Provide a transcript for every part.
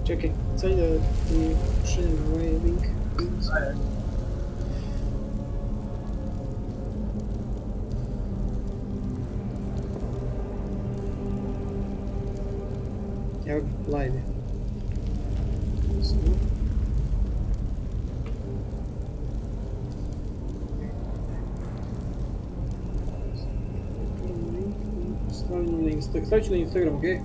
Čekaj, sad da ti šaljem ovaj link. Evo ga, live je. Stavit ću na Instagram, okej?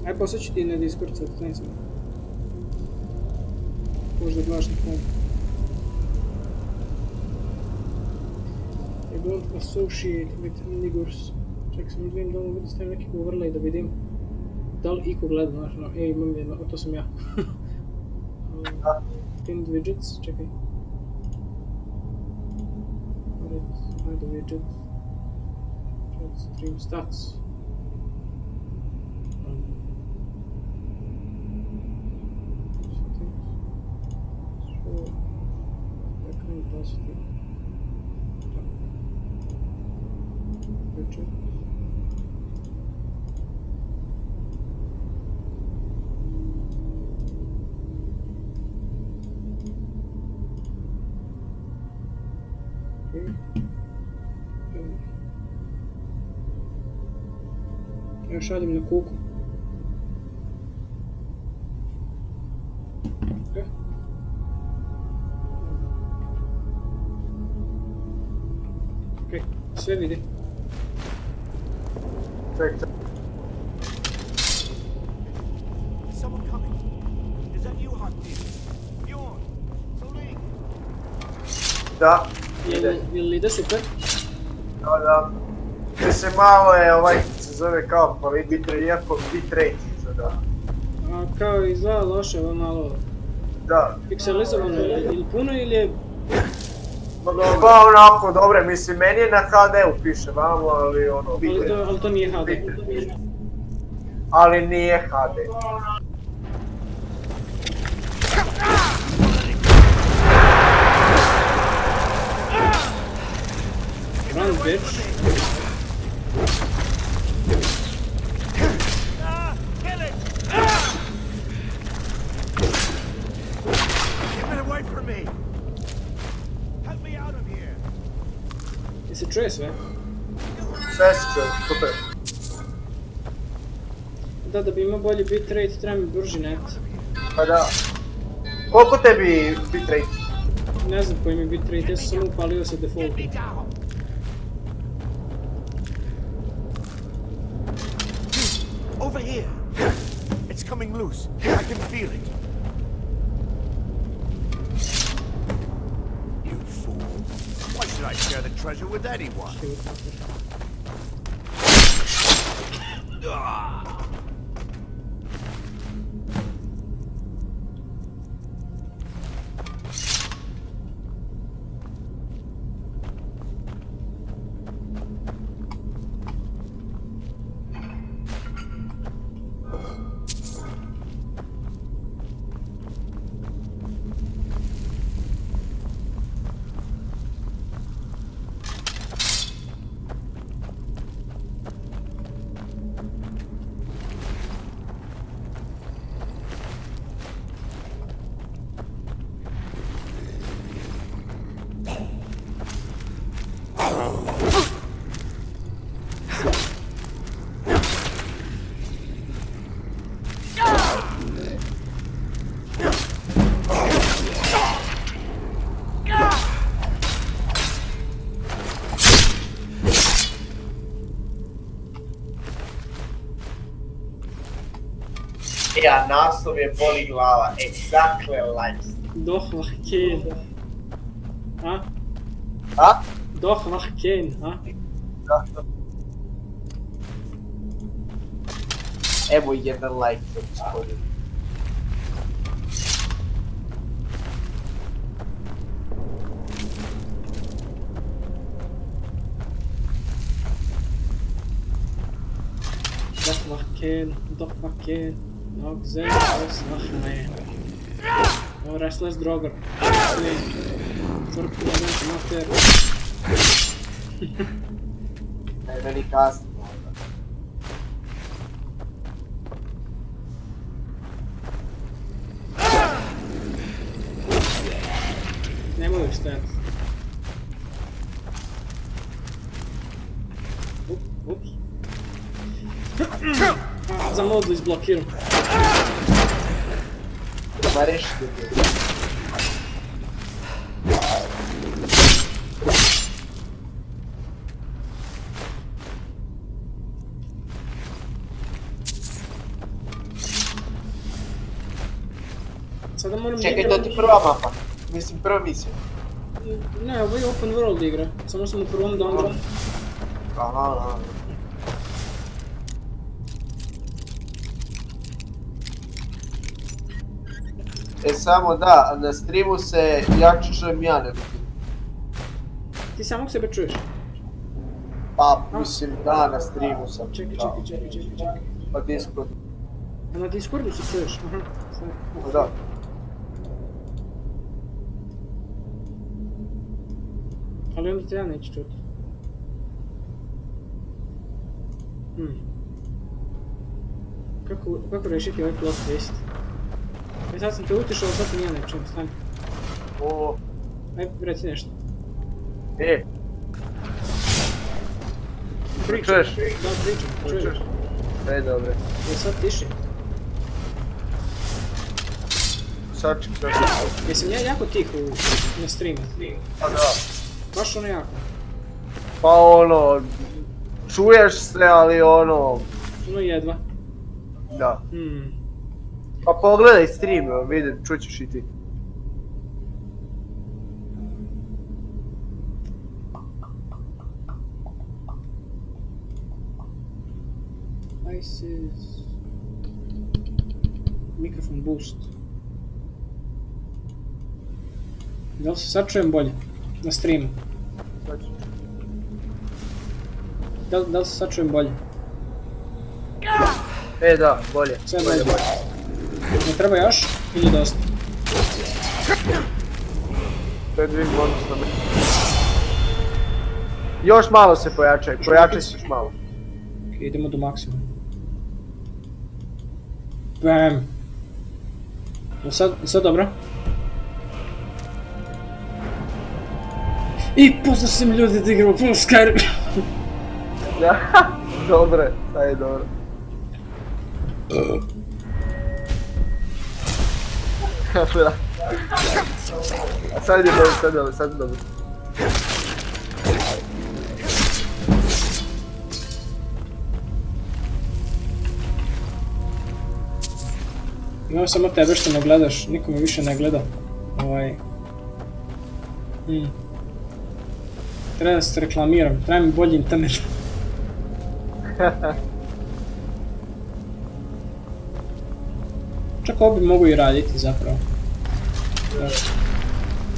Aj poslat ću ti na Discord sad, to nisam. Možda gledaš na kom. I don't associate with niggers. Čekaj, sam vidim da mogu da stavim neki overlay da vidim da li iko gleda, znaš, no, imam jedno, to sam ja. Pinned widgets, čekaj. Add a widget. Stream stats. Show background opacity. Widget. Okay. Još radim na kuku. Ok, sve vidi. Ček. Da, ide. Jel ide super? Da. Mislim malo je ovaj se zove kao bitrate, iako bitrate izgleda. A kao izgleda loše, ovo malo... Da. Pixelizovano ili puno ili je... Pa onako, dobre, mislim, meni je na HD-u piše vamo, ali ono... Ali to nije HD. Ali nije HD. Run, bitch. Jesi čuje sve? Sve se čuje, super. Da bi imao bolji bitrate, treba mi brži net. Pa da. Koliko tebi bitrate? Ne znam koji mi bitrate, ja sam samo upalio sa defaultom. Over here. It's coming loose. I can feel it. You fool. Why should I share the treasure with anyone? Ja, naslov je boli glava, dakle life. Doh Waah Keen. A? A? Doh Waah Keen, a? Da. Evo jedan like za gospodin. Doh Waah Keen. Nog zijn als nachtmerrie. Oh, restless droger. Nee. Zorg voor de mensen achter. Ne, meni kasno. stojati. Ups. Za modu izblokiram. Ma rešite. Sada moram Čekaj, igram... to ti prva mapa. Mislim, prva misija. Ne, ovo je open world igra. Samo sam u prvom dungeonu. Aha. Samo da, na streamu se jače čujem ja nego ti. Ti samog sebe čuješ? Pa, mislim da, na streamu sam. Čekaj. Pa Discord. A na Discordu se čuješ? Aha, sad. Da. Ali onda te ja neću čuti. Kako rešiti ovaj plot twist? Sad sam te utišao, sad sam ja ne čujem, stani. Aj, reci nešto. Čuješ? Da, pričam, čuješ. Dobro. Je sad tiši. Sad čekaj. Jesam ja jako tih na streamu? Pa da. Baš ono jako. Pa ono, čuješ se, ali ono... Ono jedva. Da. Pa pogledaj stream, vidi, čućeš i ti. Devices... Mikrofon boost. Da li se sad čujem bolje? Na streamu. Da li se sad čujem bolje? Da, bolje. Sve bolje. Ne treba još ili dosta? To je dvig bonus na mene. Još malo se pojačaj se još malo. Ok, idemo do maksimuma. Bam! Sad dobro? I poznao sam ljudi da igramo puno Skyrim. Da, dobro, sad je dobro. A sad je dobro, sad je dobro. Imam samo tebe što me gledaš, niko me više ne gleda. Treba da se reklamiram, treba mi bolji internet. Čak ovo bi mogu i raditi zapravo.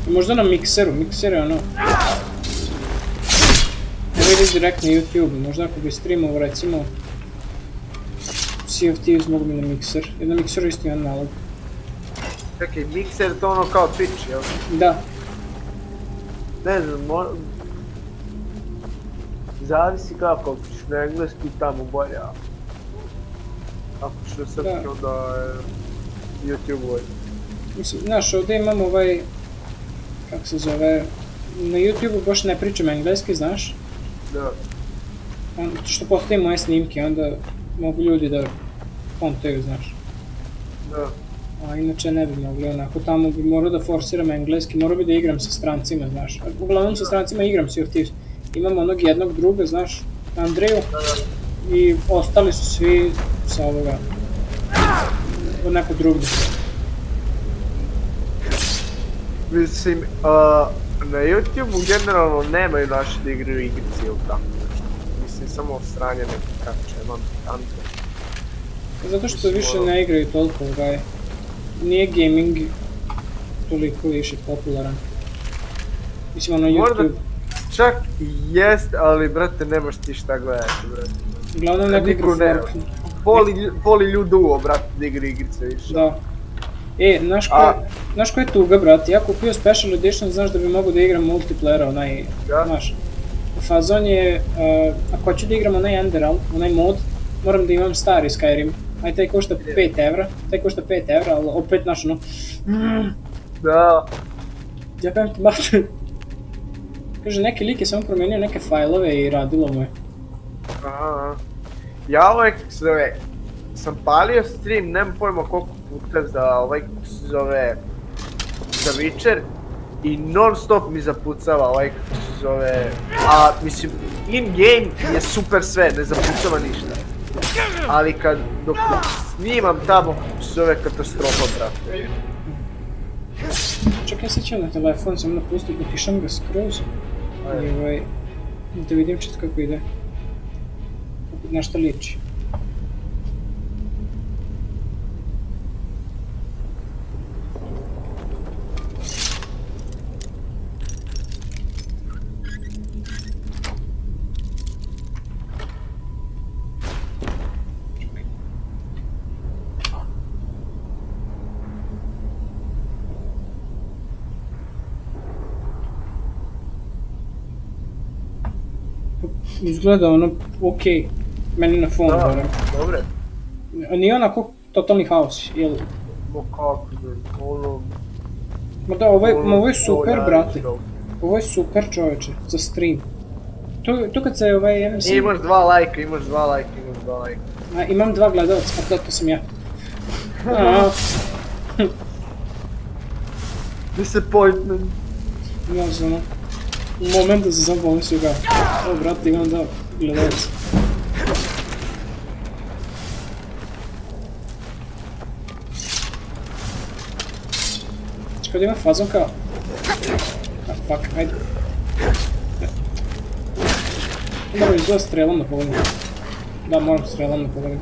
Možda na mikseru, mikser je ono... Evo ide direkt na YouTube, možda ako bi streamao recimo... Sea of Thieves mogu bi na mikser, jer na mikseru isto imam nalog. Čekaj, mikser to ono kao Twitch, jel? Da. Ne znam, zavisi kako, ako ćeš na engleski tamo bolje, ako ćeš na srpski onda je YouTube bolje. Mislim, znaš, ovdje imam kako se zove, na YouTube-u baš ne pričam engleski, znaš? Da. Što postoji moje snimke, onda mogu ljudi da kontaju, znaš? Da. A inače ne bi mogli, onako tamo bi morao da forsiram engleski, morao bi da igram sa strancima, znaš. Uglavnom sa strancima igram Sea of Thieves. Imam onog jednog druga, znaš, Andreju, i ostali su svi sa ovoga, od nekog drugog. Mislim, na YouTube-u generalno nemaju naši da igraju igrici ili tako nešto. Mislim, samo sranje neki kače, imam tante. Zato što više ne igraju toliko, nije gaming toliko više popularan. Mislim, ono YouTube... Čak i jest, ali brate, nemaš ti šta gledati, brate. Uglavnom neko igra Fortnite. Boli ljuduo, brate, da igra igrice više. Da. Znaš ko je tuga, brate, ja kupio Special Edition, znaš da bi mogo da igram multiplayera, znaš. Fazon je, ako hoću da igram onaj Enderal, onaj mod, moram da imam stari Skyrim. Aj, taj košta 5 evra, ali opet, znaš, ono... Da. Jebem ti mater. Kaže, neki lik je samo promijenio neke fajlove i radilo mu je. Aha. Ja sam palio stream, nemam pojma koliko puta za za Witcher i non stop mi zapucava a mislim in game je super sve, ne zapucava ništa. Ali dok snimam tamo katastrofa, brate. Čekaj, sad ću na telefon, sam napustio, utišam ga skroz. I da vidim čisto kako ide. Na što liči. Izgleda ono okej, meni na fonu barem. Dobre. Nije onako totalni haos, jel? Kako ono... Ma da, ovo je super, brate. Ovo je super, čoveče, za stream. Tu kad se ja mislim... Imaš 2 lajka. Imam 2 gledalca, a da, to sam ja. Disappointment. Ja znam, u momentu sam sam pomislio ga. O, brate, imam 2 gledalca. Čekaj da ima fazon kao... Fuck, ajde. Moram izgleda strelam da pogodim. Da, moram strelam da pogodim.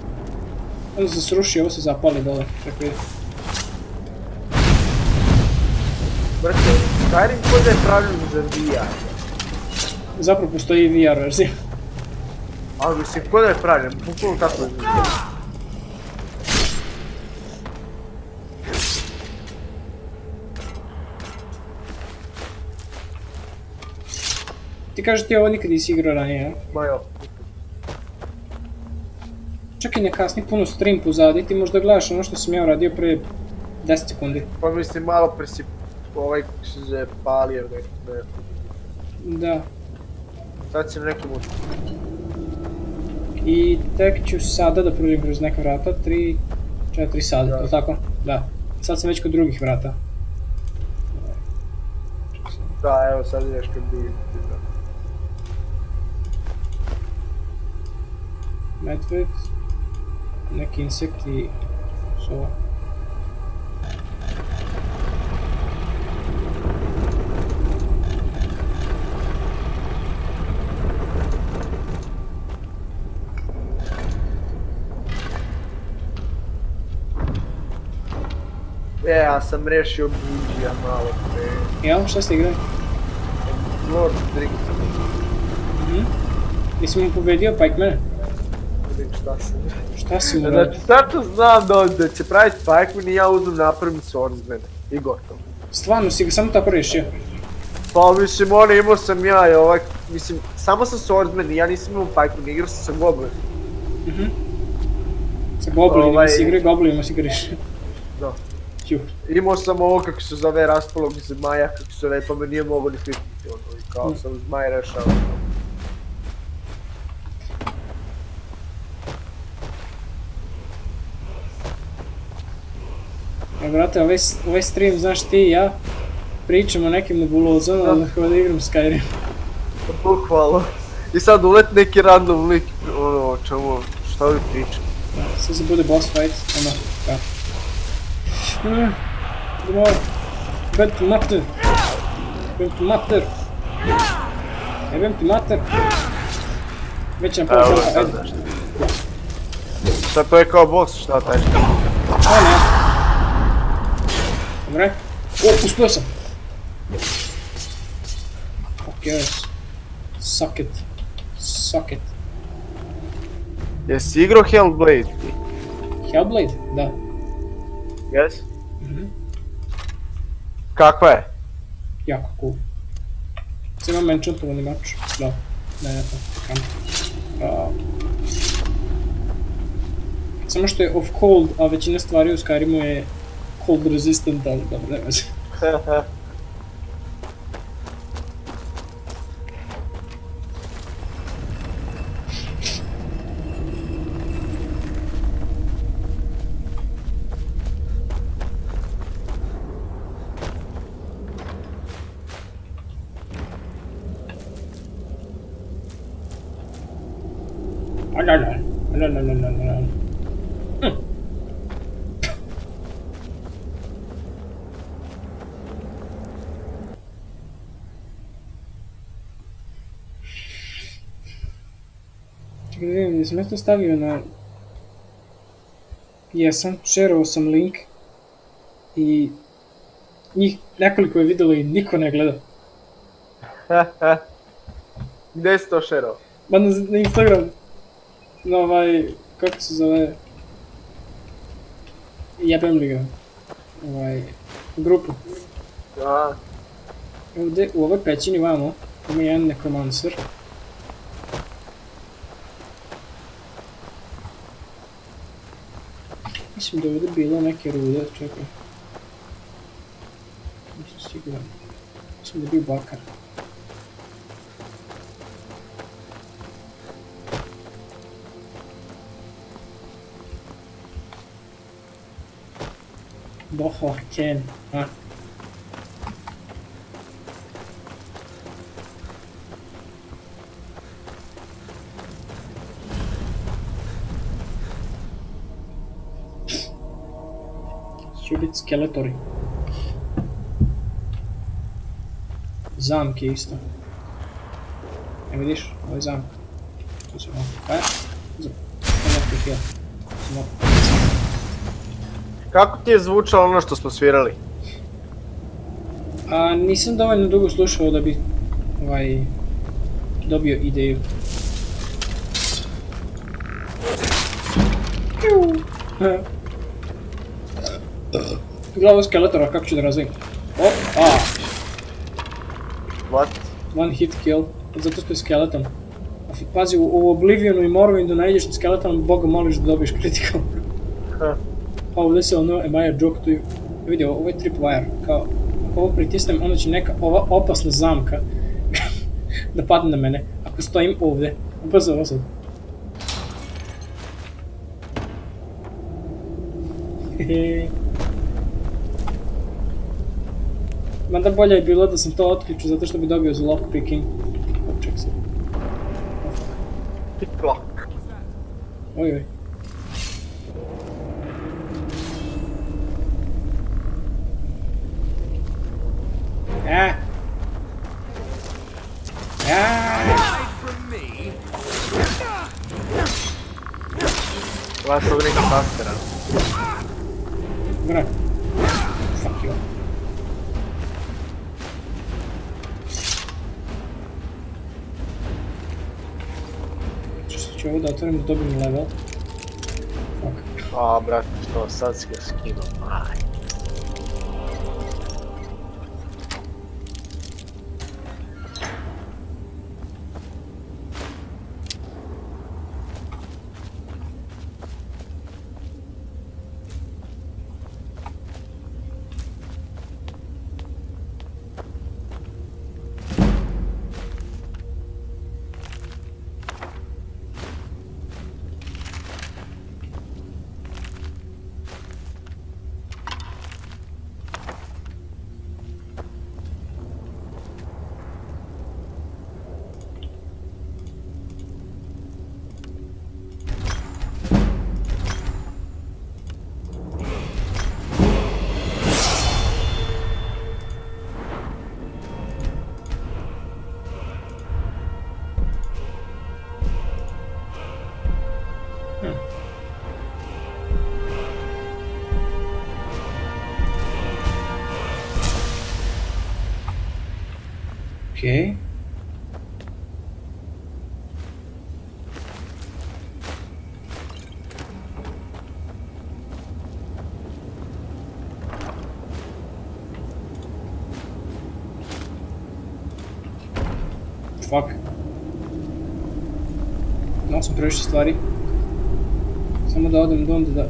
Onda se sruši, ovo se zapali dole, tako vidi. Brate, Skyrim kod da je pravljen za VR. Zapravo postoji i VR verzija. Ali mislim, kod da je pravljen, bukvalno tako je za VR. Ti kažeš ti ovo nikad nisi igrao ranije, ja? Ma jo. Čak i ne kasni puno stream pozadi, ti možda gledaš ono što sam ja uradio pre 10 sekundi. Pa mislim, malo pre si kako se zove palio ne. Da. Sad si na nekom ušku. I tek ću sada da prođem kroz neka vrata, 3, 4 sada, ili tako? Da. Sad sam već kod drugih vrata. Da, evo sad ideš kod drugih. Medved, neki insekt i sova. Ja sam rešio Buđija malo pre. Jel, šta ste igrali? Lord Drinks. Nisi mu pobedio Pikeman? Vidim šta sam. Šta si mu radio? Znači, tačno znam da će praviti Pikeman i ja uzmem napravim swordsmana. I gotovo. Stvarno si ga samo tako rešio? Pa mislim, imao sam ja i mislim, samo sam swordsman i ja nisam imao Pikeman, igrao sam sa Goblin. Sa Goblinima si igrao i Goblinima si ga rešio. Da. Juh. Imao sam ovo kako se zove raspalog zmaja, kako se zove, pa me nije mogo ni kliknuti ono, i kao sam zmaj rešao. Ja, brate, ovaj stream, znaš ti i ja, pričamo o nekim nebulozama, ali da igram Skyrim. Bukvalno. I sad ulet neki random lik, ono, o čemu, šta vi pričam? Da, sad se bude boss fight, ono, kao. Idemo, jebem ti mater. Jebem ti mater. Jebem ti mater. Već nam Evo, počela, sad ajde. nešto. Šta to je kao boss, šta taj šta? A ne. Dobre. O, uspio sam. Fuck yes. Suck it. Suck it. Jesi igrao Hellblade ti? Hellblade? Da. Jes? Kakva je? Jako cool. Sad imam enchantovani mač. Da. Ne, kam. Samo što je off cold, a većina stvari u Skyrimu je cold resistant, ali dobro, ne veze. Čekaj da vidim, gdje sam ja to stavio na... Jesam, šerovao sam link i njih nekoliko je vidjelo i niko ne gleda. Gdje si to šerao? Ma na Instagram, na kako se zove, jebem li ga, grupu. Aha. Ovdje, u ovoj pećini vamo, ima jedan nekromancer. Mislim da je ovdje bilo neke rude, čekaj. Nisam siguran. Mislim da je bio bakar. Doh Waah Keen, a? Će biti skeletori. Zamke isto. Ne vidiš? Ovo je zamka. Tu se mogu kaj? Kako ti je zvučalo ono što smo svirali? Nisam dovoljno dugo slušao da bi dobio ideju. Glavu skeletora, kako ću da razvijem? What? One hit kill, zato što je skeleton. Pazi, u Oblivionu i Morrowindu najdeš na skeleton, Boga moliš da dobiješ critical. Ovdje se ono, am I a joke to you? Vidi, ovo je tripwire, kao, ako ovo pritisnem, onda će neka ova opasna zamka da padne na mene, ako stojim ovdje. Upazi ovo sad. Mada bolje je bilo da sam to otključio zato što bi dobio za lockpicking. Ček se. Picklock. Ojoj. Ova je to neka pastera. Dobra. Fuck you. Čisto ću ovo da otvorim da dobijem level. Fuck. A, brate, što sad si ga skinuo. Aj. Okay. Fuck. Malo sam previše stvari. Samo da odem do onda da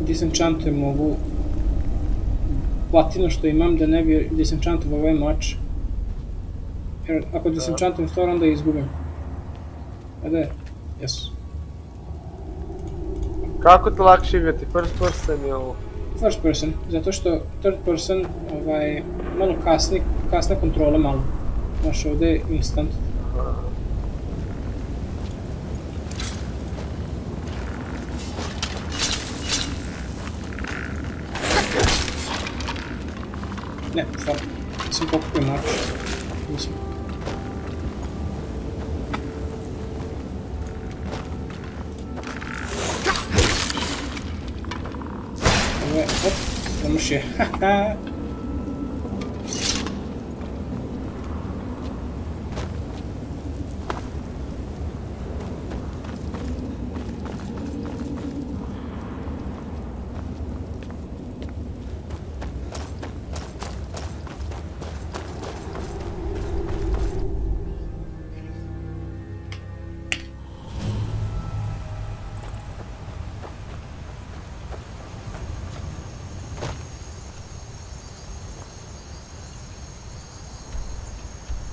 disenchantujem ovu platinu što imam, da ne bi disenchantovao ovaj mač. Jer ako disenchantujem stvar, onda je izgubim. Ajde, je? Yes. Kako te lakše igrati? First person ili ovo? First person, zato što third person malo kasne kontrole malo. Znaš, ovdje je instant. Ne, fuck. Sam pokupio mač. Mislim. Ovo je, op, promašio. Haha.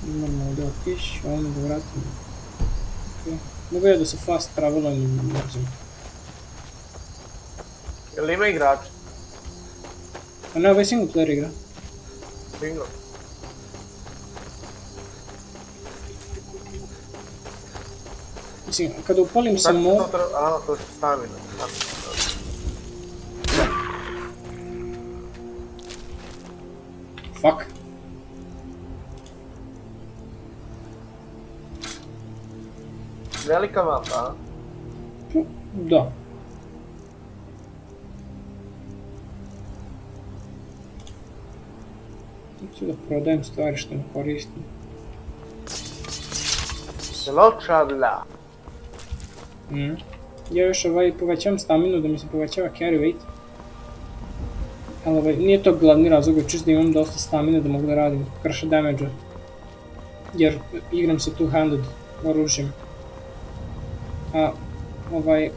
Imamo ovdje otići, a ono da vratim. Okay. Mogu ja da se fast travelam i mrzim. Jel ima igrač? A ne, ovo je single player igra. Bingo. Mislim, kada upalim Kako samo... to treba? A, to je stamina. Fuck. Velika mapa, a? Da. Hoću da prodajem stvari što ne koristim. Ločavla. Ja još povećavam staminu da mi se povećava carry weight. Ali nije to glavni razlog, čisto da imam dosta stamine da mogu da radim krša damage-a. Jer igram se two-handed oružjem. A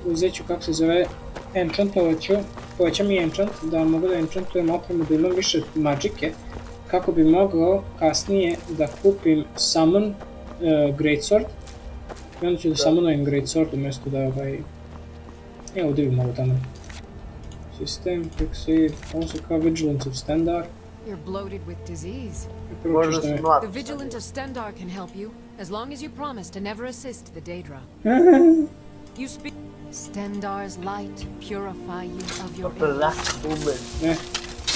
uzet ću kako se zove enchantovat ću, povećam i enchant da mogu da enchantujem opremu da imam više magike kako bi mogao kasnije da kupim summon greatsword i onda ću da summonujem greatsword umjesto da evo ovdje bi mogo tamo system, quick save, also kao vigilance of standard. You're bloated with disease. Možda si mlad. The Vigilant of Stendar can help you, as long as you promise to never assist the Daedra. You speak. Stendar's light purify you of your Black woman. Yeah,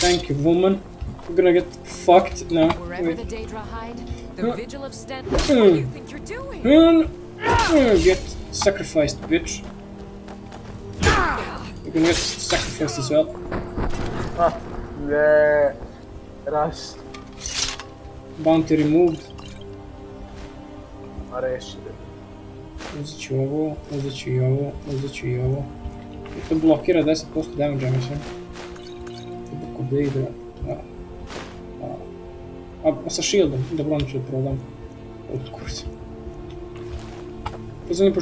thank you, woman. We're gonna get fucked now. Wherever the Daedra hide, the Vigil of Stendar. What do you think you're doing? Get sacrificed, bitch. You're gonna get sacrificed as well. Ah, ne. Rast. Bounty removed. A reši. Uzet ću ovo, uzet ću i ovo, uzet ću i ovo. I to blokira 10% damage-a, mislim. Book of Daedra. A sa shieldom, dobro, ono ću da prodam. Kurs. Pozvani,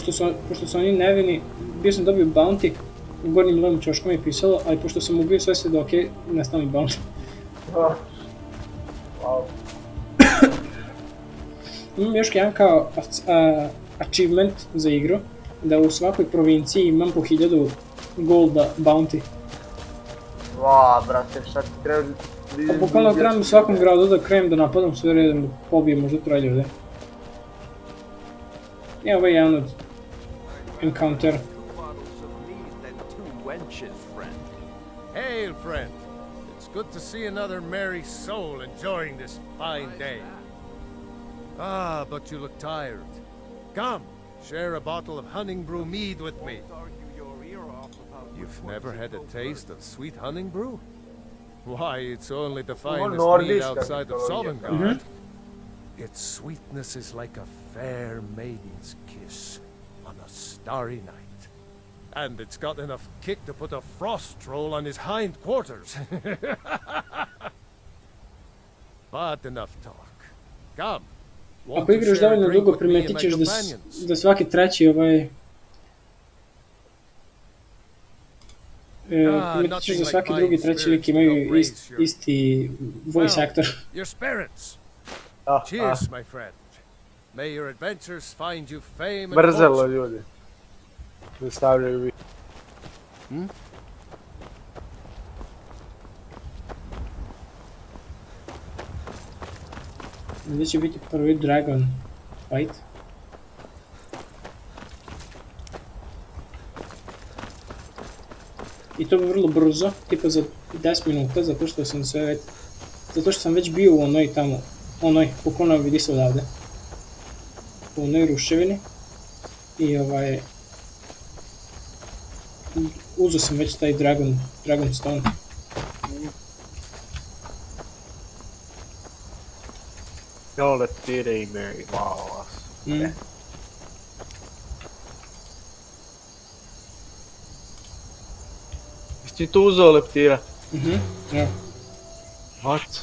pošto su oni nevini, bio sam dobio bounty, u gornjim levim čoškom je pisalo, ali pošto sam ubio sve svedoke, nestao mi bounty. Wow. Imam još jedan kao achievement za igru, da u svakoj provinciji imam po 1000 golda bounty. Wow, brate, šta ti treba... Bukvalno trebam u svakom gradu da krenem da napadam sve redom, da pobijem možda 3 ljude. I ovo je jedan od encounter. Hail, friend. It's good to see another merry soul enjoying this fine day. Ah, but you look tired. Come, share a bottle of honey brew mead with me. You've never had a taste of sweet honey brew? Why, it's only the finest mead outside of Sovngarde. Its sweetness is like a fair maiden's kiss on a starry night. And it's got enough kick to put a frost troll on his hind quarters. But enough talk. Come. Ako igraš dovoljno dugo, primetit ćeš da svaki treći primetit ćeš da svaki drugi treći lik imaju isti voice actor. Cheers, my friend. May your adventures find you fame and Brzelo fortune. ljudi. Ne stavljaju vi. Gdje će biti prvi dragon fight? I to bi vrlo brzo, tipa za 10 minuta, zato što sam sve već Zato što sam već bio u onoj tamo, bukvalno vidi se odavde. U onoj ruševini. I uzeo sam već taj Dragon Stone. Jo, leptire imaju malo vas. Jesi ti tu uzeo leptira? Evo. What?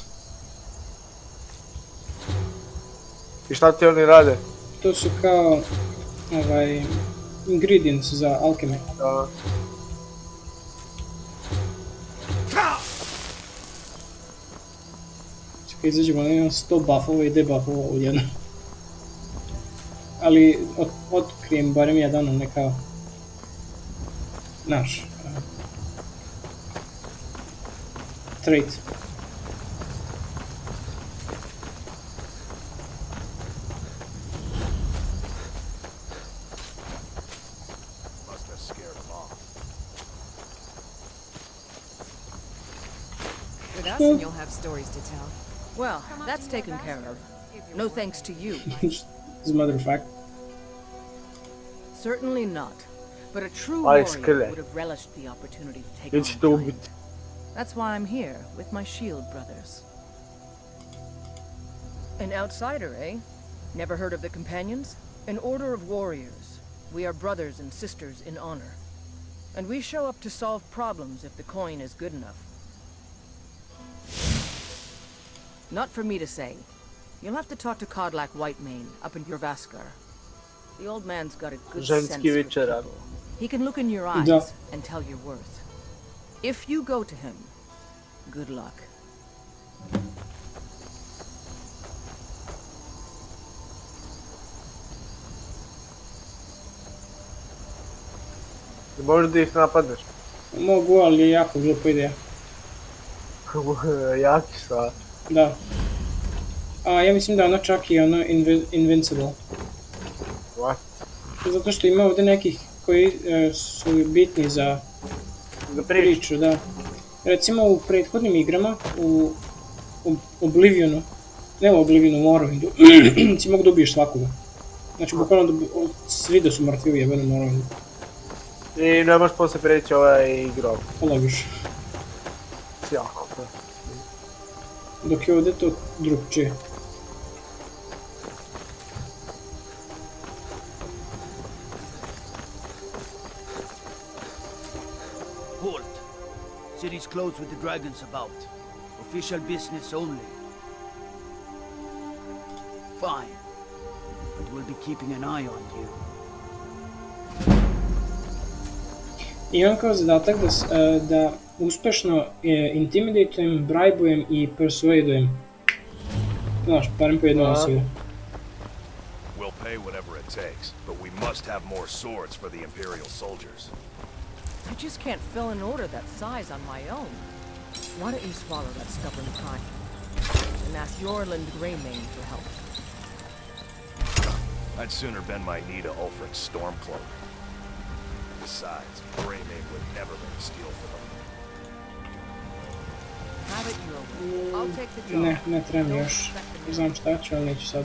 I šta ti oni rade? To su kao ingredients za alkemiju. Da. Čekaj, izađemo, imam 100 buffova i debuffova u jednom. Ali otkrijem barem jedan neka naš trait. Must have scared him off. With us, and you'll have stories to tell. Well, that's taken care of. No thanks to you. As a matter of fact. Certainly not. But a true Aj, warrior skele. would have relished the opportunity to take Ili on će a te giant. ubiti. That's why I'm here with my shield brothers. An outsider, eh? Never heard of the Companions? An order of warriors. We are brothers and sisters in honor. And we show up to solve problems if the coin is good enough. Not for me to say. You'll have to talk to Kodlak Whitemane up in Jorvaskar. The old man's got a good sense Ženski for večerak. people. He can look in your eyes Da. and tell your worth. If you go to him, good luck. Možeš da ih napadneš. Mogu, ali je jako glupa ideja. Jaki sa. Da. Ja mislim da ono čak i ono invincible. What? Zato što ima ovdje nekih koji su bitni za Da priča. priču, da. Recimo u prethodnim igrama, u Oblivionu, ne u Oblivionu, u Morrowindu, si mogu da ubiješ svakoga. Znači, bukvalno svi da su mrtvi u jebenom Morrowindu. I ne možeš posle preći ovaj grob. Logiš. Jako. Dok je ovdje to drugčije. Halt! City's closed with the dragons about. Official business only. Fine. But we'll be keeping an eye on you. Imam kao zadatak da uspešno intimidatujem, brajbujem i persuadujem. Znaš, barem po jednu osobu. We'll pay whatever it takes, but we must have more swords for the Imperial soldiers. I just can't fill an order that size on my own. Why don't you swallow that stubborn pride and ask Yorland Greymane for help? I'd sooner bend my knee to Ulfric's Stormcloak. Besides, Greymane would never make steel for them. Have it your way. I'll take the job. Ne treba mi još. Znam šta ću, ali neću sad.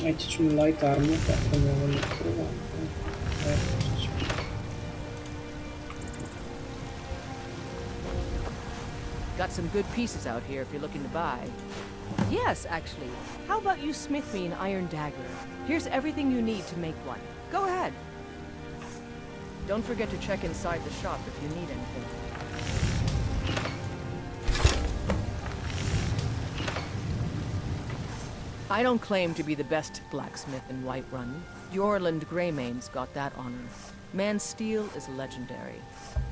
Neći ću mi light armor, tako mi ovo ne treba. Got some good pieces out here if you're looking to buy. Yes, actually. How about you smith me an iron dagger? Here's everything you need to make one. Go ahead. Don't forget to check inside the shop if you need anything. I don't claim to be the best blacksmith in Whiterun. Yorland Greymane's got that honor. Man's steel is legendary.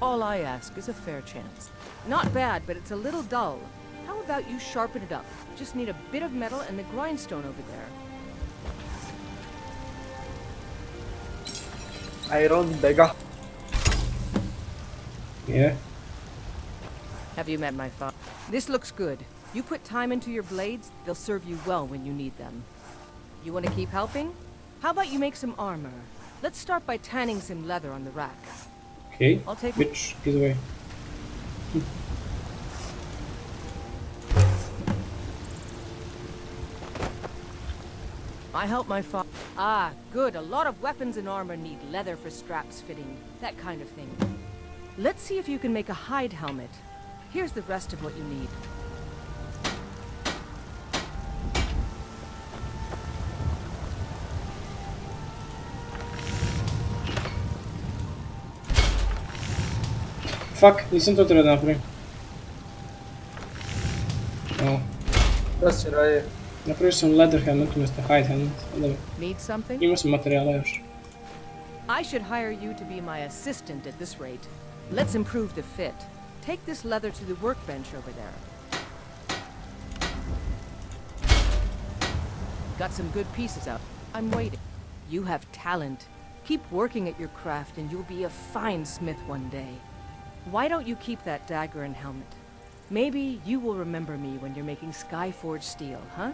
All I ask is a fair chance. Not bad, but it's a little dull. How about you sharpen it up? Just need a bit of metal and the grindstone over there. Iron Dagger. Yeah. Have you met my father? This looks good. You put time into your blades, they'll serve you well when you need them. You want to keep helping? How about you make some armor? Let's start by tanning some leather on the rack. Okay, I'll take which gives away. I help my father. Ah, good. A lot of weapons and armor need leather for straps fitting, that kind of thing. Let's see if you can make a hide helmet. Here's the rest of what you need. Fuck, nisam to trebao da napravim. O, Da se radi. napravio sam leather helmet umjesto hide helmet. Dobro, Need something? imao sam materijala još. I should hire you to be my assistant at this rate. Let's improve the fit. Take this leather to the workbench over there. Got some good pieces out. I'm waiting. You have talent. Keep working at your craft and you'll be a fine smith one day. Why don't you keep that dagger and helmet? Maybe you will remember me when you're making Skyforged steel, huh?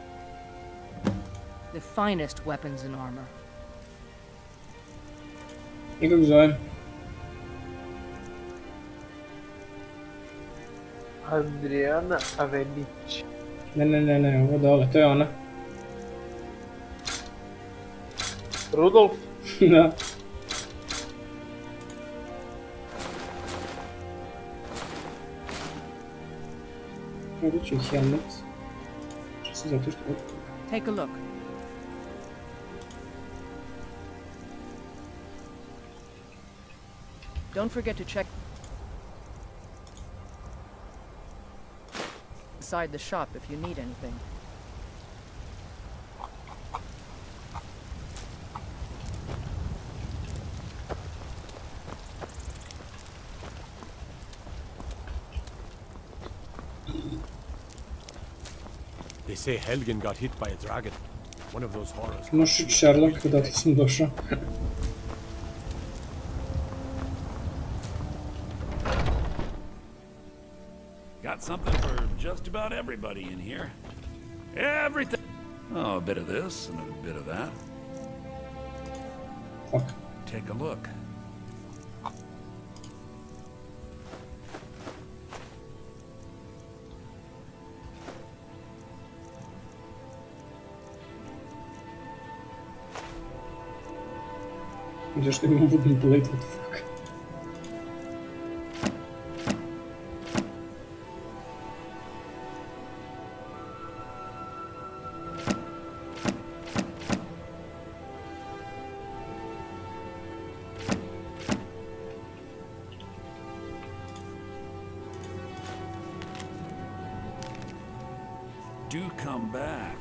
The finest weapons and armor. I kako zovem? Adriana Avenić. Ne, ovo dole, to je ona. Rudolf? Da. Ovdje ću i helmet. Čisto zato što... Take a look. Don't forget to check inside the shop if you need anything. They say Helgen got hit by a dragon. One of those horrors. Možeš čuti Sherlock, odatle sam došao. Got something for just about everybody in here. Everything. Oh, a bit of this and a bit of that. Fuck. Take a look. Zašto imam wooden plate, what the fuck? Do come back.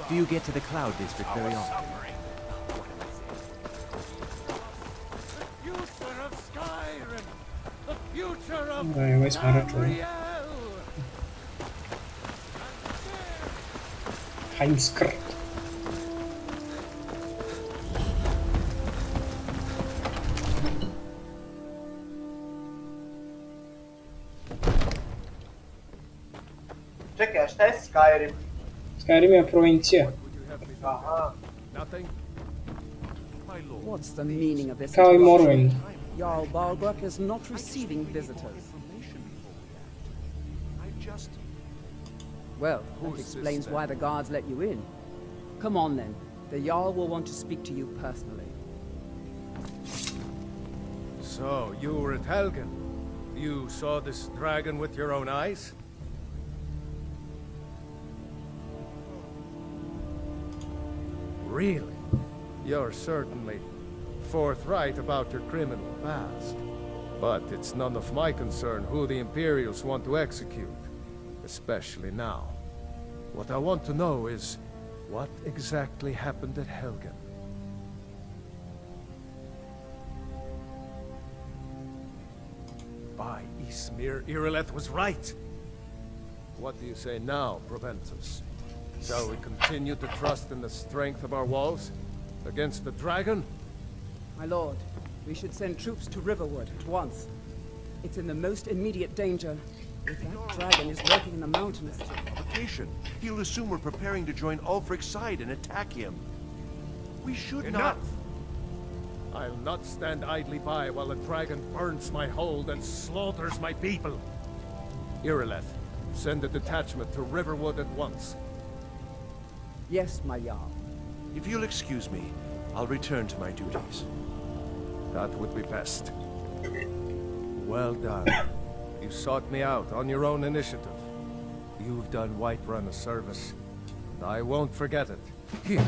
Do you get to the Cloud District very often? Da je ovaj smara čuva. Heimskr. Čekaj, a šta je Skyrim? Skyrim je provincija. Aha. Nothing? My lord. What's the meaning of this? Kao i Morrowind. Jarl Balgruck is not receiving visitors. I just... Well, Who's that this explains then? why the guards let you in. Come on then. The Jarl will want to speak to you personally. So, you were at Helgen. You saw this dragon with your own eyes? Really? You're certainly forthright about your criminal past. But it's none of my concern who the Imperials want to execute, especially now. What I want to know is, what exactly happened at Helgen? By Ismir, Irileth was right. What do you say now, Proventus? Shall we continue to trust in the strength of our walls? Against the dragon? My lord, we should send troops to Riverwood at once. It's in the most immediate danger. If that dragon is lurking in the mountains... Provocation. He'll assume we're preparing to join Ulfric's side and attack him. We should Enough! I'll not stand idly by while the dragon burns my hold and slaughters my people. Irileth, send a detachment to Riverwood at once. Yes, my Jarl. If you'll excuse me, I'll return to my duties. That would be best. Well done. You sought me out on your own initiative. You've done Whiterun a service, and I won't forget it. Here,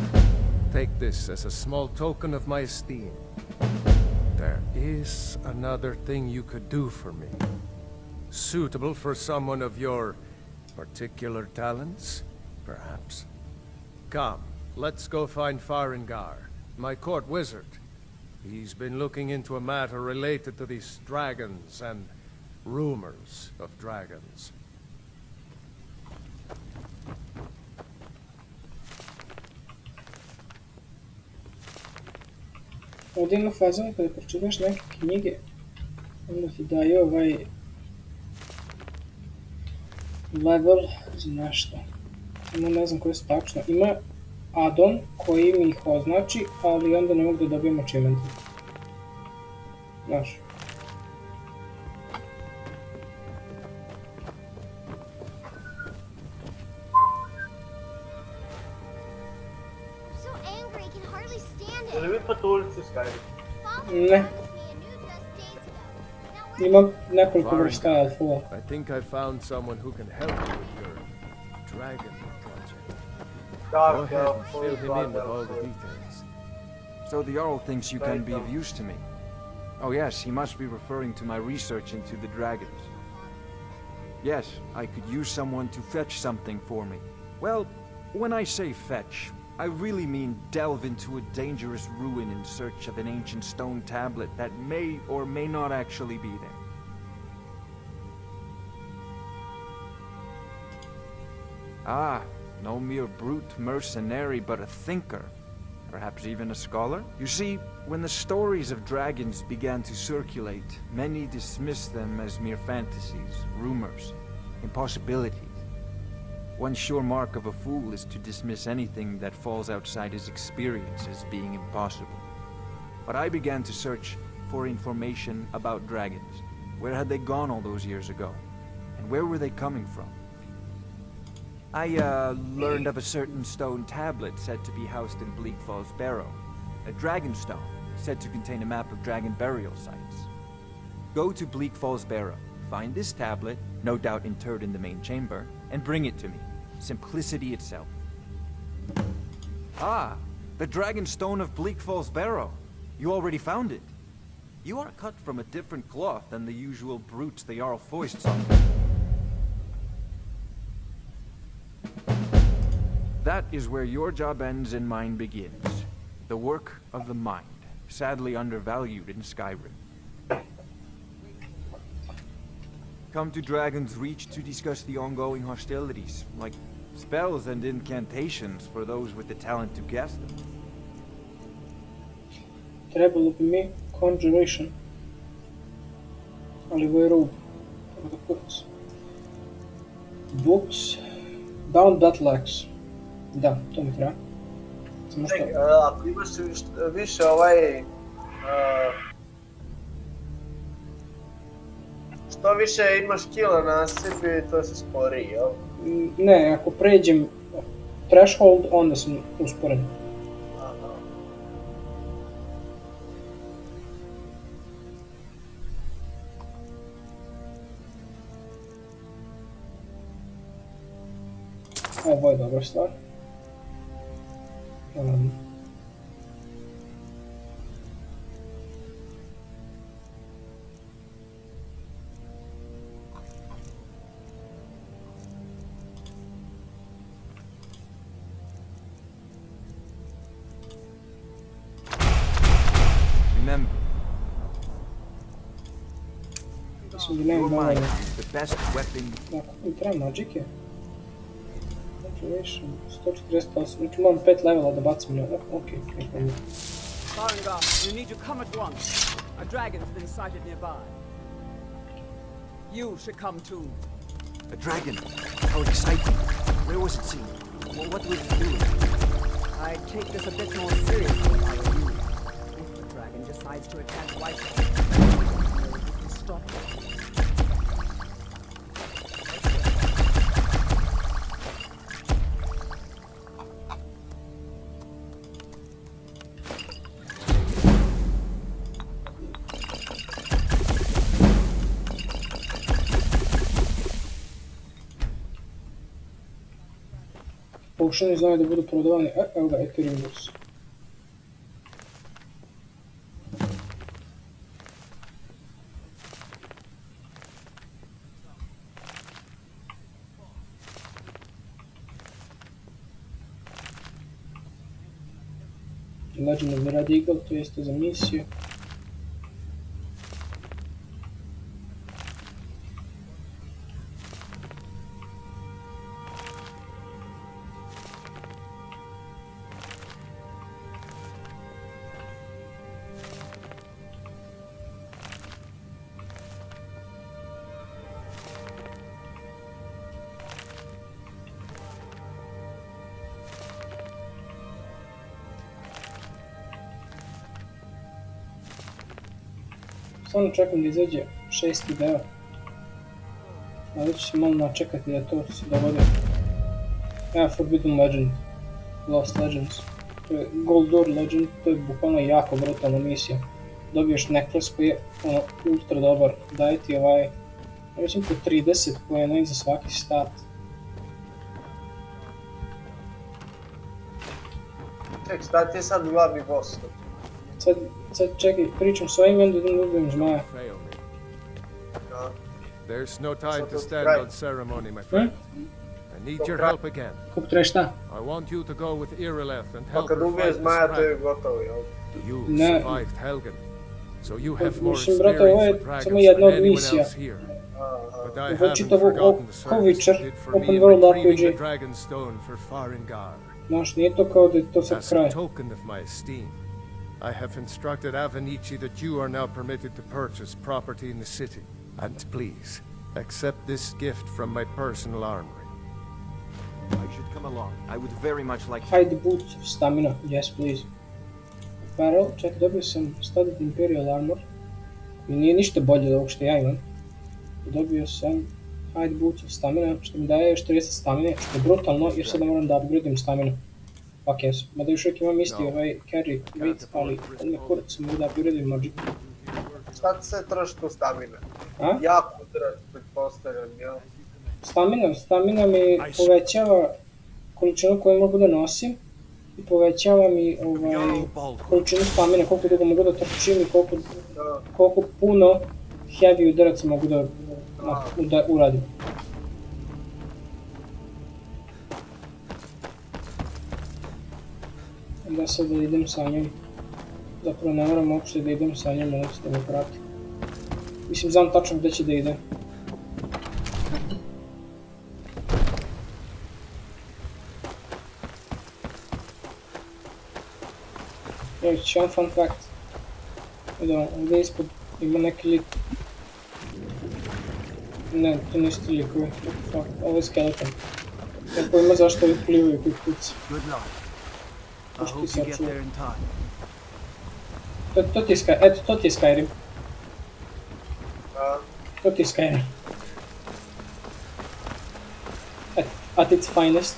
take this as a small token of my esteem. There is another thing you could do for me. Suitable for someone of your particular talents, perhaps. Come, let's go find Farengar, my court wizard. He's been looking into a matter related to these dragons and rumors of dragons. Ovdje ima fazon kada pročitaš neke knjige, onda ti daju ovaj level za nešto. Samo ne znam koje su tačno. Ima addon koji mi ih označi, ali onda ne mogu da dobijem achievement. Znaš. Jel vi patuljci Skyrim? Ne. Imam nekoliko vrsta elfova. I think I found someone who can help you with your dragon project. Go ahead and fill him in with all the details. So the Jarl thinks you can be of use to me. Oh yes, he must be referring to my research into the dragons. Yes, I could use someone to fetch something for me. Well, when I say fetch, I really mean delve into a dangerous ruin in search of an ancient stone tablet that may or may not actually be there. Ah, no mere brute mercenary, but a thinker. Perhaps even a scholar? You see, when the stories of dragons began to circulate, many dismissed them as mere fantasies, rumors, impossibilities. One sure mark of a fool is to dismiss anything that falls outside his experience as being impossible. But I began to search for information about dragons. Where had they gone all those years ago? And where were they coming from? I learned of a certain stone tablet said to be housed in Bleak Falls Barrow. A dragon stone, said to contain a map of dragon burial sites. Go to Bleak Falls Barrow, find this tablet, no doubt interred in the main chamber, and bring it to me. Simplicity itself. Ah, the dragon stone of Bleak Falls Barrow. You already found it. You are cut from a different cloth than the usual brutes the Jarl foists on. That is where your job ends and mine begins. The work of the mind, sadly undervalued in Skyrim. Come to Dragon's Reach to discuss the ongoing hostilities, like spells and incantations for those with the talent to cast them. Trebalo bi mi conjuration. Ali ovo je rub. Treba da kurac. Books. Bound Battle Axe. Da, to mi treba. Samo što... Ako imaš više ovaj... Što više imaš kila na sebi, to se spori, jel? Ne, ako pređem threshold, onda sam usporen. Ovo je dobra stvar. Mislim da nemam Your dovoljno. mind is the best weapon. Ako mi treba magike. Motivation, 148, znači moram 5 levela da bacim na... Okej, nekako. Farengar, we need you come at once. A dragon's been sighted nearby. You should come too. A dragon. How exciting. Where was it seen? What was it doing? I take this a bit more seriously if I were you. If the dragon decides to attack Whitehall, you can stop it. Pokušani znaju da budu prodavani, evo ga, Ethereum burs. Legend of the Red Eagle, to jeste za misiju. Stvarno čekam da izađe 6. deo. Ali ću se malo načekati da to se dogodi. Evo Forbidden Legend. Lost Legends. To je Gold Door Legend, to je bukvalno jako brutalna misija. Dobiješ necklace koji je ultra dobar. Daje ti ja mislim po 30 poena za svaki stat. Ček, šta ti je sad glavni boss? Sad čekaj, pričam s ovim, onda idem da ubijem zmaja. There's no time to stand on ceremony, my friend. I need your help again. Kako treba šta? I want you to go with Irileth and help Kad her ubiješ fight the zmaja, to je dragon. gotovo, jel? You Ne. survived Helgen, so you have more Mislim, brate, ovo experience je with dragons samo jedna than od anyone misija. else here. But I Ovo je haven't čitavo forgotten the kao service Witcher, you did for open me in world retrieving RPG. the dragon stone for Farengar. Znaš, nije to kao da je to sad As kraj. a token of my esteem, I have instructed Avenici that you are now permitted to purchase property in the city. And please, accept this gift from my personal armory. I should come along. I would very much like to. Hide boots of stamina, yes please. Apparel, čekaj, dobio sam Studded Imperial Armor. I nije ništa bolje od ovog što ja imam. I dobio sam Hide boots of stamina, što mi daje još 30 stamine, što je brutalno, jer sada moram da upgradim staminu. Fuck yes. Mada još uvijek imam isti ovaj carry weight, ali me kurac mogu da upgradim magic. Šta ti se troši tu stamina? A? Jako udrač, pretpostavljam, jel? Stamina mi povećava količinu koju mogu da nosim i povećava mi količinu stamine, koliko dugo mogu da trčim i koliko puno heavy udaraca mogu da uradim. Da sad da idem sa njom. Zapravo ne moram uopšte da idem sa njom, ali da me prati. Mislim, znam tačno gde će da ide. Evo ću jedan fun fact. Evo, ovdje ispod ima neki lik. Ne, to nisu ti likovi, what the fuck, ovo je skeleton. Ne pojma zašto ovi plivaju koji kuci. Good luck. I hope you get there in time. To ti je Skyrim, eto to ti je Skyrim. To ti je Skyrim. At its finest.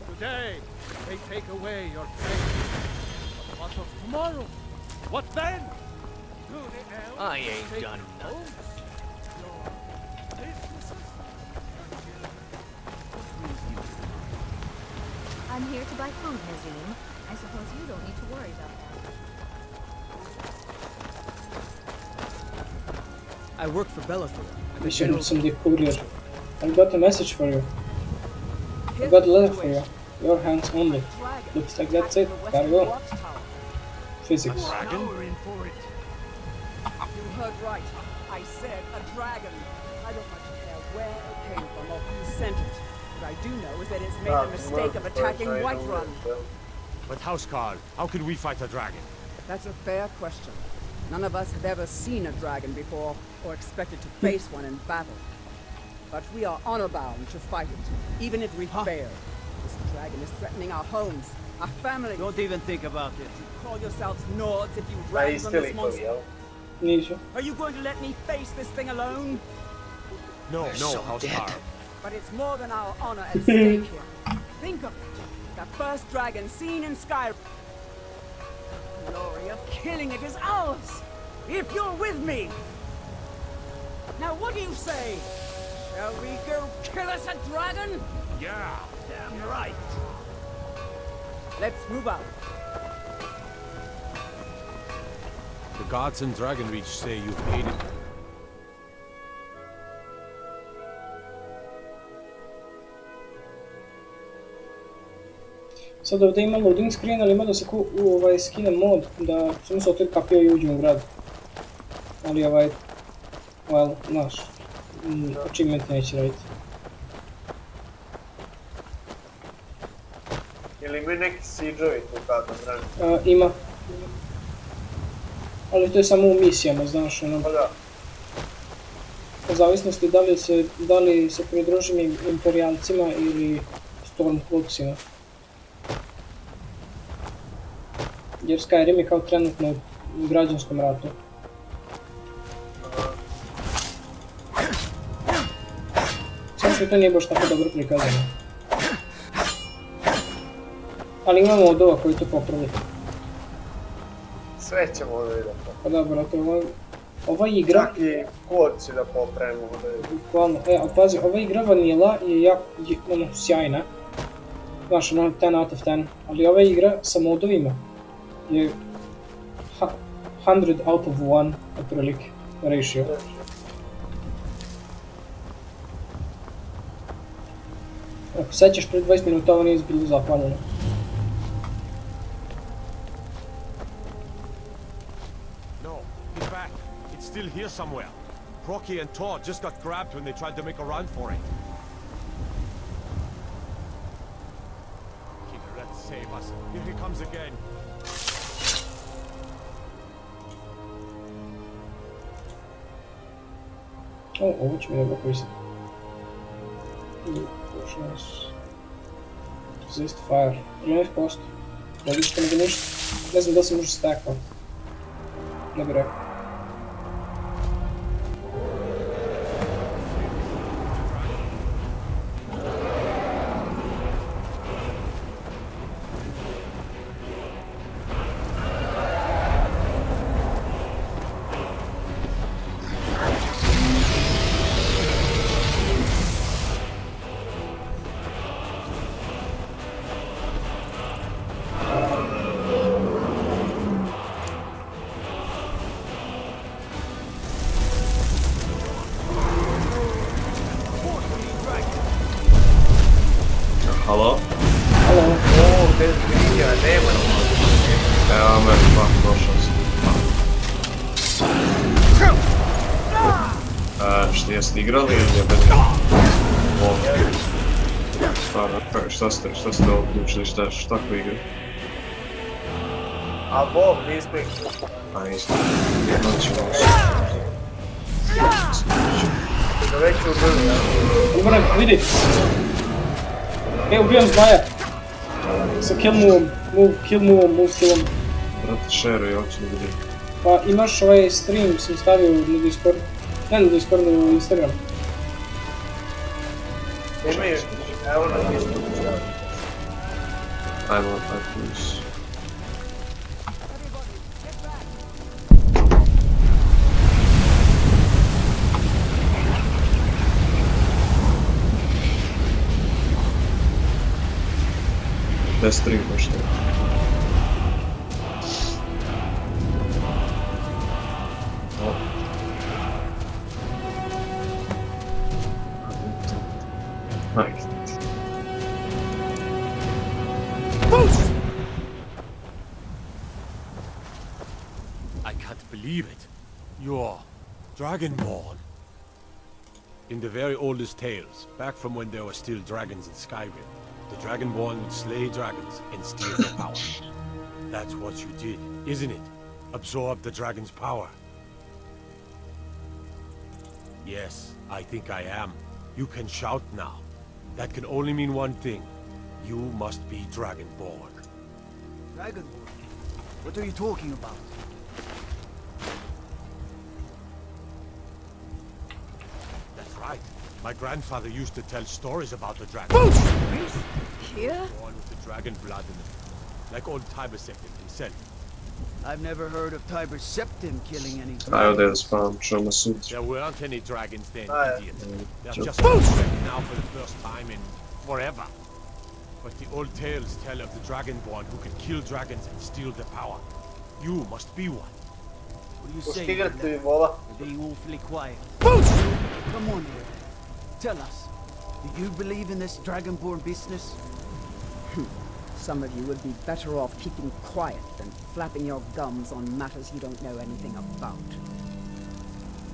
Today, they take away your faith. But what of tomorrow? What then? Do the elves I ain't take done your nothing. homes, your businesses? I'm here to buy food, Nazim. I suppose you don't need to worry about that. I work for Bellathor. I'm a Mission general. some the courier. I got a message for you. I got a letter for you. Your hands only. Looks like that's it. Gotta go. physics. Now we're in for it. You heard right. I said a dragon. I don't much care where it came from or who sent it. What I do know is that it's made the mistake of attacking Whiterun. But Housecarl, how could we fight a dragon? That's a fair question. None of us have ever seen a dragon before, or expected to face one in battle. But we are honor-bound to fight it, even if we fail. This dragon is threatening our homes, our families. Don't even think about it. You call yourselves Nords if you ran from this monster. Are you going to let me face this thing alone? No, Housecarl. But it's more than our honor at stake here. Think of it. The first dragon seen in Skyrim. The glory of killing it is ours, if you're with me. Now what do you say? Shall we go kill us a dragon? Yeah. Damn right. Let's move out. The gods in Dragonreach say you've aided them. Sad ovdje ima loading screen, ali ima da se skine mod, da samo se otvori kapio i uđemo u grad. Ali well, znaš, achievement neće raditi. Ili imaju neki siege-ovi tu kada vremena? Ima. Ali to je samo u misijama, znaš, ono. Pa da. U zavisnosti da li se pridružim imperijalcima ili stormcloaksima. Jer Skyrim je kao trenutno u građanskom ratu. Samo što to nije baš tako dobro prikazano. Ali imamo odova koji to popravi. Sve ćemo ovdje da popravimo. Pa da, brate, ova igra... Čak i kod si da popravimo ovdje. Bukvalno, ali pazi, ova igra vanila je jako, sjajna. Znaš, 10 out of 10, ali ova igra sa modovima je 100 out of 1, otprilike, ratio. Ako sećaš pred 20 minuta, ovo nije bilo zapaljeno. No, get back. It's still here somewhere. Crocky and Todd just got grabbed when they tried to make a run for it. Killer, let's save us. Here he comes again. Ovo će mi dobro koristiti. Resist fire. 13%. Logičko nego ništa. Ne znam da se može stackao. Ne bi rekao. Halo? Halo? Ovdje je zbrinja, nema nama. Evo me, pa, došao sam. Što jeste igrali ili je bez šta ste odlučili, šta ko igra? A Bog, nismo ih. A nismo. Jednom ćemo se. Da već ubili, ja? Umrem, vidi! Ubijam zmaja! Sa kill moveom, kill moveom. Brate, šeruj, hoću da vidim. Pa imaš ovaj stream, sam stavio na Discord. Ne na Discord, nego na Instagram. Imaju, evo na Discord. Ajmo, plus. Bez stream pošto. Ajde. believe it. You're Dragonborn. In the very oldest tales, back from when there were still dragons in Skyrim, the Dragonborn would slay dragons and steal their power. That's what you did, isn't it? Absorb the dragon's power. Yes, I think I am. You can shout now. That can only mean one thing. You must be Dragonborn. Dragonborn? What are you talking about? That's right. My grandfather used to tell stories about the dragon. Here? Born with the dragon blood in them. Like old Tiber Septim himself. I've never heard of Tiber Septim killing any Ja, det är dragons. fan som surt. There weren't any dragons then, idiot. They're Sure. just resurrected now for the first time in forever. But the old tales tell of the Dragonborn who can kill dragons and steal their power. You must be one. What do you say? Постигнат Lila? ти вола. You're being awfully quiet. Come on here. Tell us. Do you believe in this Dragonborn business? Some of you would be better off keeping quiet than flapping your gums on matters you don't know anything about.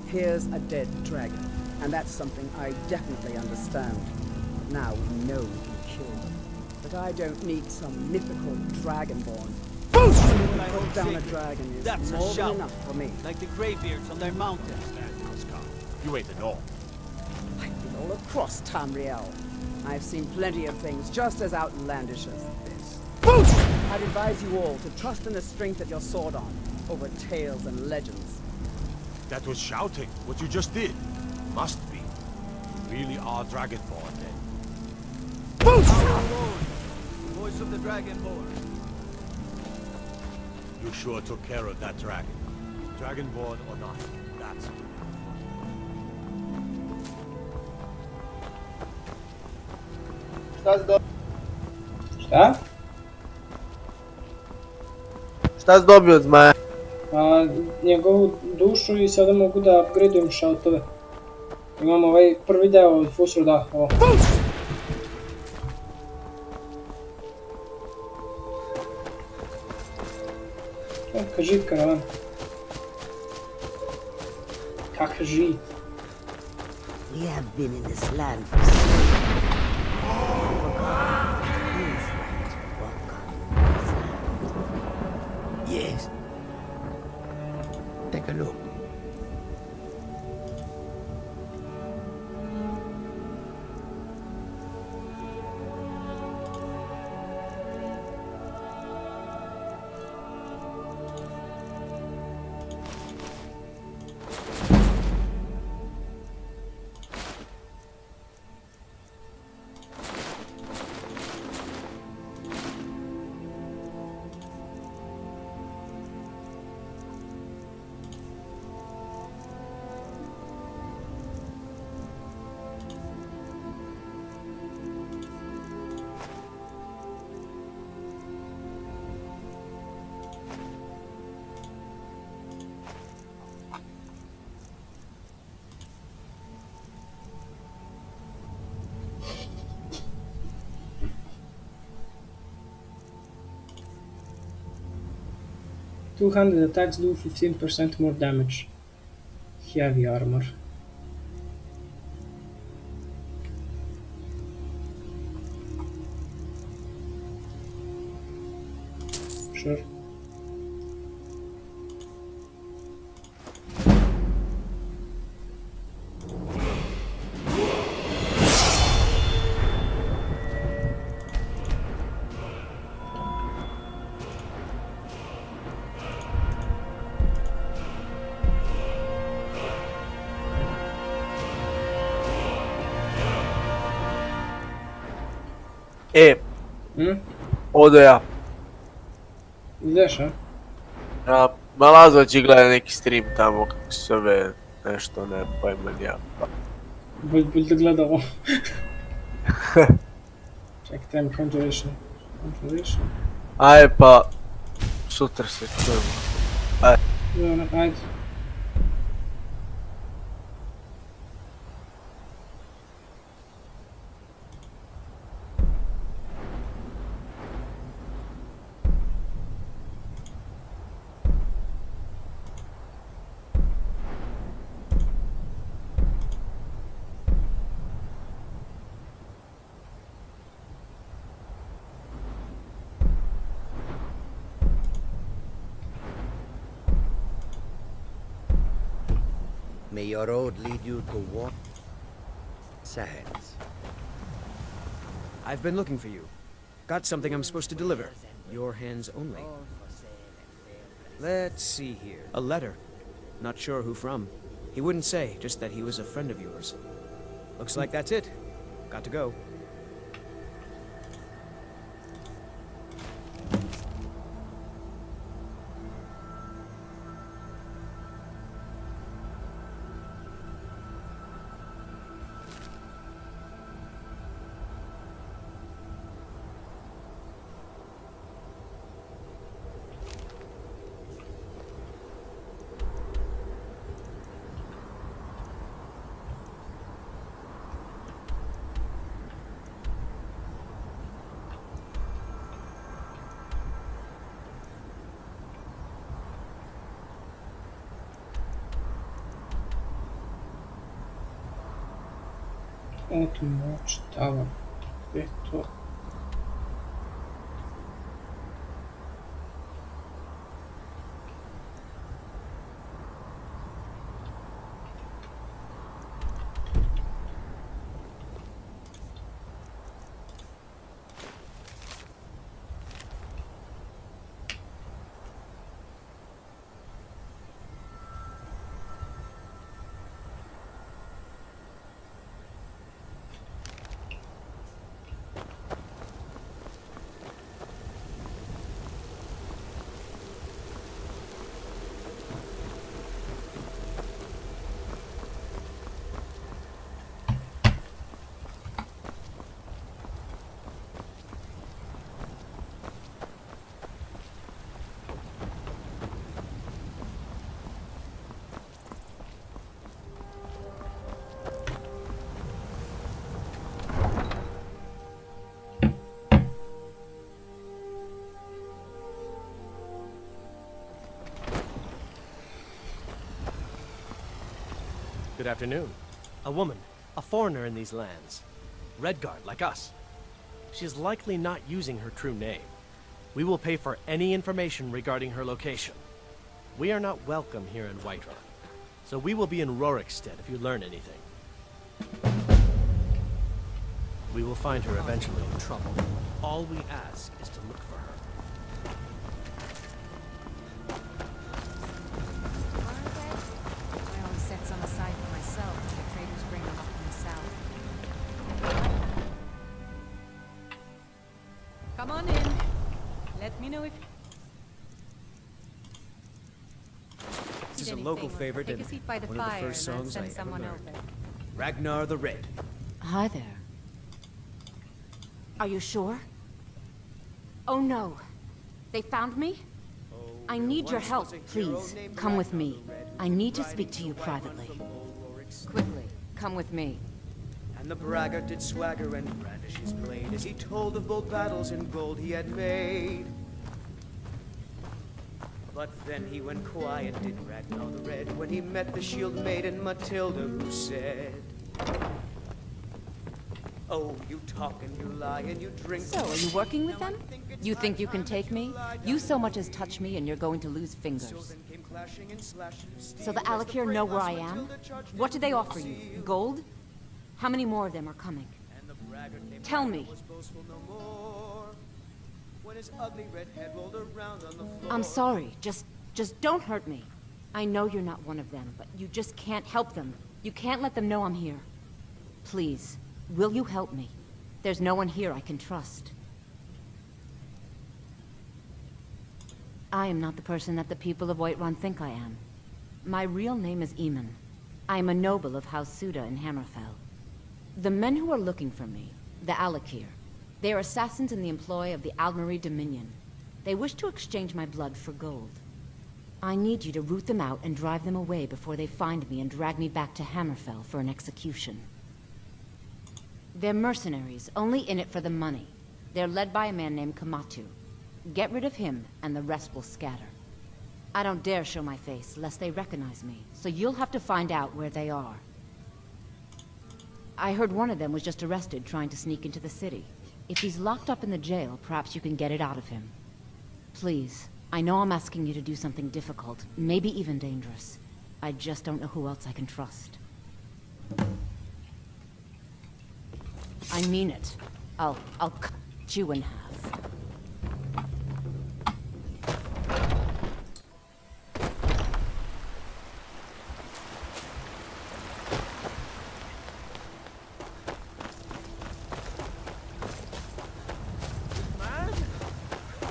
Here's a dead dragon, and that's something I definitely understand. Now we know we can kill them. But I don't need some mythical dragonborn. When I hold down a dragon is That's a more than shout. enough for me. Like the Greybeards on their mountain. You ain't the norm. I've been all across Tamriel. I've seen plenty of things just as outlandish as this. I'd advise you all to trust in the strength of your sword arm over tales and legends. That was shouting, what you just did. Must be. You really are Dragonborn then. Our Lord, the voice of the Dragonborn. You sure took care of that dragon. Dragonborn or not, that's Šta? Šta? Šta si dobio od zmaja? Njegovu dušu i sada mogu da upgradeujem šautove. Imam ovaj prvi deo od Fusro, da, ovo. Kaka žit karavan. Kaka žit. We have been in this land for so long. Yes. Take a look. Two-handed attacks do 15% more damage. Heavy armor. Sure. Odo ja. Ideš, a? Malazo će gleda neki stream tamo kako se zove nešto, ne pojma ja. Bolj da gleda ovo. Čekaj, time conjuration. Conjuration. Ajde pa, sutra se čujemo. Ajde. May your road lead you to what? Sands. I've been looking for you. Got something I'm supposed to deliver. Your hands only. Let's see here. A letter. Not sure who from. He wouldn't say, just that he was a friend of yours. Looks like that's it. Got to go. Watch Tower. Eto. Good afternoon. A woman, a foreigner in these lands. Redguard, like us. She is likely not using her true name. We will pay for any information regarding her location. We are not welcome here in Whiterun, so we will be in Rorikstead if you learn anything. We will find her eventually in trouble. All we ask is to look for her. I always set some aside for myself when the traders bring them up from the south. Come on in. Let me know if... This is a local favorite Take and a seat by the one of the fire first and I'll songs I send ever someone learned. over. Ragnar the Red. Hi there. Are you sure? Oh no. They found me? I need your help, please. Come with me. I need to speak to you privately. Quickly, come with me. And the braggart did swagger and brandish his blade as he told of bold battles and gold he had made. But then he went quiet, did Ragnar the Red, when he met the shield maiden Matilda, who said, "Oh, you talk and you lie and you drink." So, are you working with them? You think you can take me? You so much as touch me and you're going to lose fingers. So the Alakir know where I am? What do they offer you? Gold? How many more of them are coming? Tell me. I'm sorry. Just don't hurt me. I know you're not one of them, but you just can't help them. You can't let them know I'm here. Please, will you help me? There's no one here I can trust. I am not the person that the people of Whiterun think I am. My real name is Eamon. I am a noble of House Suda in Hammerfell. The men who are looking for me, the Alakir, they are assassins in the employ of the Aldmeri Dominion. They wish to exchange my blood for gold. I need you to root them out and drive them away before they find me and drag me back to Hammerfell for an execution. They're mercenaries, only in it for the money. They're led by a man named Kamatu. Get rid of him, and the rest will scatter. I don't dare show my face, lest they recognize me, so you'll have to find out where they are. I heard one of them was just arrested trying to sneak into the city. If he's locked up in the jail, perhaps you can get it out of him. Please, I know I'm asking you to do something difficult, maybe even dangerous. I just don't know who else I can trust. I mean it. I'll cut you in half. Man?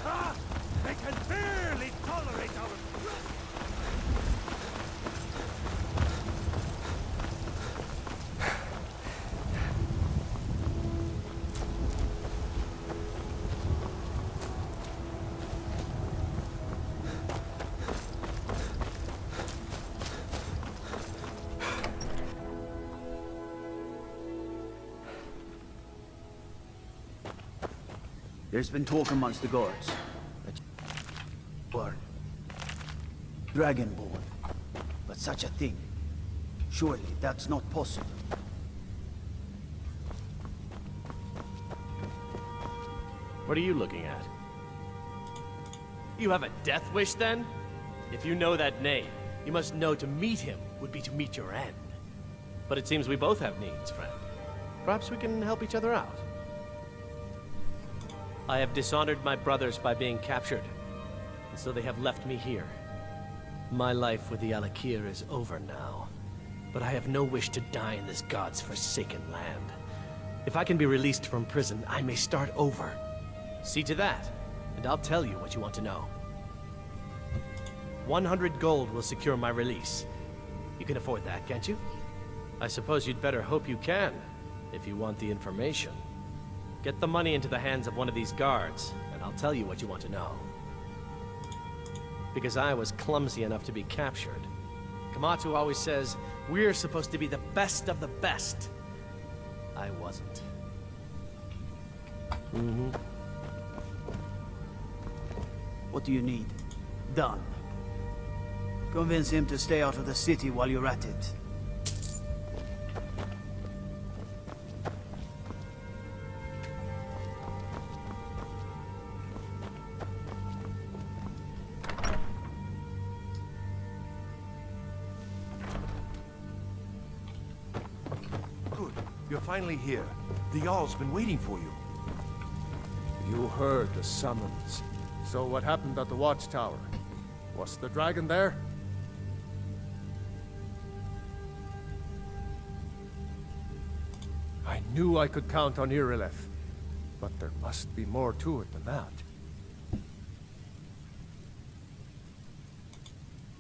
Ah! They can barely tolerate our... There's been talk amongst the guards that you are Dragonborn. But such a thing, surely that's not possible. What are you looking at? You have a death wish, then? If you know that name, you must know to meet him would be to meet your end. But it seems we both have needs, friend. Perhaps we can help each other out. I have dishonored my brothers by being captured, and so they have left me here. My life with the Alakir is over now, but I have no wish to die in this god's forsaken land. If I can be released from prison, I may start over. See to that, and I'll tell you what you want to know. 100 gold will secure my release. You can afford that, can't you? I suppose you'd better hope you can, if you want the information. Get the money into the hands of one of these guards, and I'll tell you what you want to know. Because I was clumsy enough to be captured. Kamatu always says, we're supposed to be the best of the best. I wasn't. What do you need? Done. Convince him to stay out of the city while you're at it. Good. You're finally here. The Jarl's been waiting for you. You heard the summons. So what happened at the watchtower? Was the dragon there? I knew I could count on Irileth, but there must be more to it than that.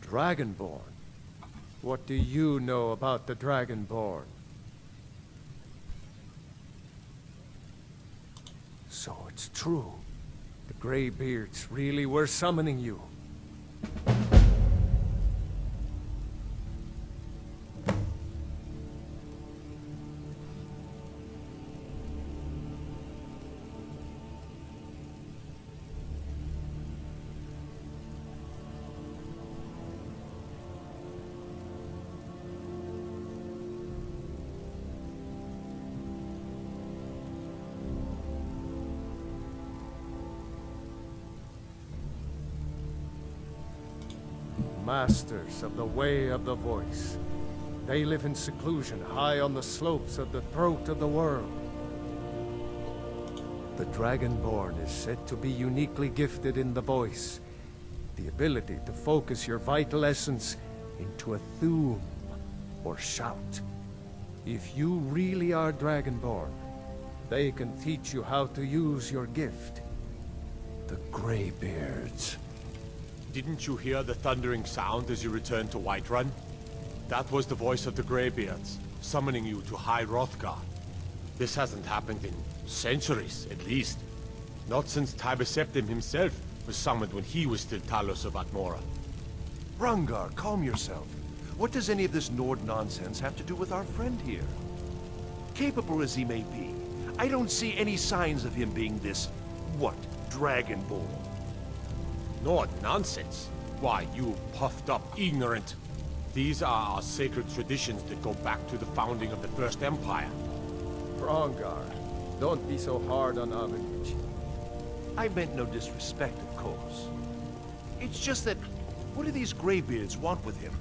Dragonborn? What do you know about the Dragonborn? So it's true. The Greybeards really were summoning you. Masters of the Way of the Voice. They live in seclusion high on the slopes of the throat of the world. The Dragonborn is said to be uniquely gifted in the voice, the ability to focus your vital essence into a thum, or shout. If you really are Dragonborn, they can teach you how to use your gift. The Greybeards. Didn't you hear the thundering sound as you returned to Whiterun? That was the voice of the Greybeards, summoning you to High Hrothgar. This hasn't happened in centuries, at least. Not since Tiber Septim himself was summoned when he was still Talos of Atmora. Rungar, calm yourself. What does any of this Nord nonsense have to do with our friend here? Capable as he may be, I don't see any signs of him being this, Dragonborn. Nord nonsense? Why, you puffed up ignorant. These are our sacred traditions that go back to the founding of the First Empire. Rongar, don't be so hard on Avenged. I meant no disrespect, of course. It's just that, what do these Greybeards want with him?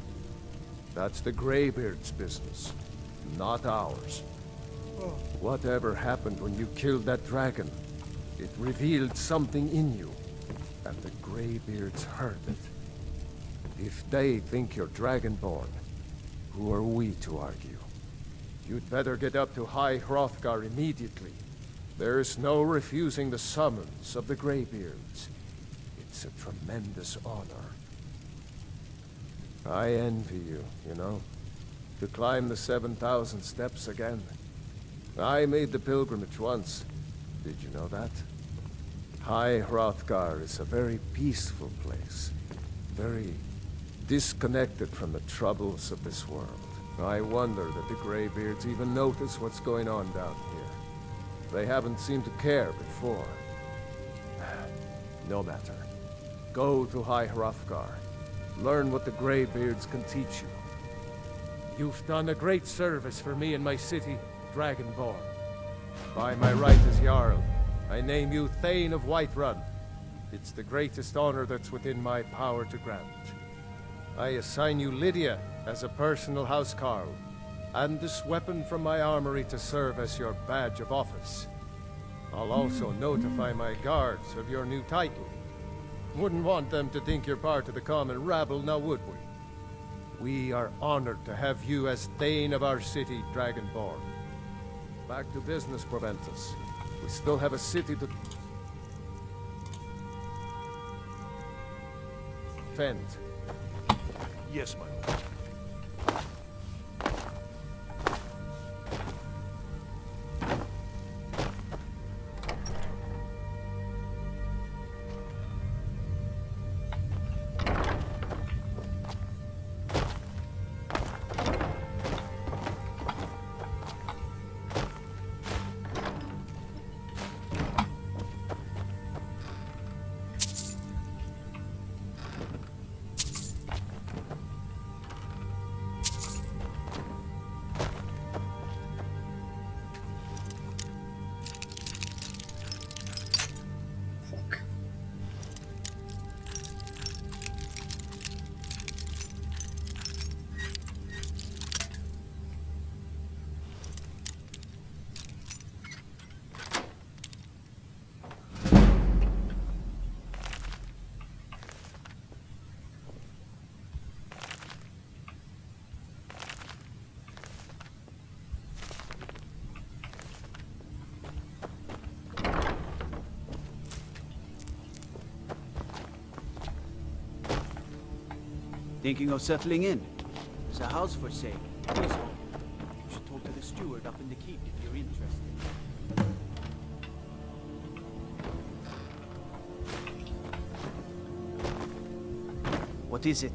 That's the Greybeard's business, not ours. Whatever happened when you killed that dragon, it revealed something in you, and the Greybeards heard it. If they think you're Dragonborn, who are we to argue? You'd better get up to High Hrothgar immediately. There's no refusing the summons of the Greybeards. It's a tremendous honor. I envy you, you know, to climb the 7,000 steps again. I made the pilgrimage once. Did you know that? High Hrothgar is a very peaceful place. Very disconnected from the troubles of this world. I wonder that the Greybeards even notice what's going on down here. They haven't seemed to care before. No matter. Go to High Hrothgar. Learn what the Greybeards can teach you. You've done a great service for me and my city, Dragonborn. By my right as Jarl, I name you Thane of Whiterun. It's the greatest honor that's within my power to grant. I assign you Lydia as a personal housecarl, and this weapon from my armory to serve as your badge of office. I'll also notify my guards of your new title. Wouldn't want them to think you're part of the common rabble, now would we? We are honored to have you as Thane of our city, Dragonborn. Back to business, Proventus. We still have a city to defend. Yes, my lord. Thinking of settling in? There's a house for sale. Please home. You should talk to the steward up in the keep if you're interested. What is it?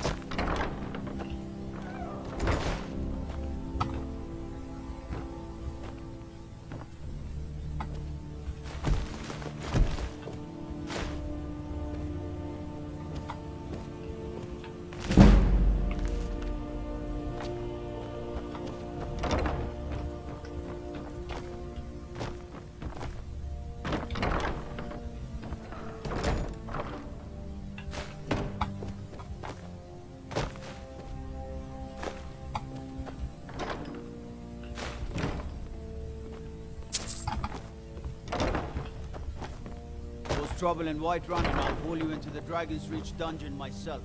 Trouble in Whiterun, and I'll haul you into the Dragon's Reach dungeon myself.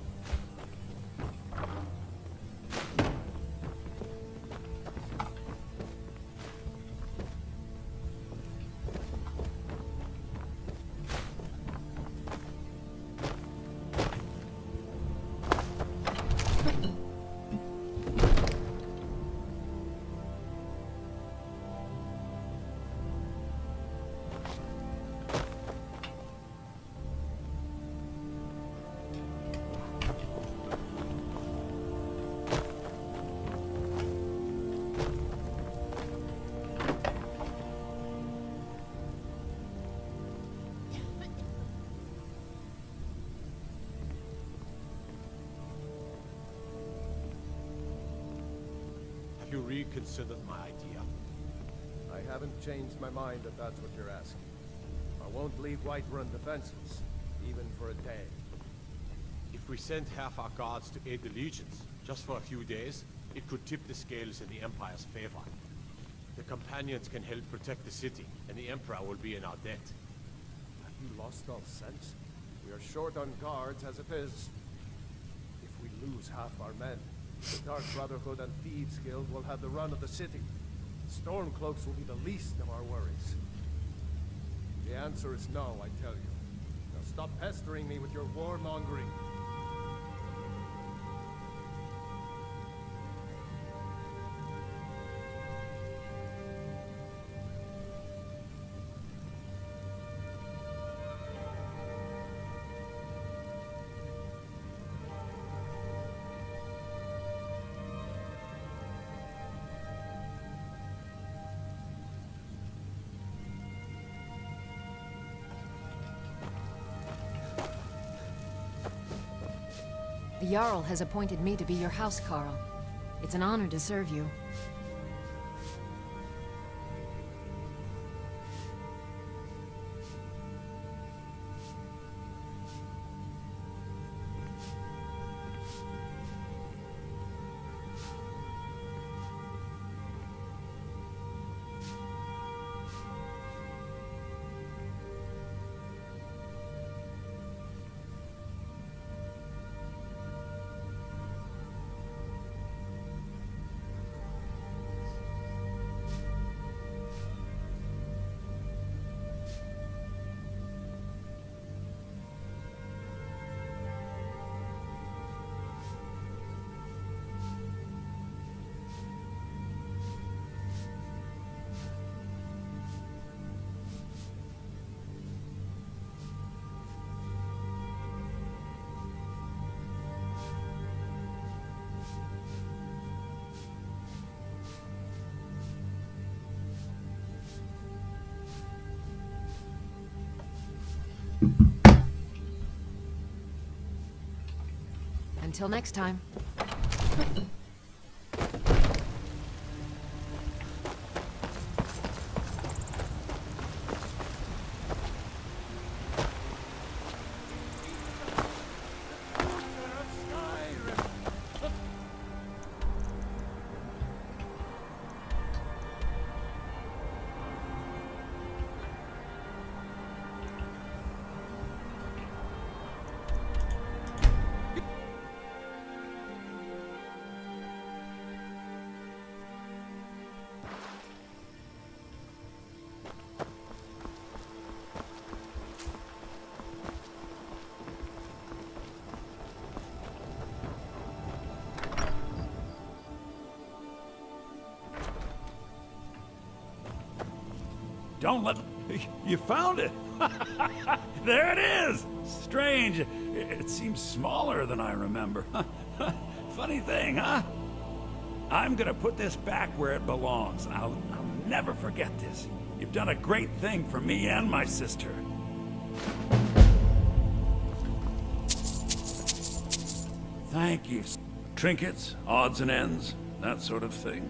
Have you reconsidered my idea? I haven't changed my mind if that's what you're asking. I won't leave Whiterun defenseless, even for a day. If we send half our guards to aid the legions, just for a few days, It could tip the scales in the Empire's favor. The companions can help protect the city, and the Emperor will be in our debt. Have you lost all sense? We are short on guards as it is. If we lose half our men, the Dark Brotherhood and Thieves Guild will have the run of the city. Stormcloaks will be the least of our worries. The answer is no, I tell you. Now stop pestering me with your warmongering. The Jarl has appointed me to be your housecarl. It's an honor to serve you. Until next time. Don't let... You found it! There it is! Strange. It seems smaller than I remember. Funny thing, huh? I'm gonna put this back where it belongs. I'll never forget this. You've done a great thing for me and my sister. Thank you. Trinkets, odds and ends, that sort of thing.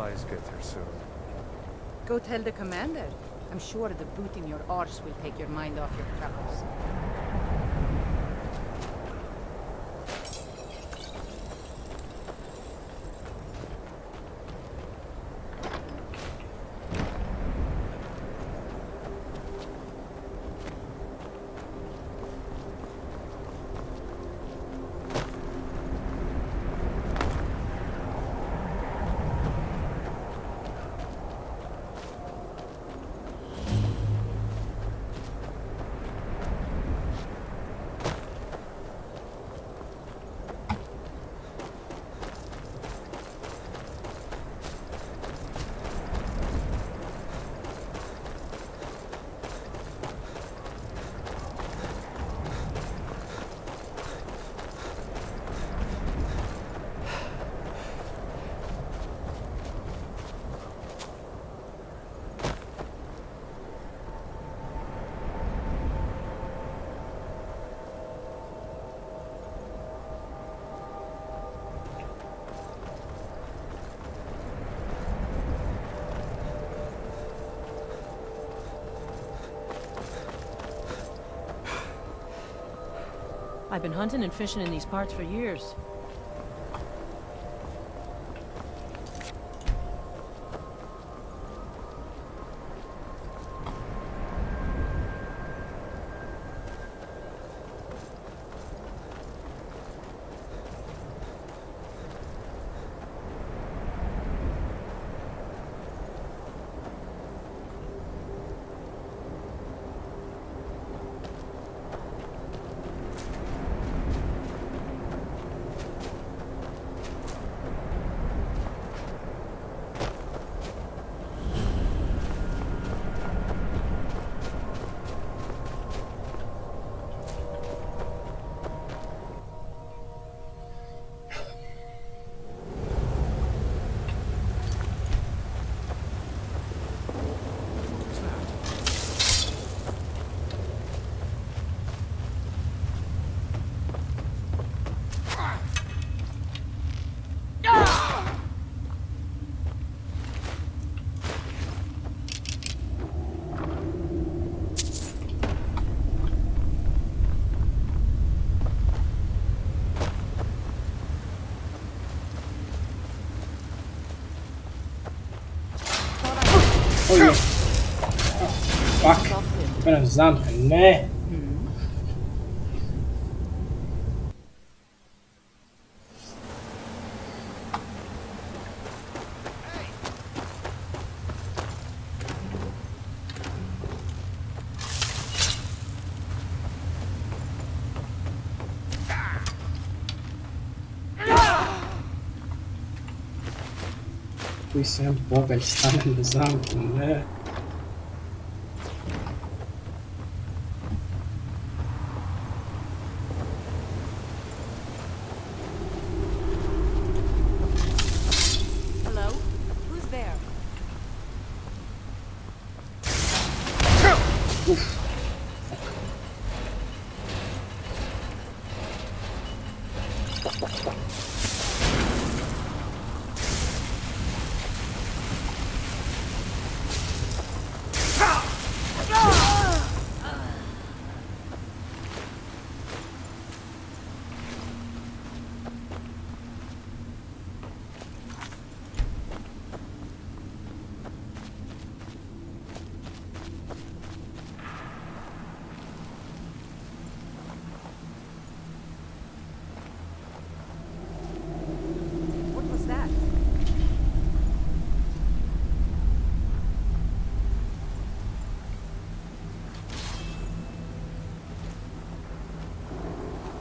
supplies get here soon. Go tell the commander. I'm sure the boot in your arse will take your mind off your troubles. I've been hunting and fishing in these parts for years. Oh yeah. Oh, fuck. Ben een zamken. Nee. Qui sei un po' per stare nell'esame. Hello? Who's there? Uff. What was that?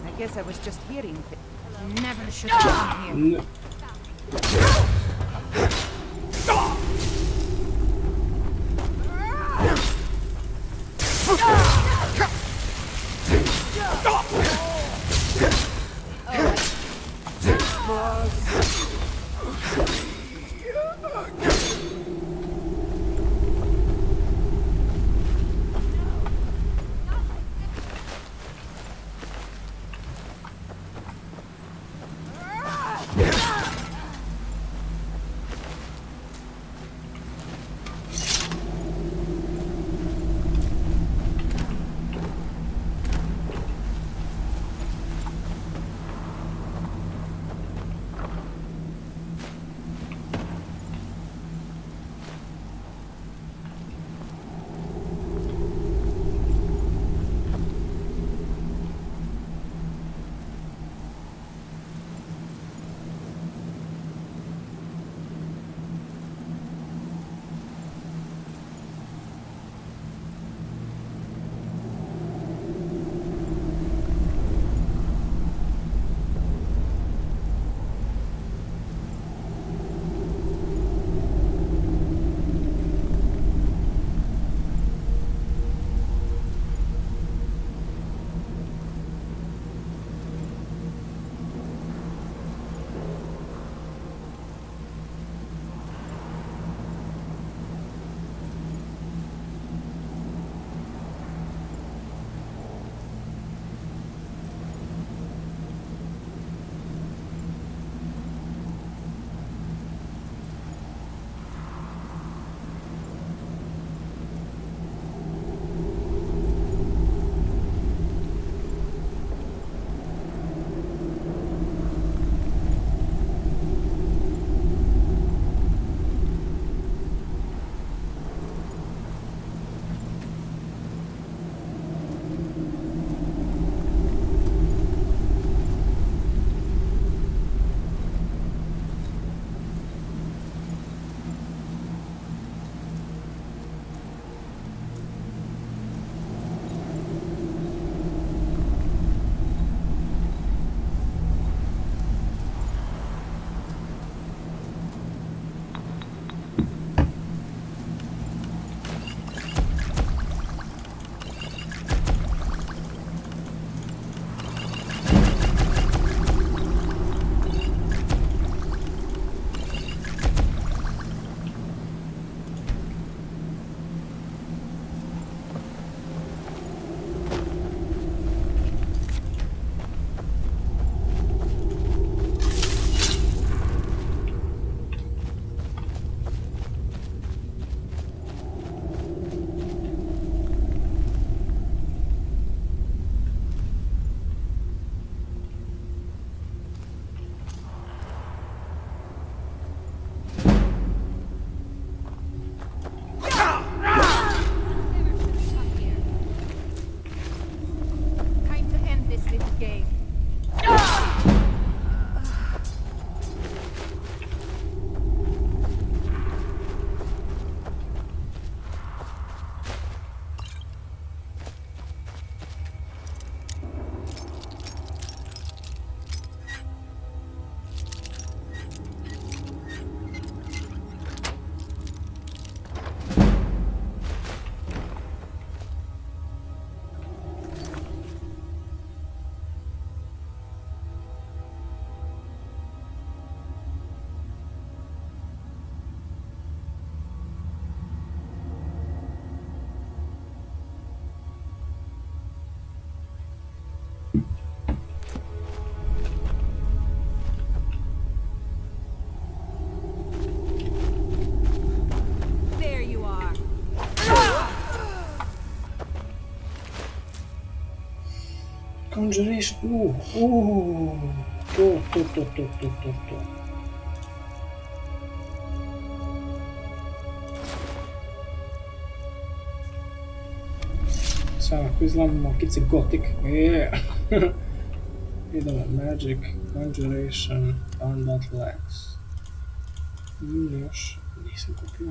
I guess I was just hearing things. Never should have come here. Conjuration. To. Samo ako izgledamo mokice Gothic. Idemo Magic, Conjuration, Combat Legs. Još nisam kupio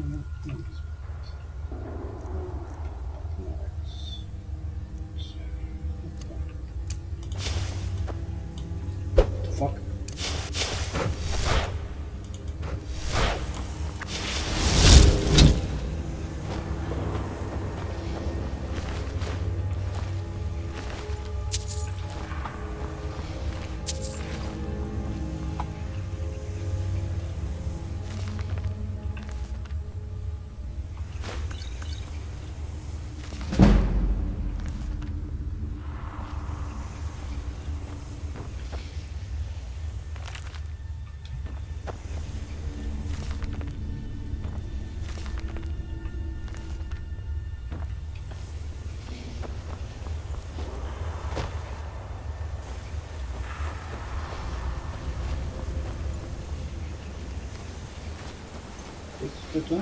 fuck? To?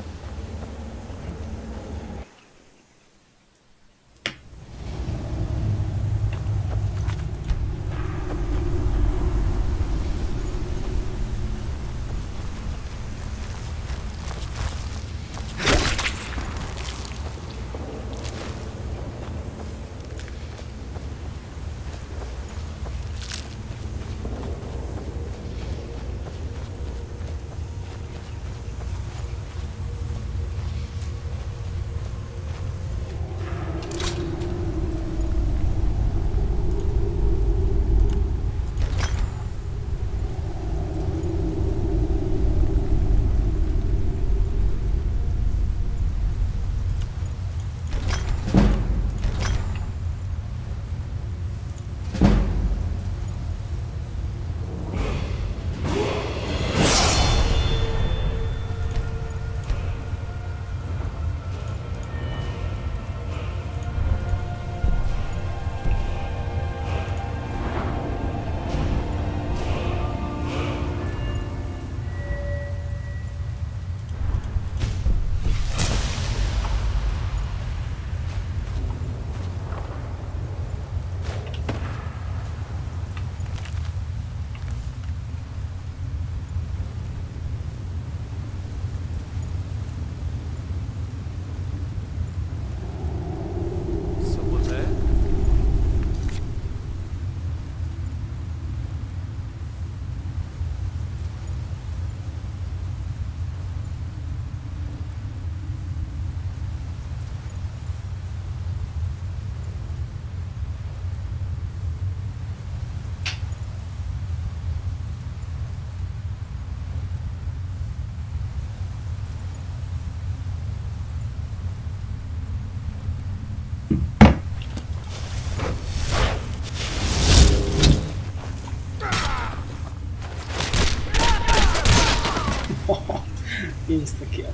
Insta-kill.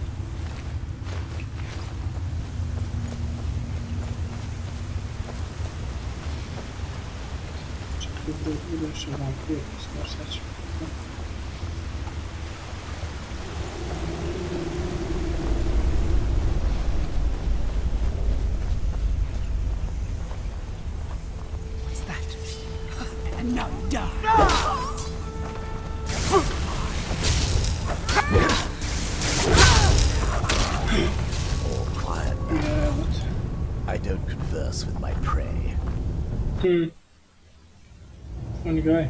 Čekaj, bude još jedan prije, skoro sad ću. What's that? And now you die. I don't converse with my prey. Funny guy.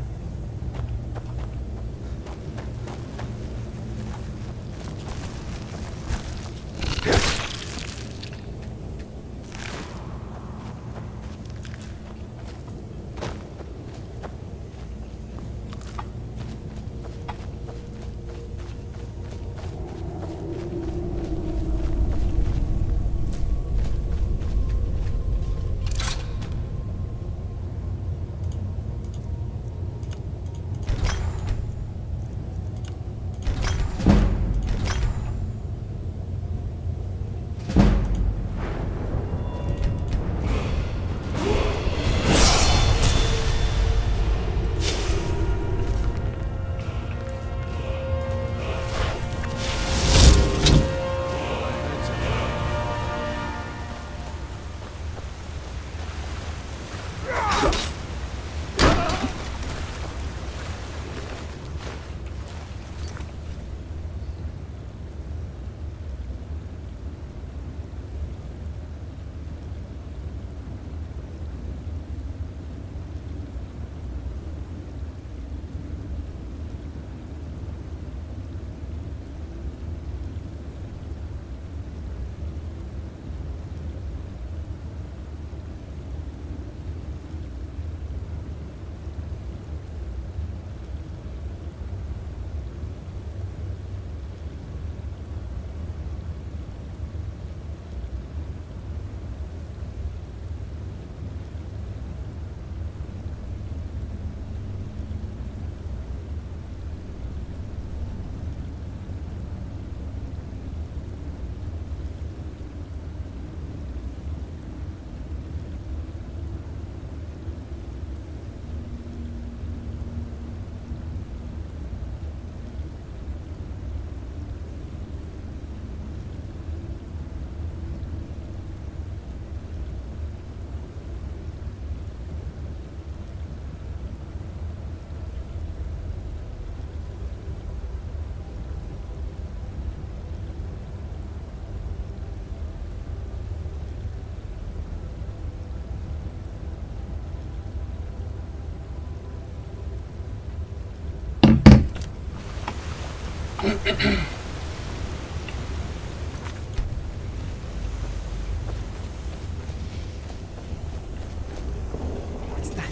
What's that?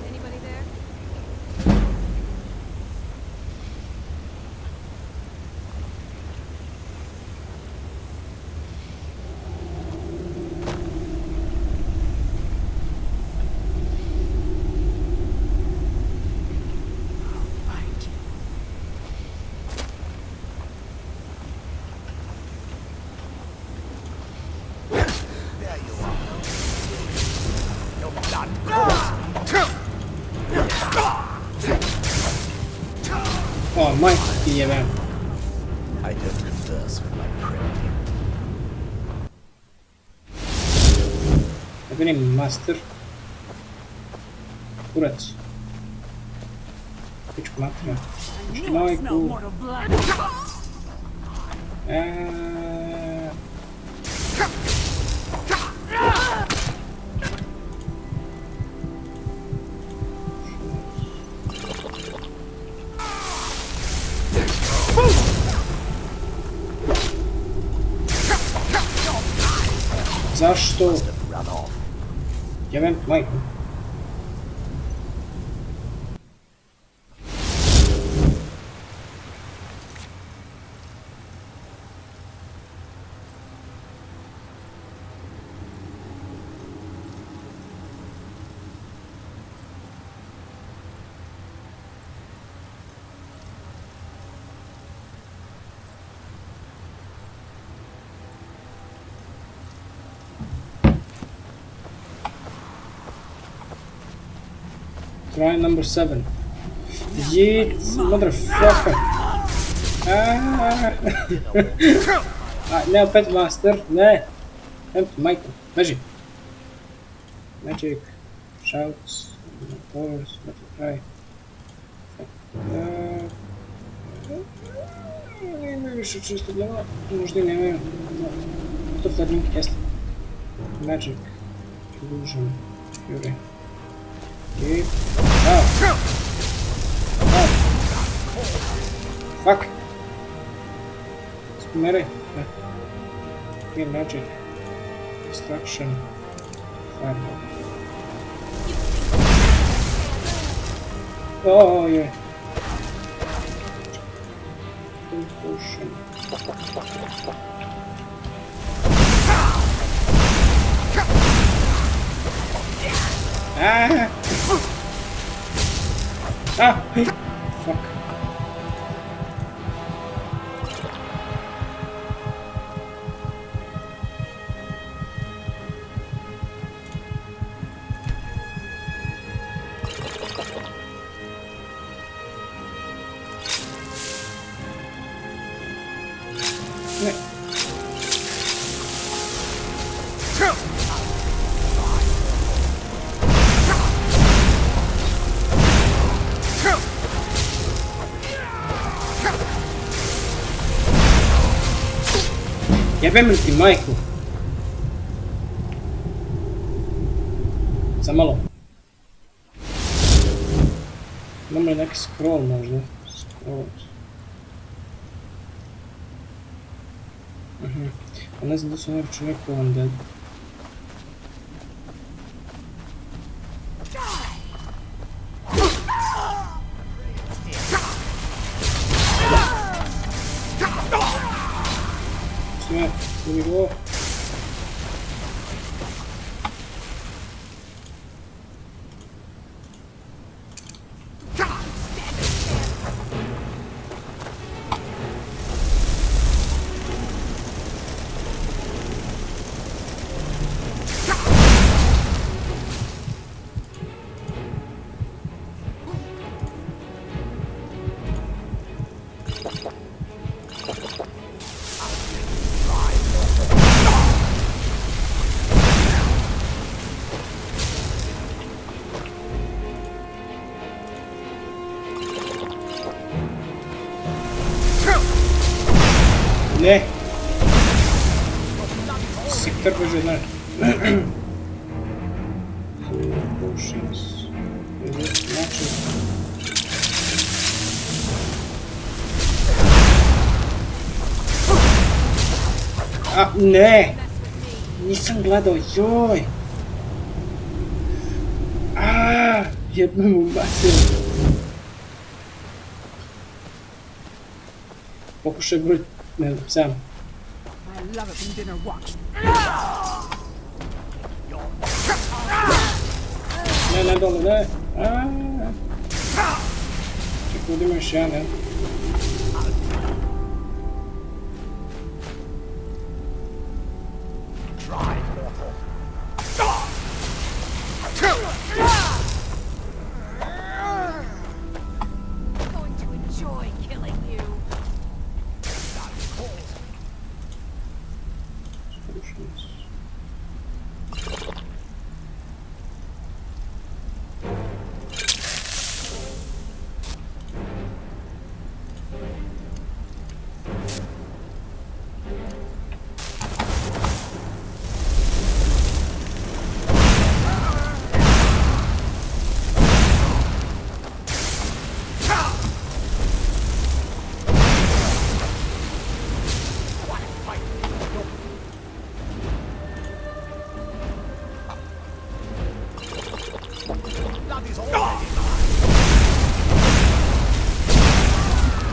Anybody there? Oh, Mike, jajamän. I just converse with my prey. Jag vill in master. Kurac. Pičku matra. Majku. Zašto? Ja vem, majku. Try number 7. Yeet, motherfucker. Ne, opet master, ne. Michael, beži. Magic, shouts, powers, battle cry. Imaju više čisto djela, možda i nemaju. To fladnik jeste. Magic, illusion, fury. Okay. Oh. Oh. Fuck. Spumere. Okay, magic. Destruction. Fireball. Oh, yeah. Potion. Ah! Ah! Fuck. Jebem li ti majku? Sam malo. Imamo li neki scroll možda? Scroll. Pa ne znam da su uopće neko undead. Sve, let me go. Ne! Siktir böceğler. Potions. Ah, ne! Nisam gledao, joj! Jedno mu bacio. Pokušaj broj, ne znam, 7. I love it when dinner walks. Ne, dole, ne. Čekaj, da ima još jedan, ne?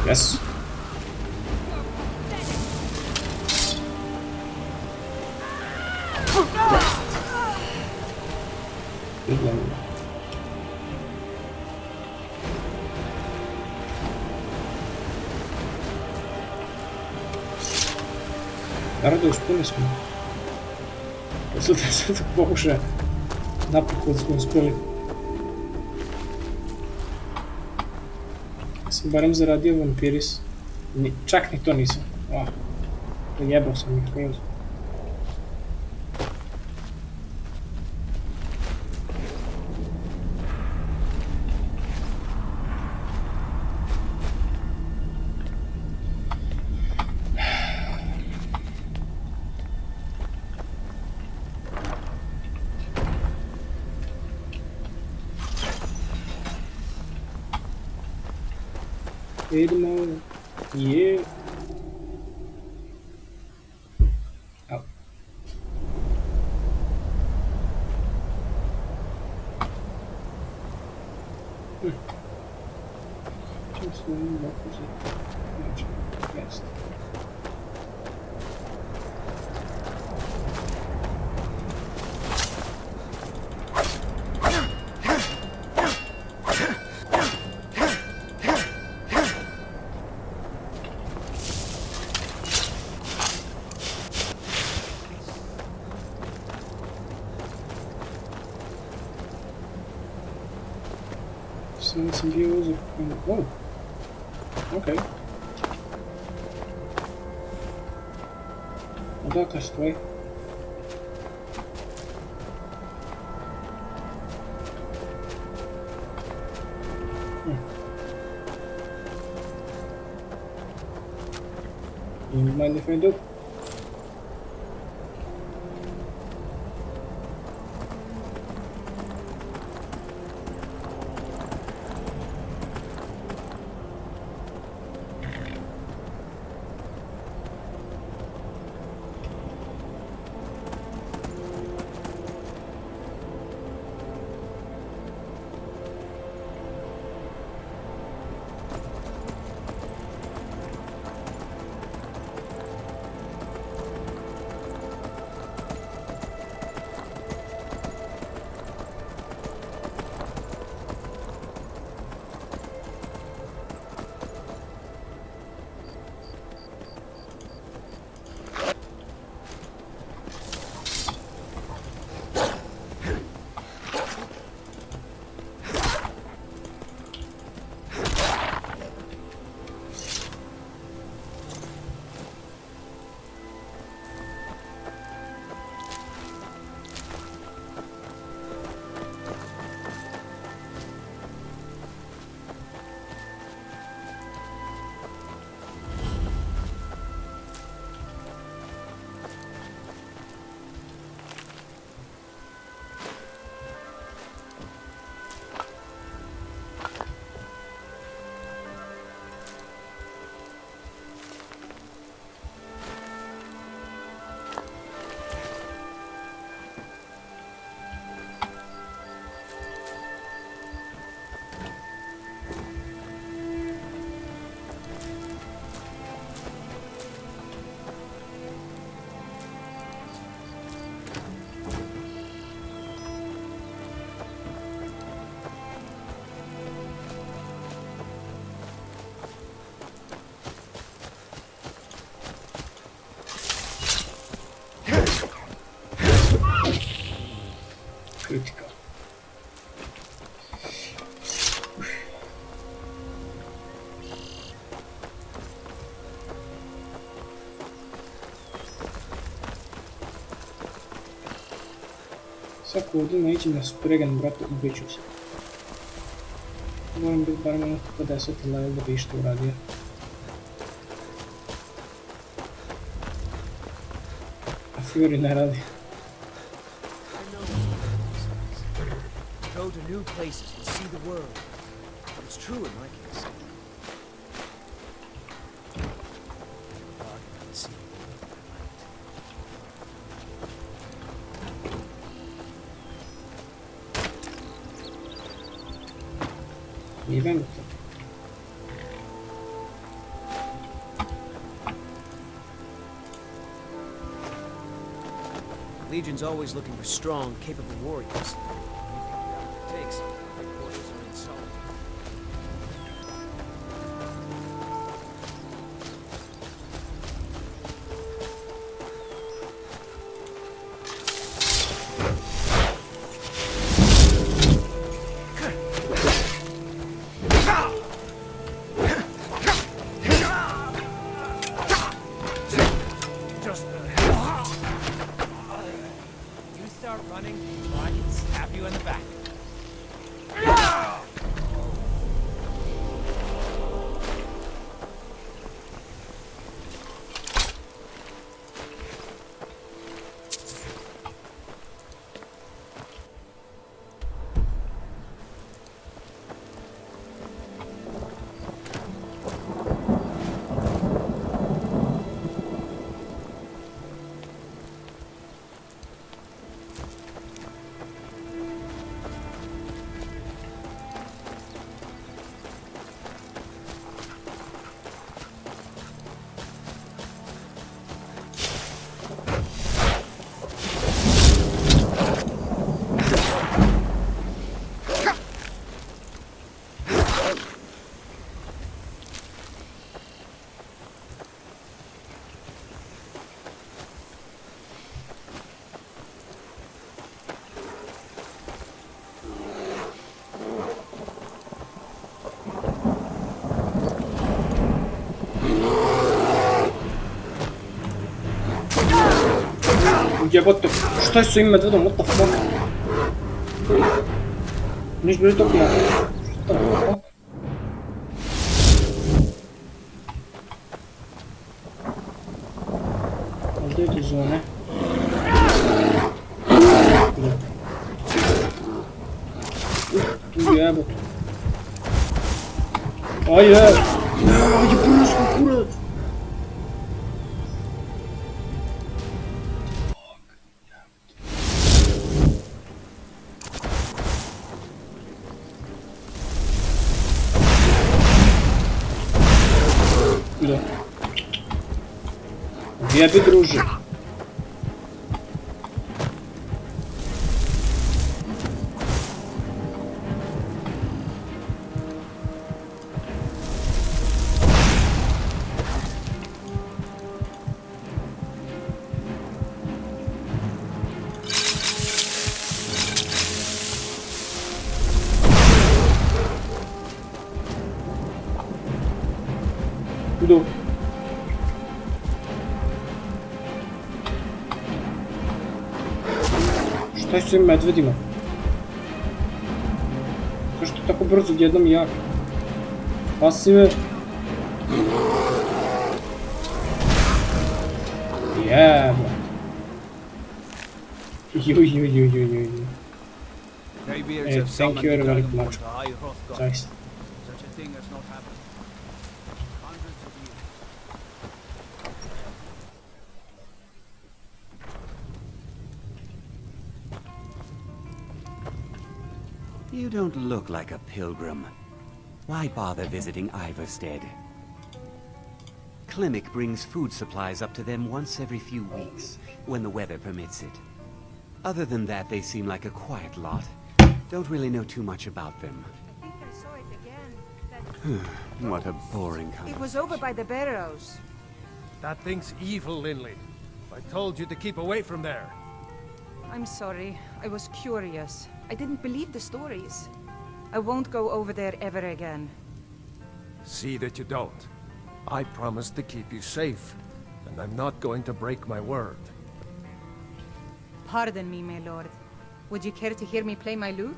Yes. Naravno uspjeli smo. Posle desetog pokušaja napokon smo uspjeli. Sam barem zaradio vampiris. Čak ni to nisam. Jebao sam ih skroz. Idemo, je. Au. Čim smo im moguće? Znači, jeste. Sam bio uzor. Oh. Okej. Odakle stoji? Mind if I do? Critical. Svako ovdje ne ići na spregan, brate, ubiću se. Moram biti bar minuto po 10 level da bi išto uradio. A Fury ne radi. Go to new places and see the world. It's true in my case. Jebem to. Legion's always looking for strong, capable warriors. We've figured out what it takes. Headquarters are in Solomon. Jebote, šta je s ovim medvedom, what the fuck? Niš bili toliko malo. Šta the fuck? Ovdje je zone. Tu jebote. Ajde! Ajde, prsko, kurac! Jebi druže. Idu. Šta je s ovim medvedima? Zašto je tako brzo odjednom jak? Spasi me! Jebo! Jujujujujujuju. Thank you very much. Zaista. Such a thing has not happened. Hundreds of years. You don't look like a pilgrim. Why bother visiting Ivarstead? Klimek brings food supplies up to them once every few weeks, when the weather permits it. Other than that, they seem like a quiet lot. Don't really know too much about them. I think I saw it again. What a boring company. It was over by the barrows. That thing's evil, Linley. I told you to keep away from there. I'm sorry. I was curious. I didn't believe the stories. I won't go over there ever again. See that you don't. I promised to keep you safe, and I'm not going to break my word. Pardon me, my lord. Would you care to hear me play my lute?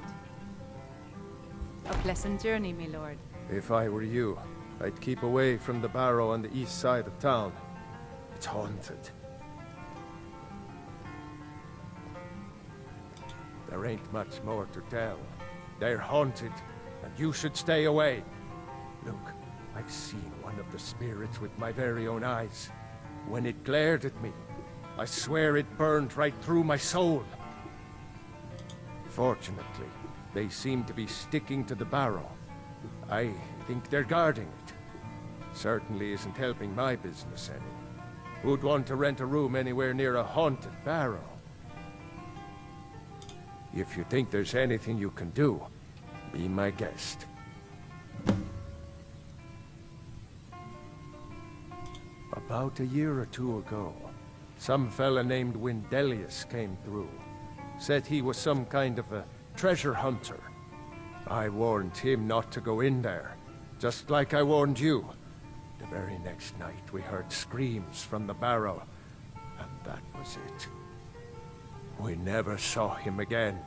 A pleasant journey, my lord. If I were you, I'd keep away from the barrow on the east side of town. It's haunted. There ain't much more to tell. They're haunted, and you should stay away. Look, I've seen one of the spirits with my very own eyes. When it glared at me, I swear it burned right through my soul. Fortunately, they seem to be sticking to the barrow. I think they're guarding it. Certainly isn't helping my business any. Who'd want to rent a room anywhere near a haunted barrow? If you think there's anything you can do, be my guest. About a year or two ago, some fella named Windelius came through. Said he was some kind of a treasure hunter. I warned him not to go in there, just like I warned you. The very next night we heard screams from the barrow, and that was it. We never saw him again.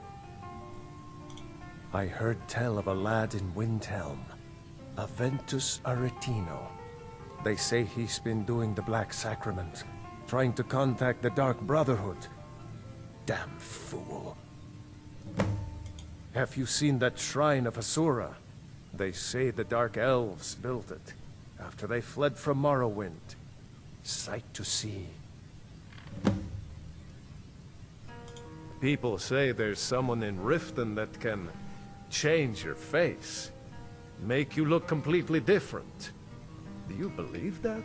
I heard tell of a lad in Windhelm, Aventus Aretino. They say he's been doing the Black Sacrament, trying to contact the Dark Brotherhood. Damn fool. Have you seen that shrine of Asura? They say the Dark Elves built it, after they fled from Morrowind. Sight to see. People say there's someone in Riften that can change your face, make you look completely different. Do you believe that?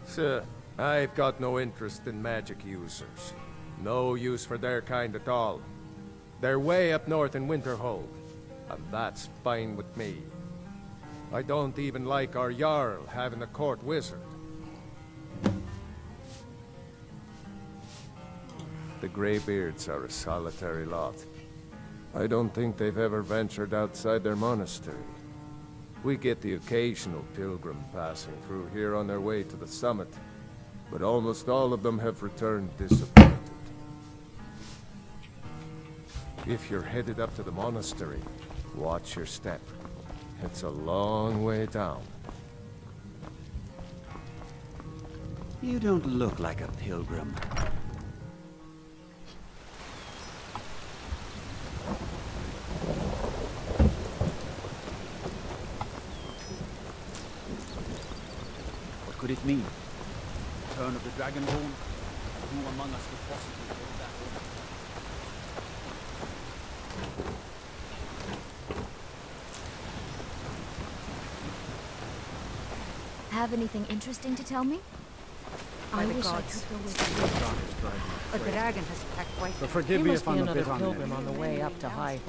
Sir, I've got no interest in magic users. No use for their kind at all. They're way up north in Winterhold, and that's fine with me. I don't even like our Jarl having a court wizard. The Greybeards are a solitary lot. I don't think they've ever ventured outside their monastery. We get the occasional pilgrim passing through here on their way to the summit, but almost all of them have returned disappointed. If you're headed up to the monastery, watch your step. It's a long way down. You don't look like a pilgrim. What could it mean? Return of the Dragonborn? Who among us could possibly hold that one? Have anything interesting to tell me? By I the wish I gods. could go with you. A dragon has packed white. But forgive me if I'm another pilgrim on the way up to High.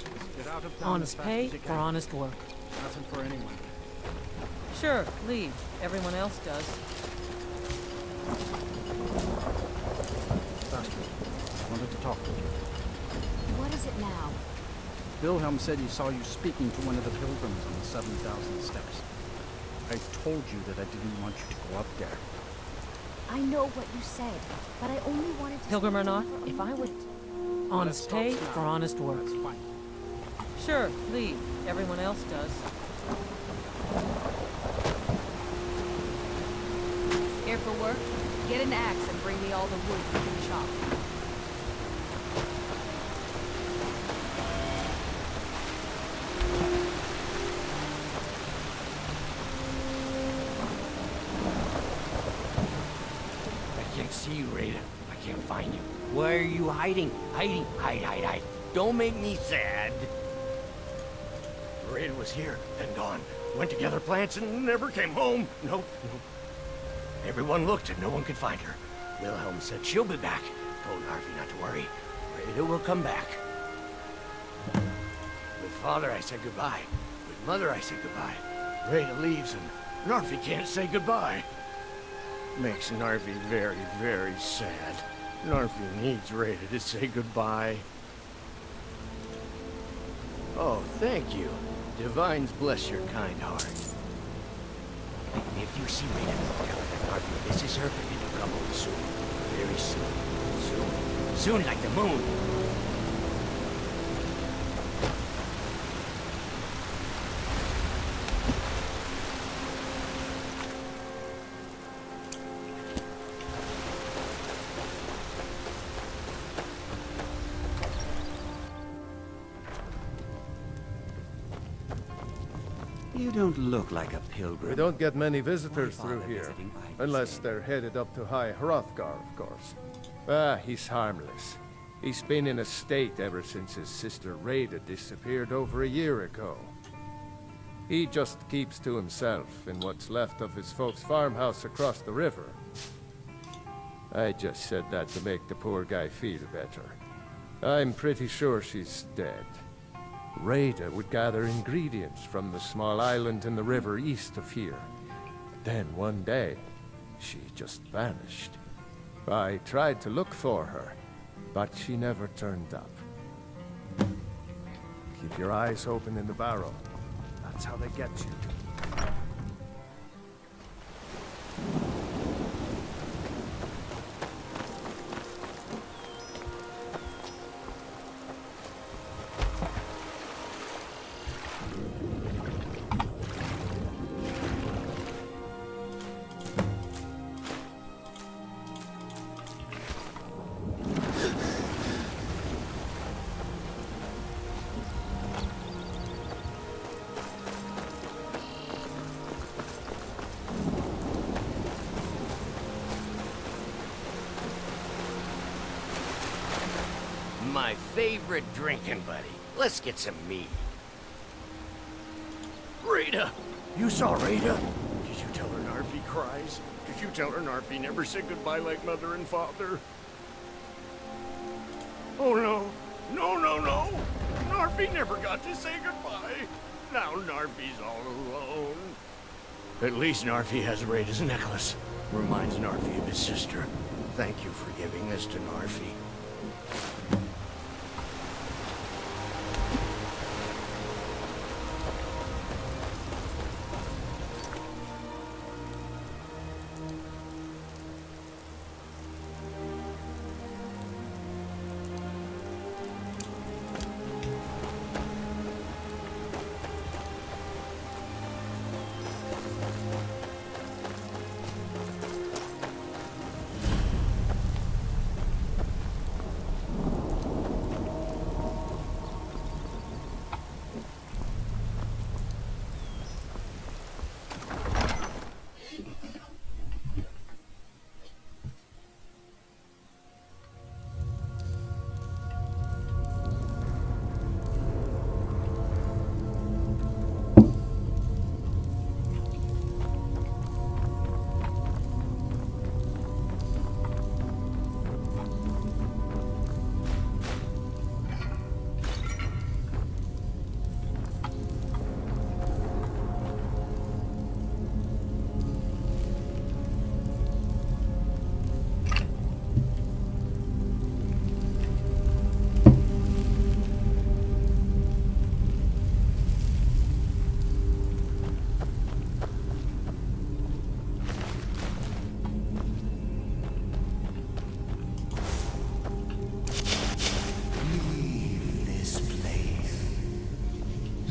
Honest pay for honest work. Nothing for anyone. Sure, leave. Everyone else does. Bastard, I wanted to talk to you. What is it now? Wilhelm said he saw you speaking to one of the pilgrims on the 7,000 steps. I told you that I didn't want you to go up there. I know what you said, but I only wanted to... Pilgrim or not, if I would... Honest pay for honest work. Sure, leave. Everyone else does. Here for work? Get an axe and bring me all the wood you can chop. I can't see you, Raiden. I can't find you. Why are you hiding? Hiding. Hide. Don't make me sad. Raiden was here, then gone. Went to gather plants and never came home. Nope. Everyone looked and no one could find her. Wilhelm said she'll be back. Told Harvey not to worry. Rita will come back. With Father, I said goodbye. With Mother, I said goodbye. Rita leaves and Narfi can't say goodbye. makes Narvi very, very sad. Narvi needs Rada to say goodbye. Oh, thank you. Divines bless your kind heart. If you see Rada, tell her that Narvi misses her and he'll come home soon. Very soon. Soon. Soon like the moon. You don't look like a pilgrim. We don't get many visitors through here, unless they're headed up to High Hrothgar, of course. Ah, he's harmless. He's been in a state ever since his sister Rada disappeared over a year ago. He just keeps to himself in what's left of his folks' farmhouse across the river. I just said that to make the poor guy feel better. I'm pretty sure she's dead. Rada would gather ingredients from the small island in the river east of here. Then one day, she just vanished. I tried to look for her, but she never turned up. Keep your eyes open in the barrow. That's how they get you. My favorite drinking buddy. Let's get some mead. Rada! You saw Rada? Did you tell her Narvi cries? Did you tell her Narvi never said goodbye like mother and father? Oh no. No, no, no! Narvi never got to say goodbye. Now Narvi's all alone. At least Narvi has Rada's necklace. Reminds Narvi of his sister. Thank you for giving this to Narvi.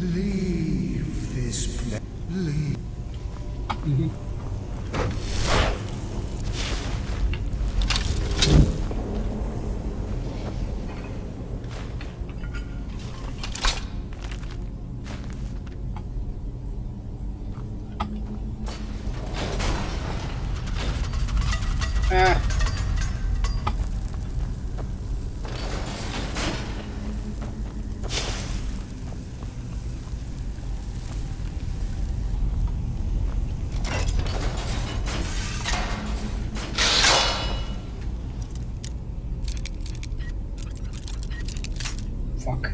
Leave this place. Leave. Ah. Fuck.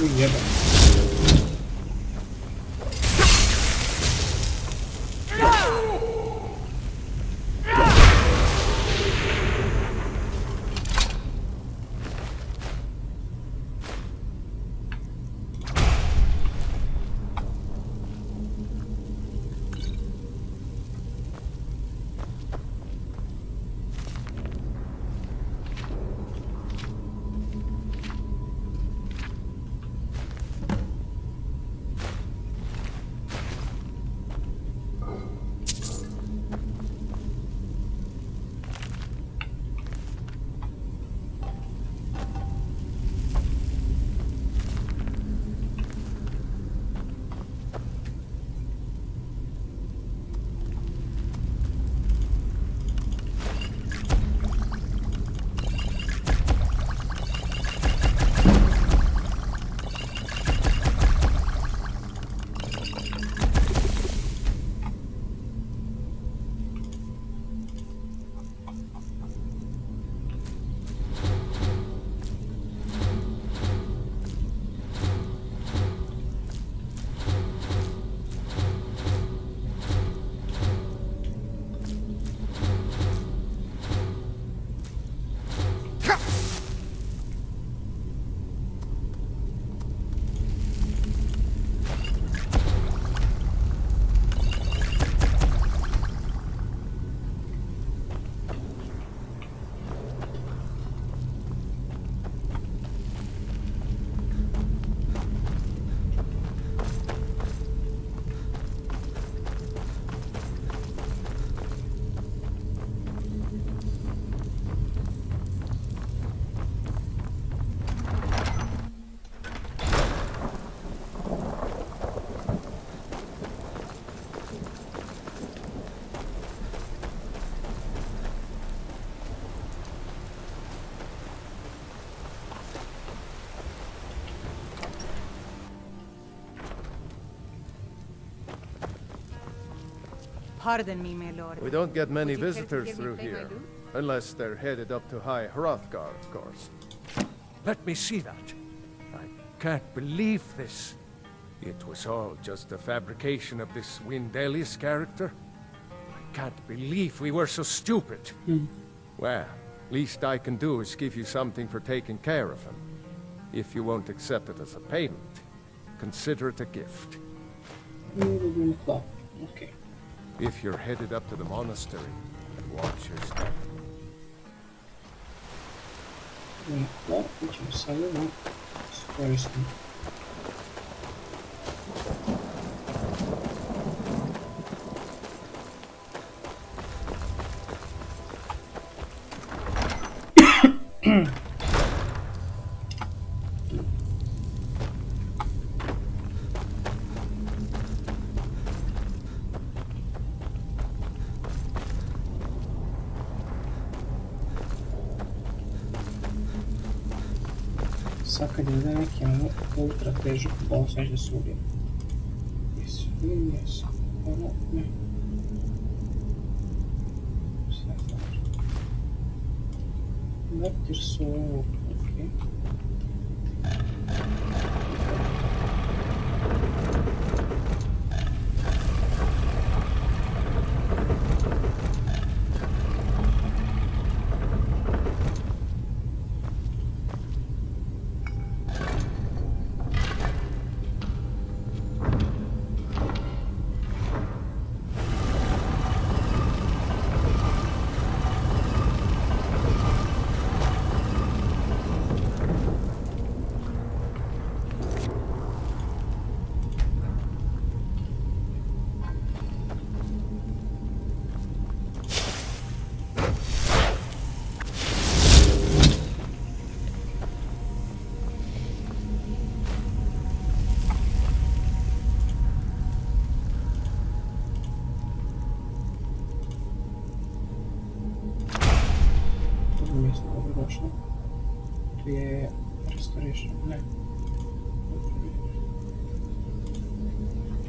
Ujebam. Pardon me, my lord. We don't get many Would you care to visitors hear me through play my here. lute? Unless they're headed up to High Hrothgar, of course. Let me see that. I can't believe this. It was all just a fabrication of this Windelius character. I can't believe we were so stupid. Well, least I can do is give you something for taking care of him. If you won't accept it as a payment, consider it a gift. Okay. If you're headed up to the monastery, watch your step. Well, which is something interesting. Sad kad je ovdje neki ultra težak boss, neće da se ubijem. Jesu, ili jesu? Ovo, ne. Sve znači. Leptir su ovo, okej. Došlo. Tu je restoration, ne.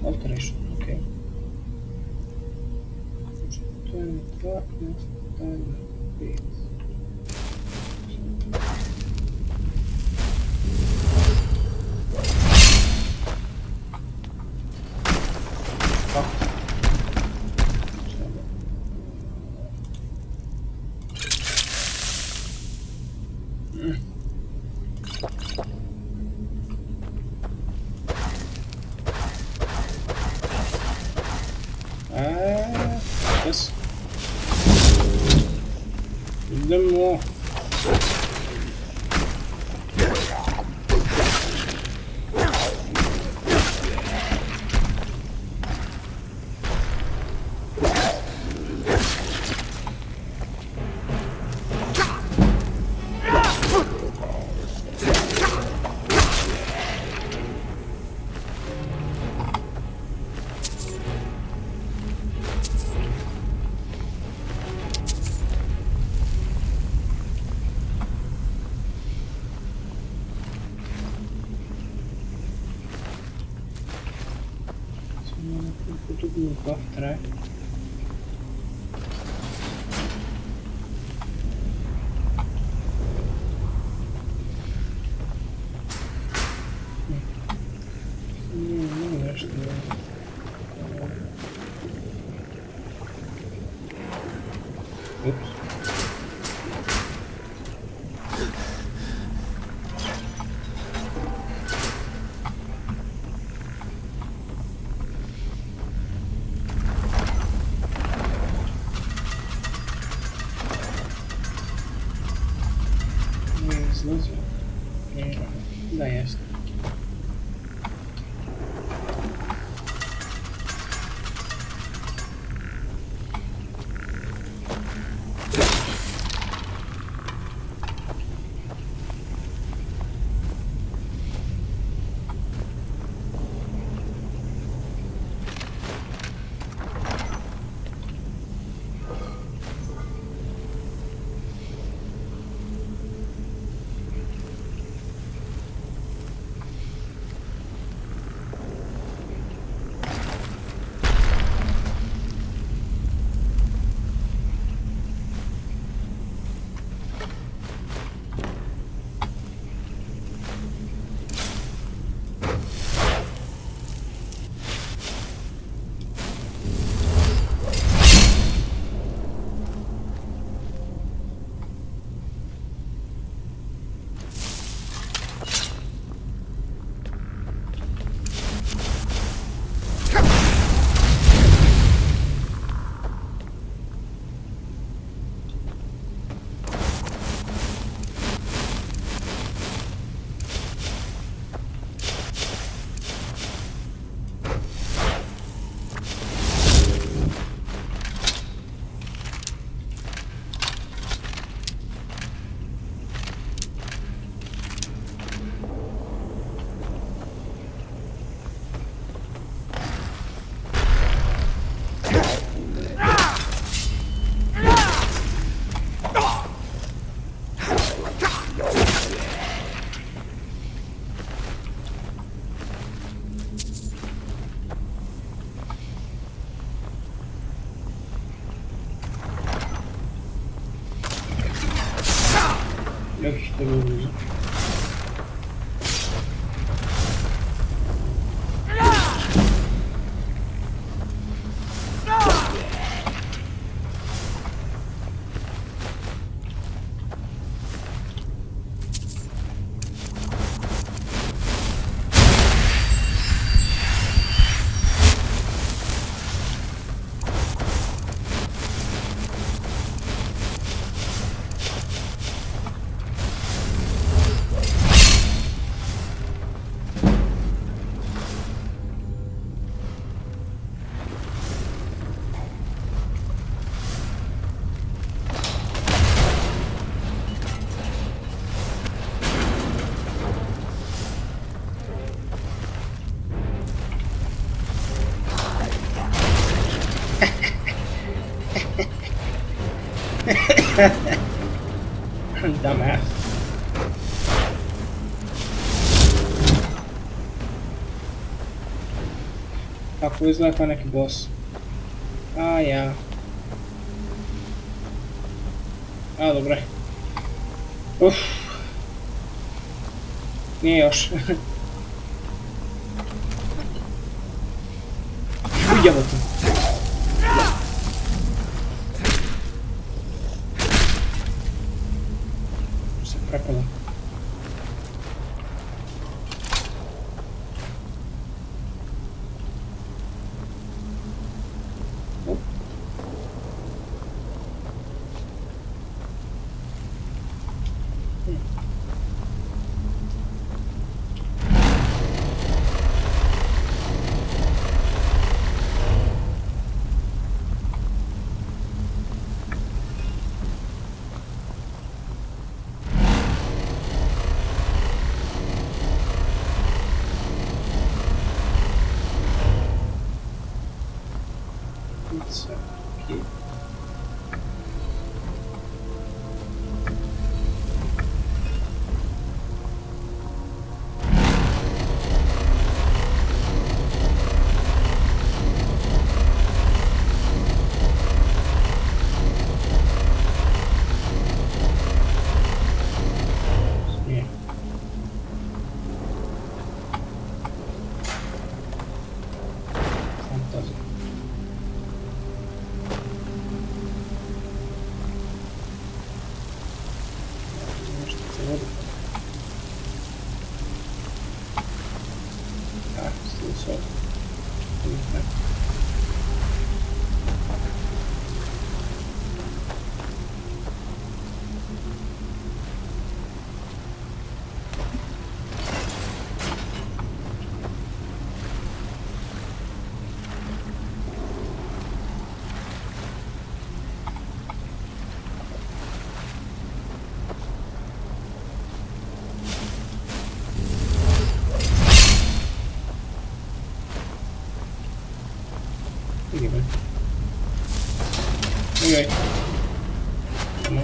Alteration, okej. Znači, to je na 2, to je na 5. Idemo. Тут глупо, вторая. Не знаю, что Упс. Да, ясно. Jak się tego mówi? Dumbass. Tako izgleda kao neki boss. A ja. A dobro. Uff. Nije još. Ujebote. Se prepala. No.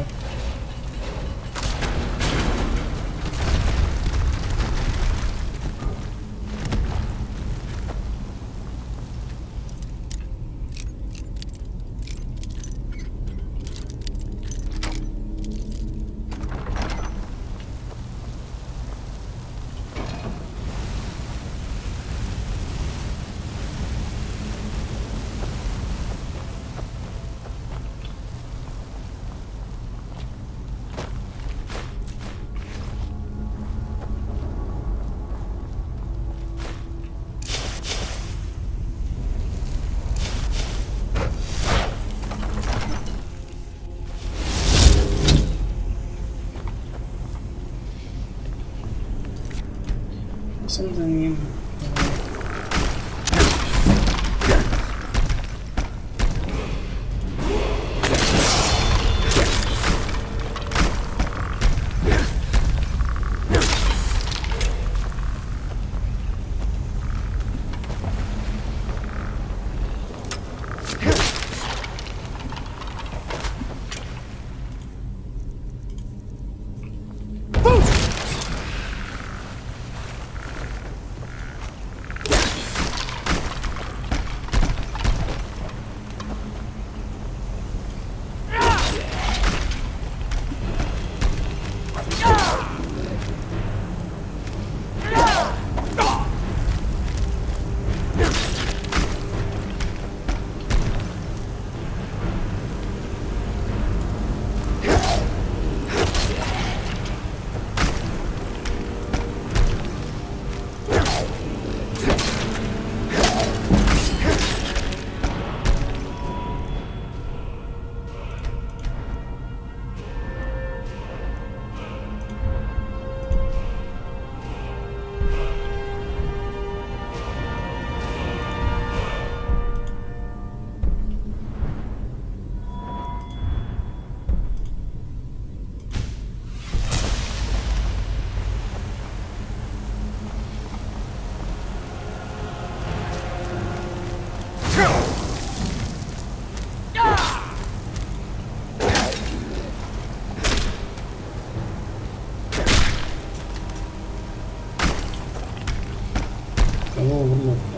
Sam za nim.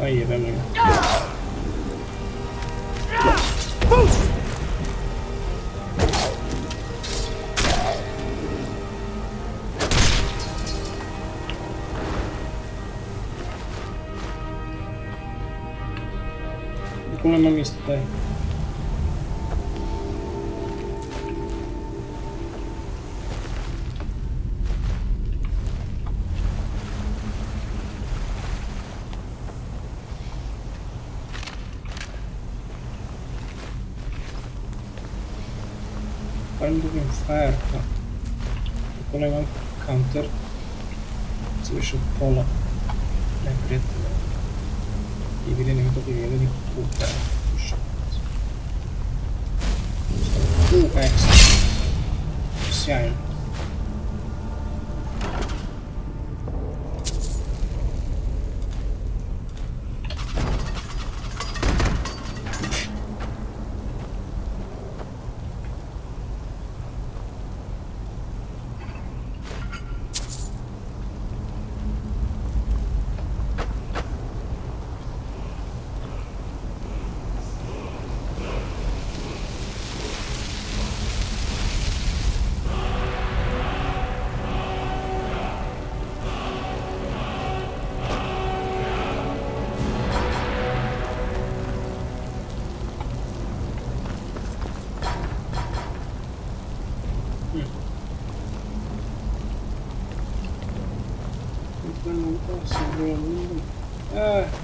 Ai, je velmi. Come non mi stai? Drugim fajerka. Tako imam counter za više od pola neprijatelja i vidim im dobili jedini puta više. Ekstra. Sjajno.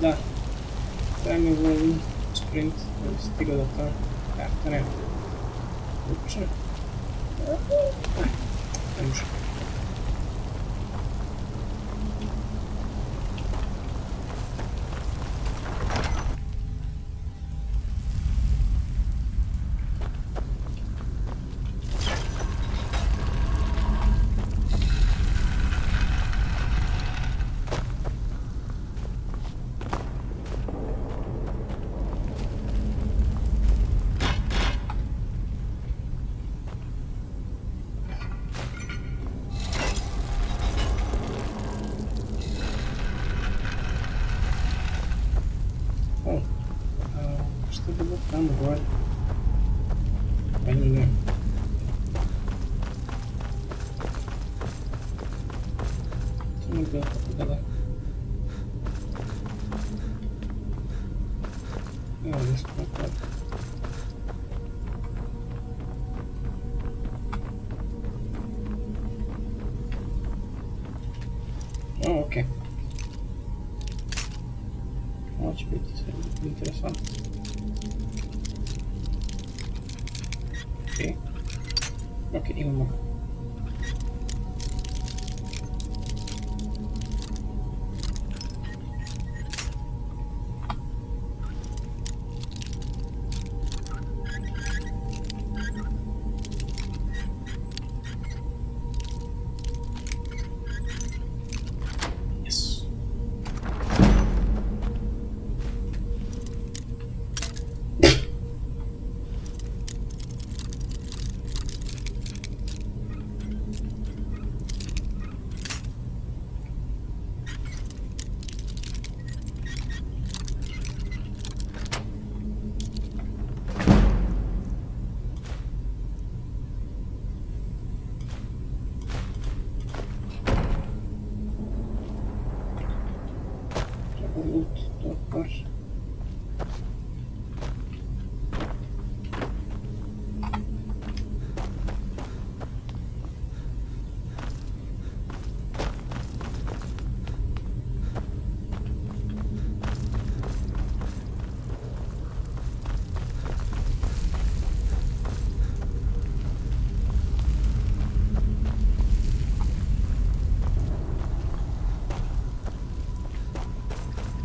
Da. Daj mi whirlwind sprint, da bi stigao do toga. To nema. Uče. Ne može. tamo gore. Ajde ne. To nije bilo tako daleko. Evo gdje smo napali. O, okej. Ovo će biti interesantno. Okej. Okej, imamo ga. Yes. Loot, dobar.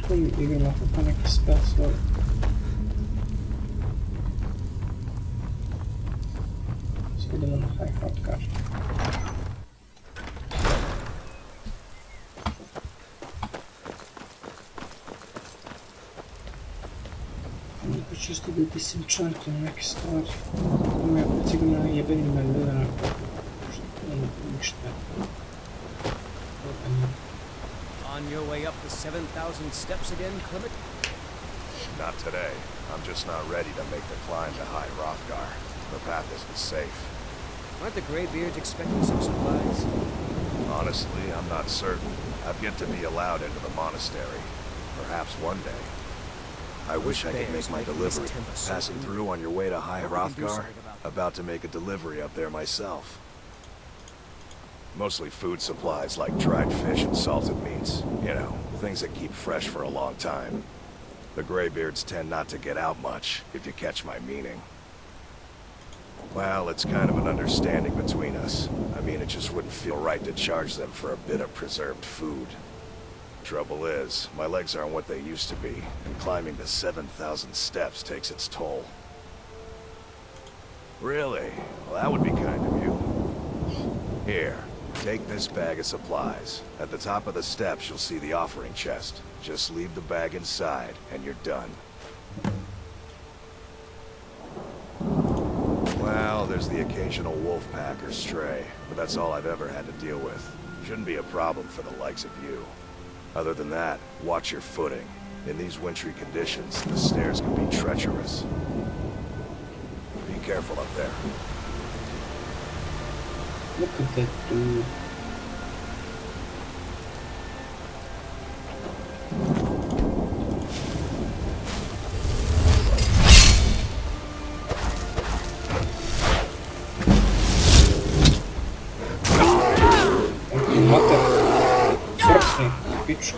Koji igramo kako neki spell svoj. Sad idemo na high hardcore. Neko čisto da disenchantujem neke stvari. Ovo je opet sigurno na jebenim melodama. Što ono ništa. On your way up the 7,000 steps again, Clement? Not today. I'm just not ready to make the climb to High Hrothgar. The path isn't safe. Aren't the Greybeards expecting some supplies? Honestly, I'm not certain. I've yet to be allowed into the monastery. Perhaps one day. I wish I could make my delivery. Passing through on your way to High Hrothgar? About to make a delivery up there myself. Mostly food supplies like dried fish and salted meats. You know, things that keep fresh for a long time. The Greybeards tend not to get out much, if you catch my meaning. Well, it's kind of an understanding between us. I mean, it just wouldn't feel right to charge them for a bit of preserved food. Trouble is, my legs aren't what they used to be, and climbing the 7,000 steps takes its toll. Really? Well, that would be kind of you. Here, take this bag of supplies. At the top of the steps, you'll see the offering chest. Just leave the bag inside, and you're done. Well, there's the occasional wolf pack or stray, but that's all I've ever had to deal with. Shouldn't be a problem for the likes of you. Other than that, watch your footing. In these wintry conditions, the stairs can be treacherous. Be careful up there. Look at that dude. Pičku.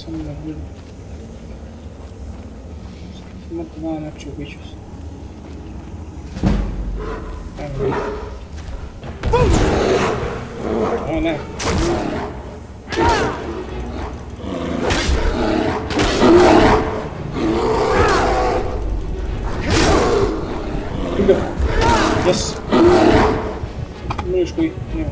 Samo ne vidim. Samo dva način ubiću se. Evo. O ne. Ide. Yes. Mreš koji? Nema.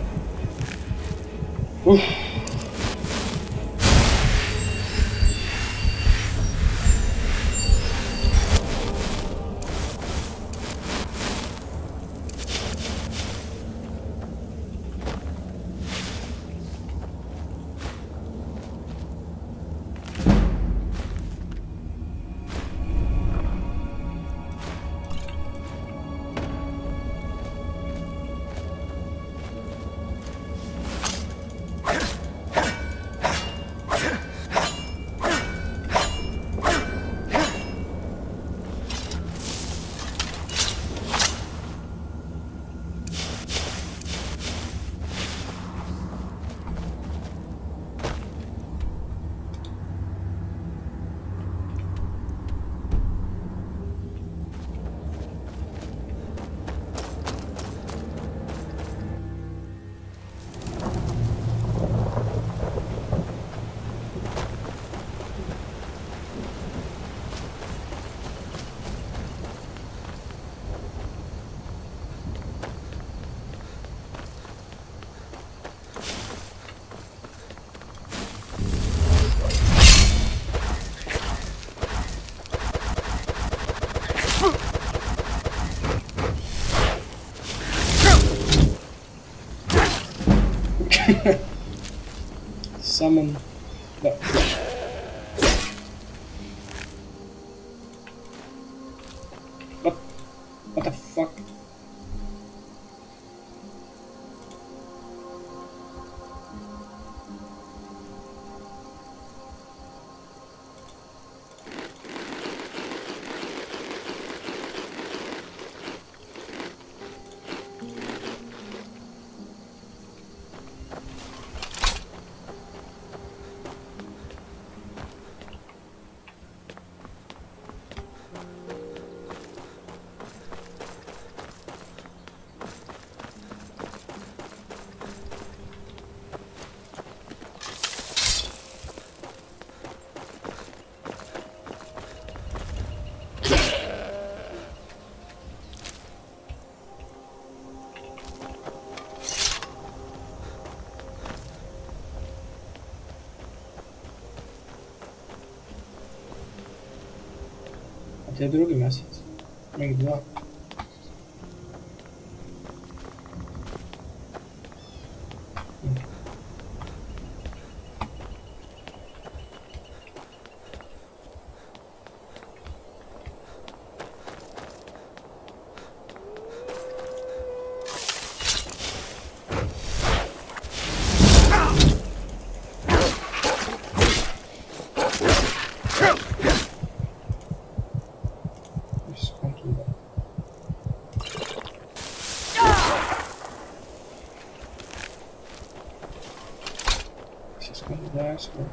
Summon. No. What the fuck? To je drugi mjesec. Nek dva. Asshole.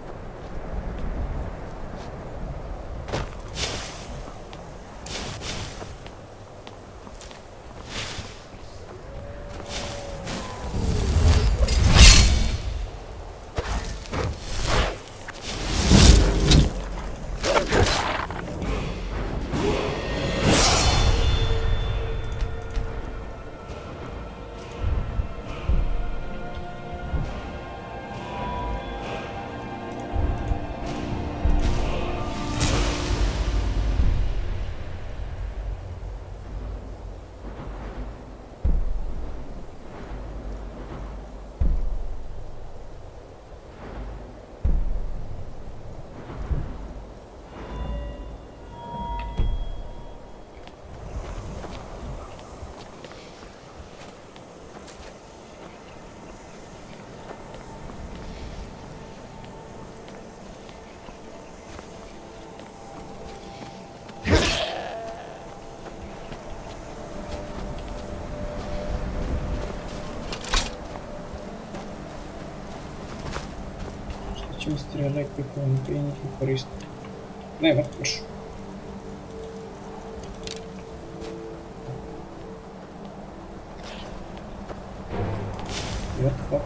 Ćemo strela i prikovnika i njih koristiti. Nema, mrš. What the fuck?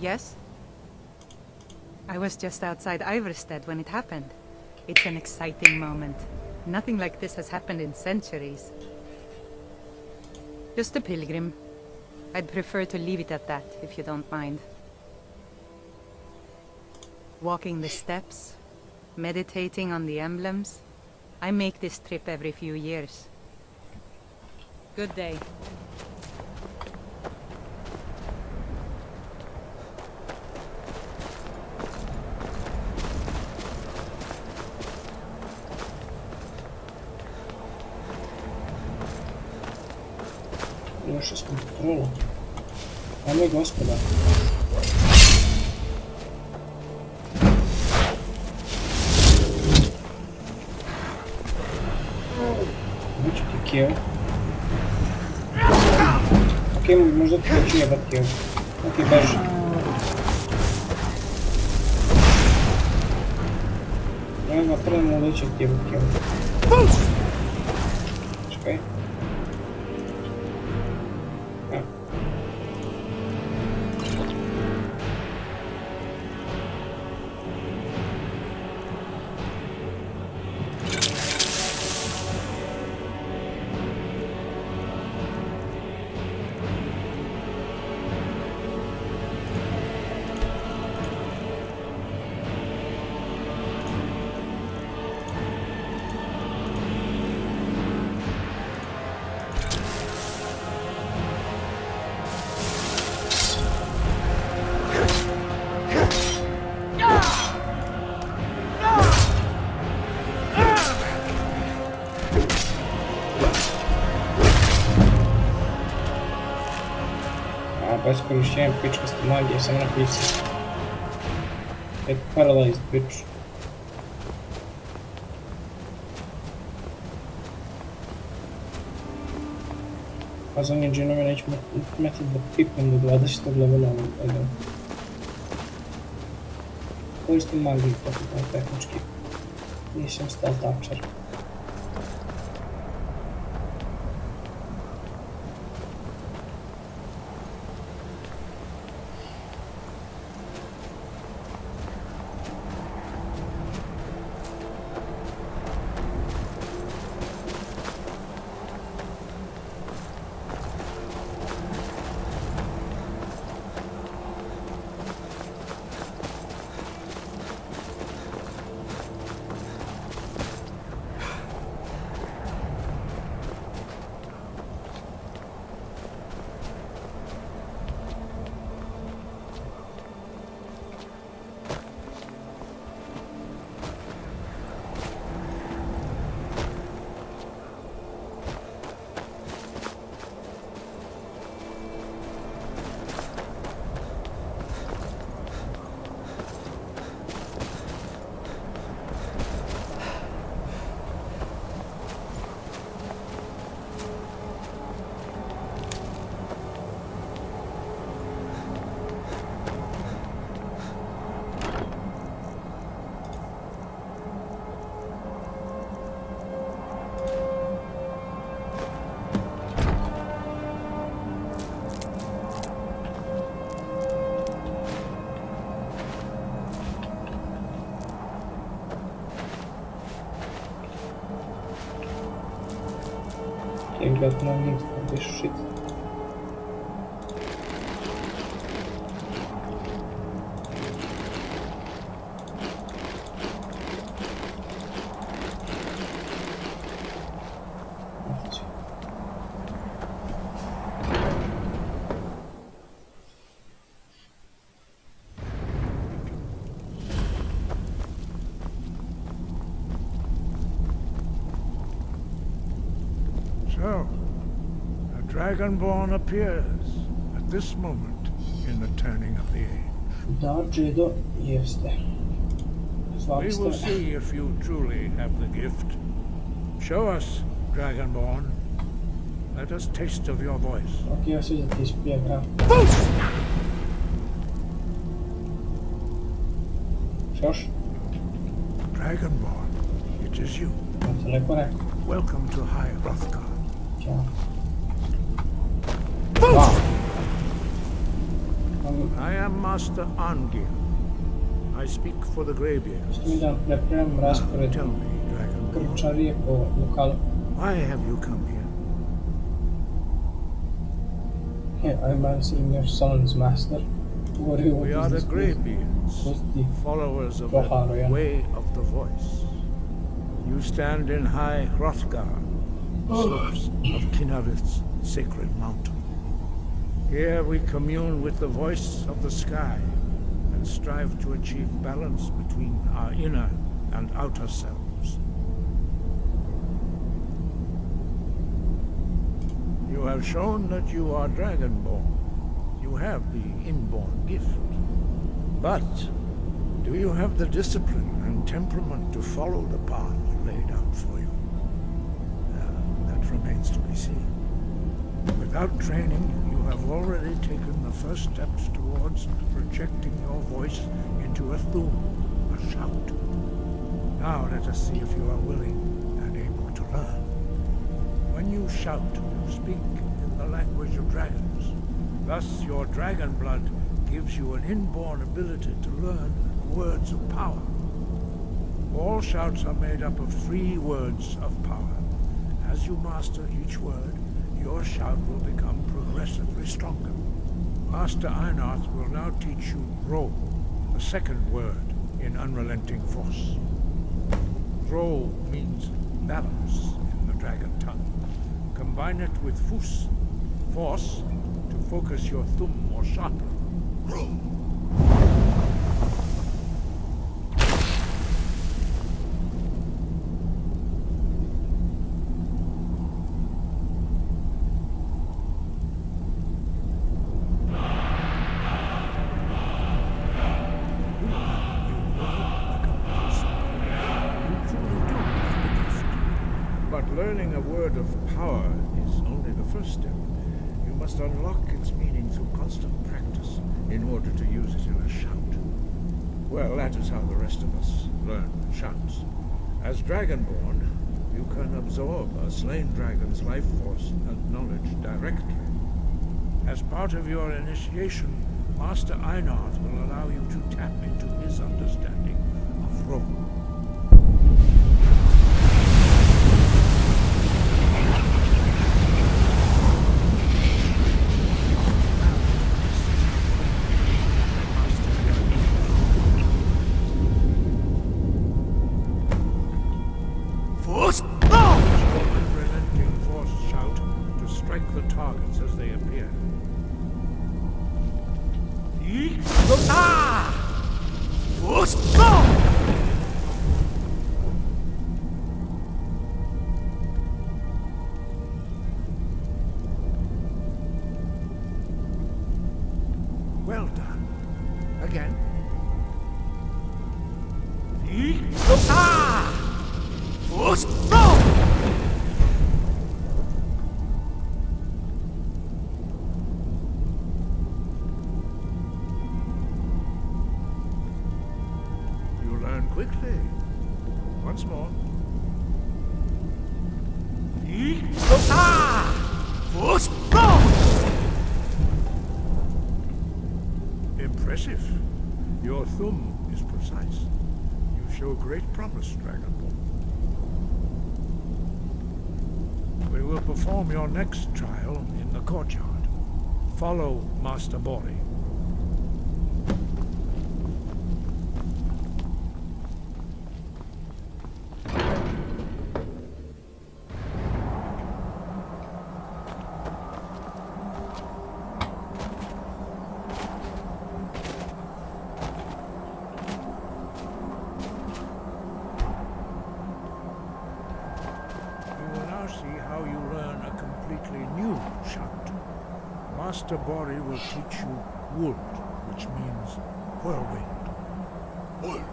Yes? I was just outside Iverstead when it happened. It's an exciting moment. Nothing like this has happened in centuries. Just a pilgrim. I'd prefer to leave it at that, if you don't mind. Walking the steps, meditating on the emblems. I make this trip every few years. Good day. Došli smo do trola. Dame i gospoda. Neću ti kill. Ok, možda ti neću jebat kill. Ok, beži. Nema prema da će ti jebat kill. Čekaj. Bez korišćenja pičkaste magije, samo na pici. Get paralyzed, bitch. Pa za njih džinove neću metati da pipnem do 20. levela ovog. Koristim magiju, tako da tehnički. Nisam staltačar. You've got no need for this shit. So, a Dragonborn appears at this moment in the turning of the age. Da, Jedo, jeste. We will see if you truly have the gift. Show us, Dragonborn. Let us taste of your voice. Ok, ja se da ti spjeva. Šoš? Dragonborn, it is you. Welcome to High Hrothgar. Ciao. I am Master Angir. I speak for the Greybeards. Tell me, Dragonborn, why have you come here? Yeah, I'm answering your son's master. We are the Greybeards, followers of the Way of the Voice. You stand in High Hrothgar, slopes of Kinnarith's sacred mountain. Here we commune with the voice of the sky and strive to achieve balance between our inner and outer selves. You have shown that you are Dragonborn. You have the inborn gift. But do you have the discipline and temperament to follow the path laid out for you? That remains to be seen. Without training, you have already taken the first steps towards projecting your voice into a thum, a shout. Now let us see if you are willing and able to learn. When you shout, you speak in the language of dragons. Thus, your dragon blood gives you an inborn ability to learn words of power. All shouts are made up of 3 words of power. As you master each word, your shout will become progressively stronger. Master Einarth will now teach you Ro, the second word in Unrelenting Force. Ro means balance in the dragon tongue. Combine it with Fus, force, to focus your thumb more sharply. Ro. Learning a word of power is only the first step. You must unlock its meaning through constant practice in order to use it in a shout. Well, that is how the rest of us learn shouts. As Dragonborn, you can absorb a slain dragon's life force and knowledge directly. As part of your initiation, Master Einarth will allow you to tap into his understanding of Ro. Unrelenting force shout to strike the targets as they appear. Well done. Again. You learn quickly. Once more. Impressive. Your thumb is precise. You show great promise, Dragonborn. We will perform your next trial in the courtyard. Follow Master Bori. Master Bori will teach you Wood, which means whirlwind. Wood.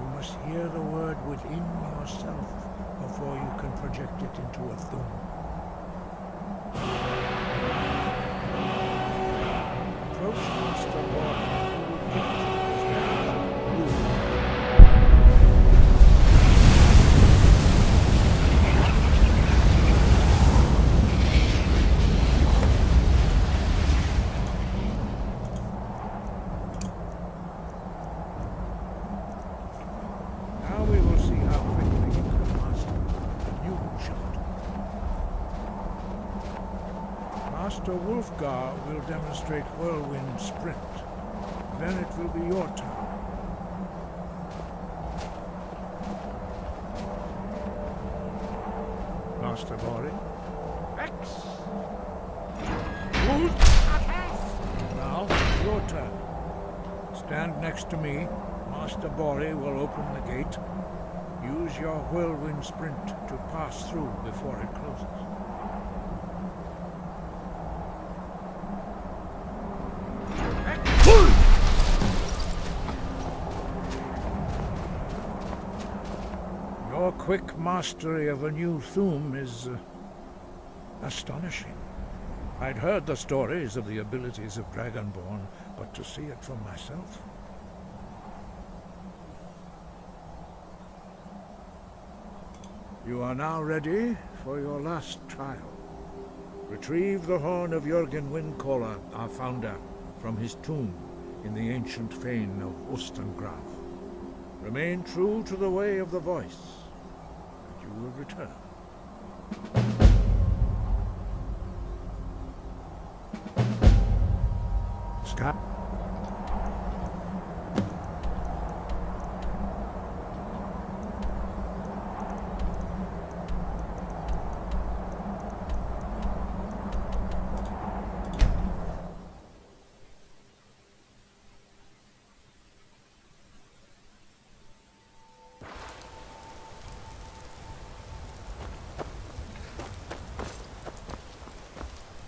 You must hear the word within yourself before you can project it into a thum. Approach Master Bori. Master Wolfgar will demonstrate whirlwind sprint. Then it will be your turn. Master Bori. X. Now, your turn. Stand next to me. Master Bori will open the gate. Use your whirlwind sprint to pass through before it closes. Your quick mastery of a new thum is astonishing. I'd heard the stories of the abilities of Dragonborn, but to see it for myself... You are now ready for your last trial. Retrieve the horn of Jürgen Windcaller, our founder, from his tomb in the ancient fane of Ustengrav. Remain true to the way of the voice, and you will return. Scott?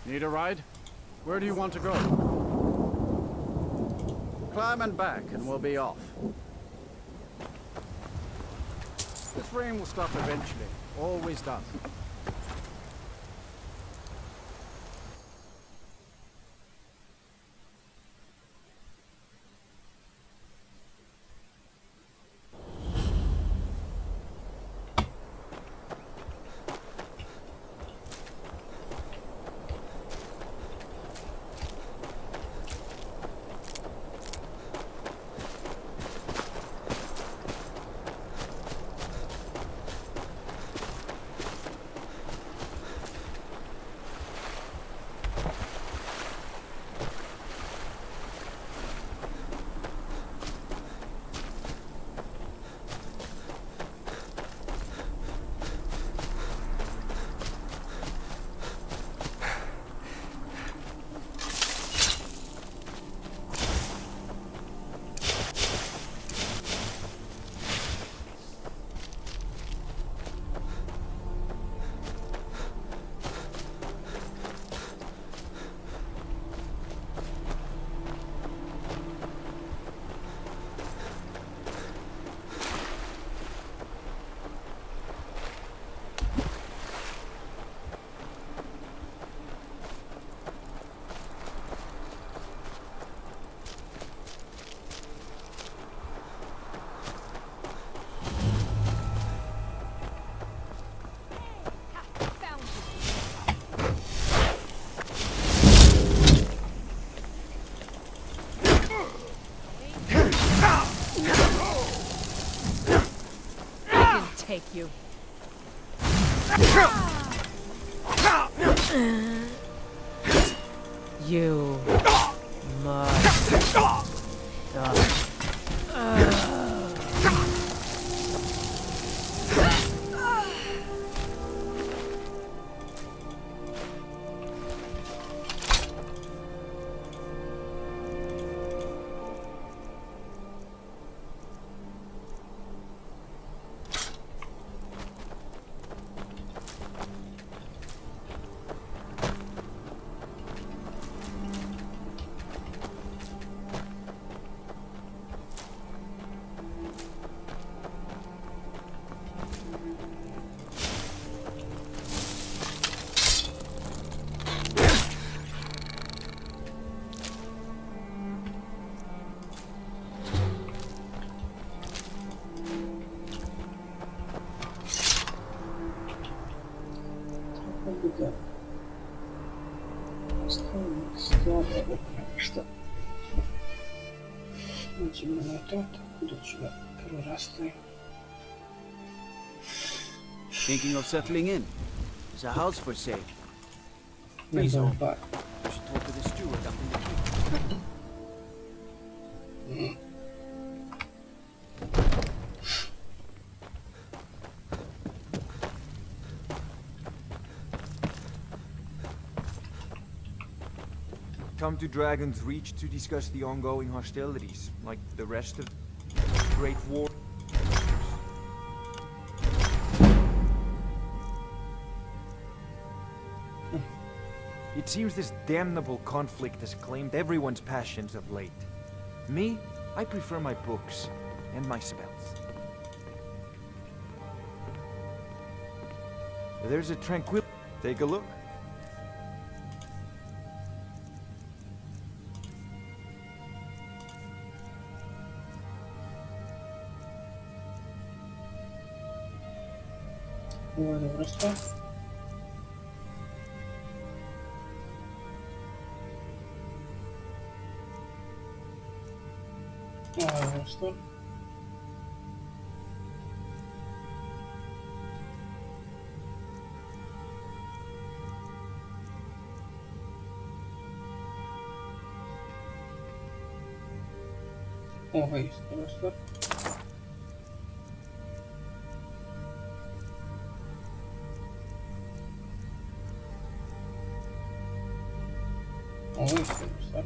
Need a ride? Where do you want to go? Climb and back, and we'll be off. This rain will stop eventually. Always does. take you. You must die. Što? Znači na to, tako da ću da prvo rastavim. Thinking of settling in? There's a house for sale. Ne Please znam home. par. You should talk to the steward up in the keep. Come to Dragon's Reach to discuss the ongoing hostilities, like the rest of the Great War. It seems this damnable conflict has claimed everyone's passions of late. Me, I prefer my books and my spells. There's a tranquil... Take a look. Ovo je dobra stvar. Ovo je dobra stvar. Ovo je isto dobra stvar. Ovo je isto dobra stvar.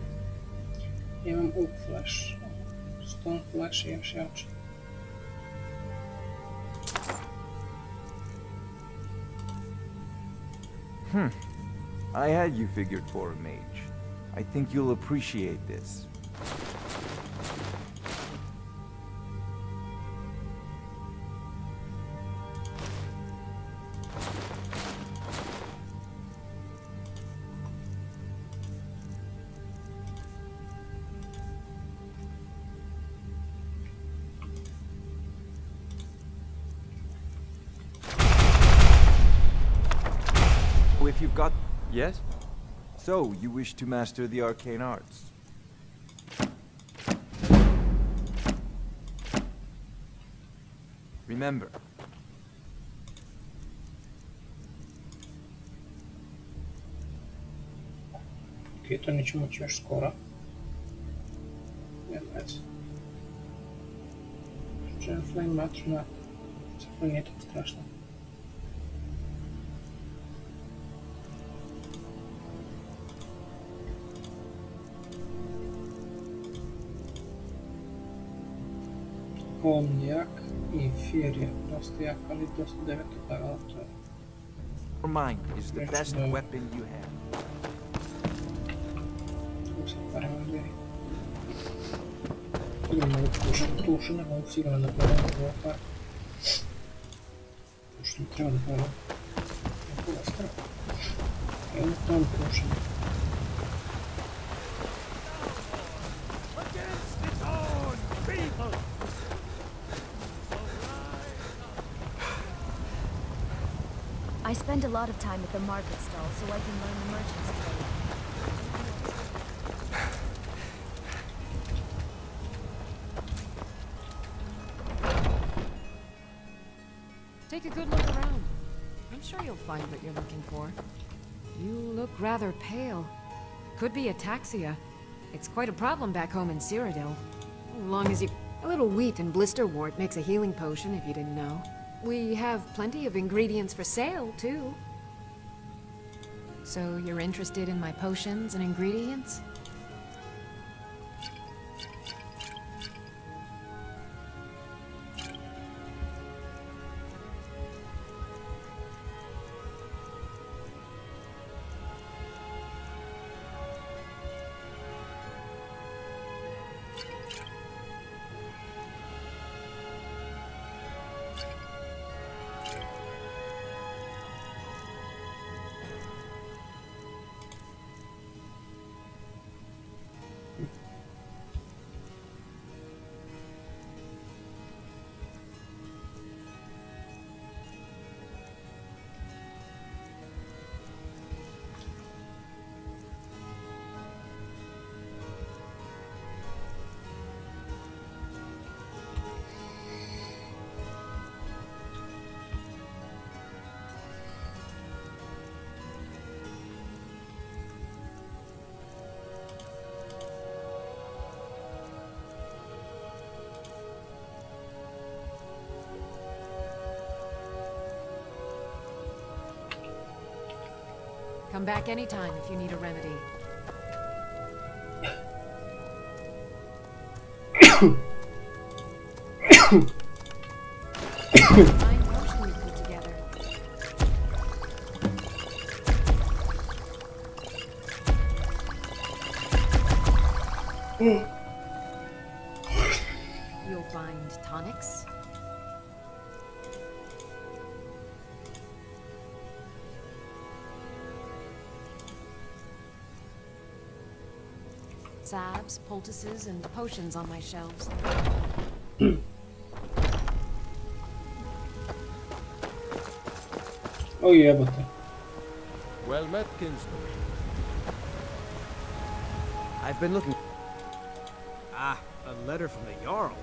Imam Oak Flash. Stone Flash je još jače. I had you figured for a mage. I think you'll appreciate this. If you've got... Yes? So, you wish to master the arcane arts? Remember. Ok, to neću moći još skoro. Nema veze. Želim flame match na... Zapravo nije to strašno. Home je jak i Fear je dosta jak, ali dosta 9. levela, to je... Your mind is the best weapon you have. Tu sam parem odveri. Idem mogu tušu, ne mogu sigurno da gledam ovo par. Tušu mi treba da gledam. Neko vas treba. Evo tom tušu. I spend a lot of time at the market stall so I can learn the merchant's trade. Take a good look around. I'm sure you'll find what you're looking for. You look rather pale. Could be ataxia. It's quite a problem back home in Cyrodiil. As long as you... A little wheat and blister wort makes a healing potion, if you didn't know. We have plenty of ingredients for sale, too. So you're interested in my potions and ingredients? Come back anytime if you need a remedy. Fine potion you put together. You'll find tonics. Salves, poultices, and potions on my shelves. Oh yeah, butter. Well met, kinsman. I've been looking... Ah, a letter from the Jarl.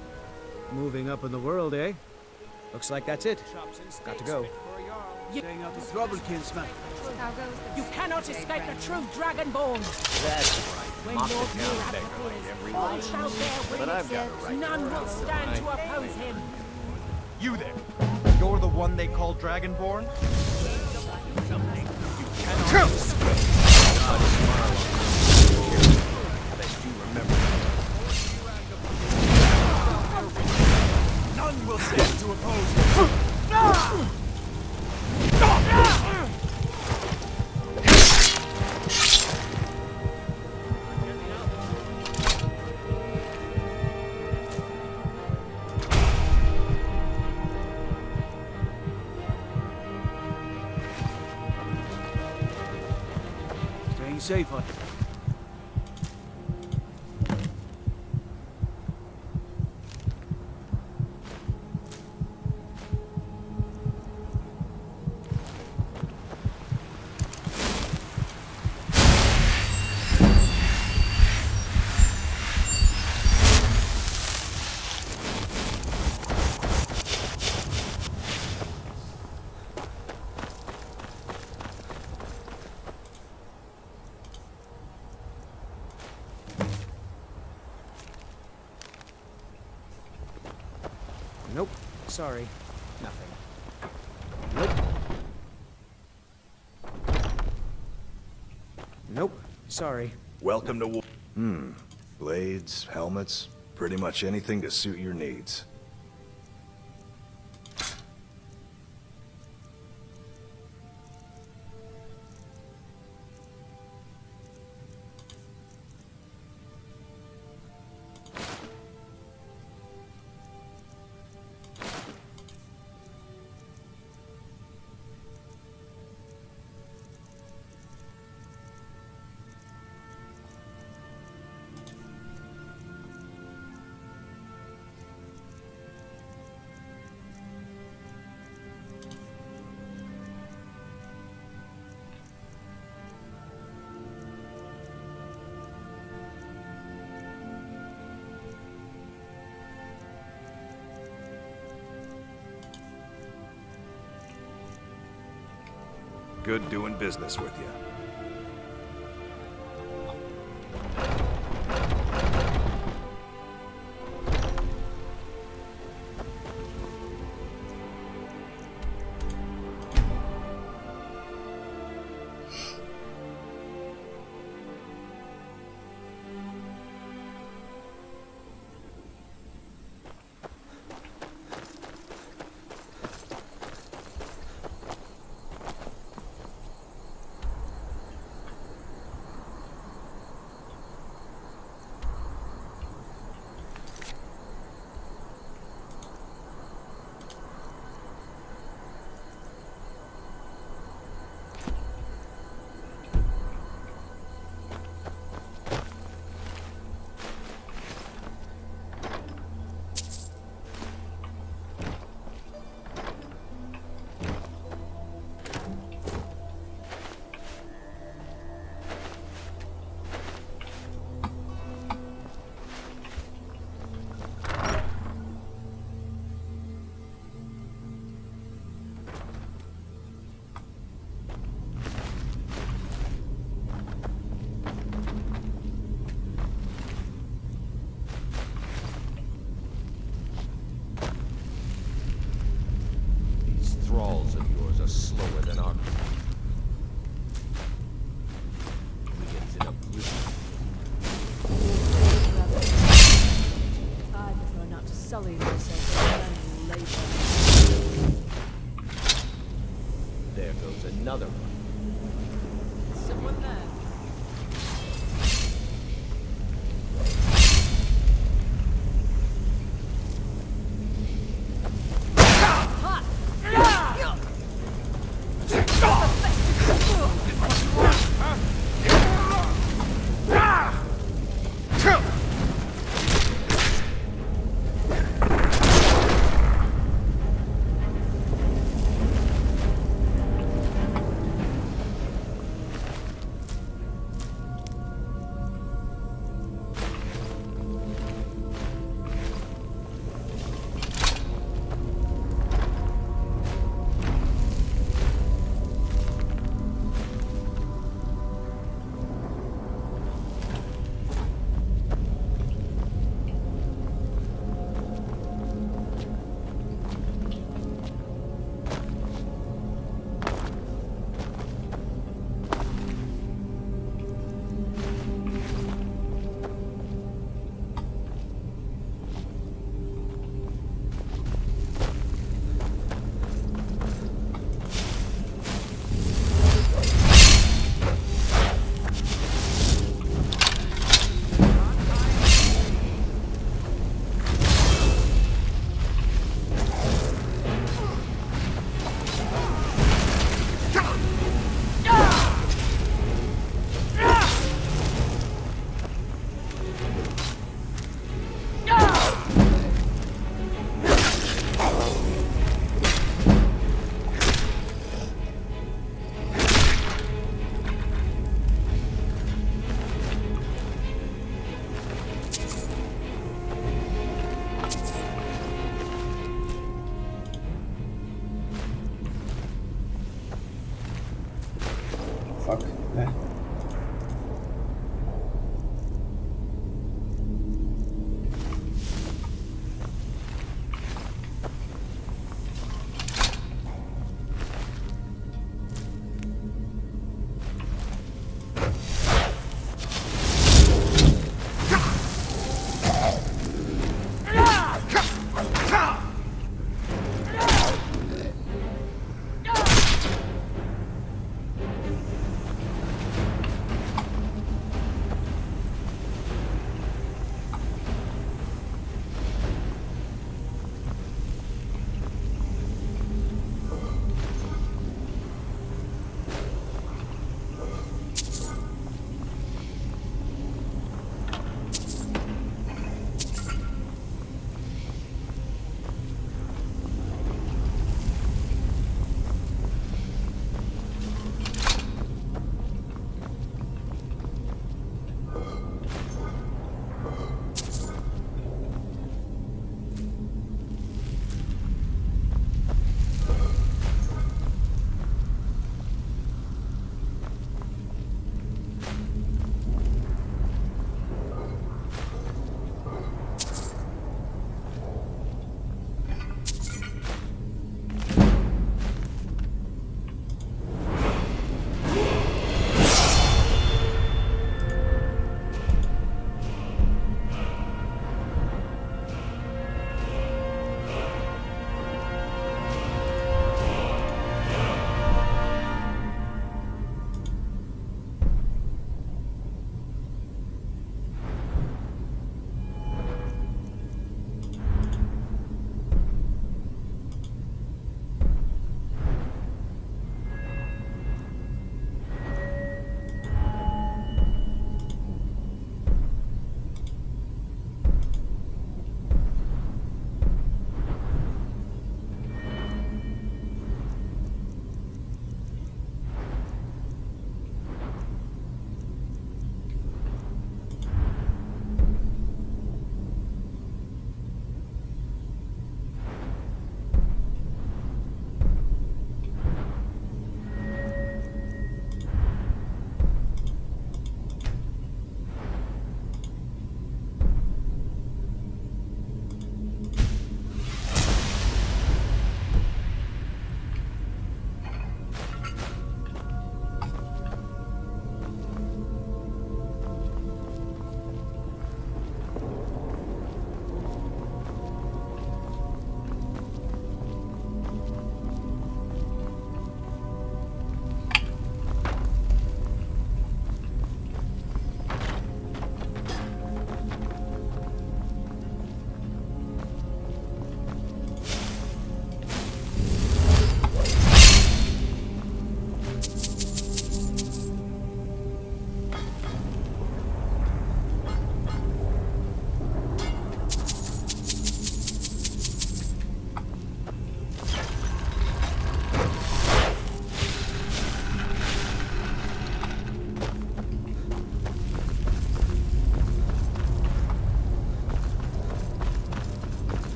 Moving up in the world, eh? Looks like that's it. Got to go. Staying out of trouble, kinsman. How goes You cannot escape the true Dragonborn. That's right. When Mop Lord the town Murat beggar like appears, every all one. shall bear But I've got a witness. right. None will stand to oppose him. You there. You're the one they call Dragonborn? None will stand to oppose him. Staying safe, huh? Nope. Sorry. Nothing. Nope. Nope. Sorry. Welcome to... Blades, helmets, pretty much anything to suit your needs. good doing business with you. Thralls of yours are slower than our weekends in a blue. I prefer not to sully myself with labor. There goes another one. Someone there.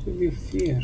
To be fear.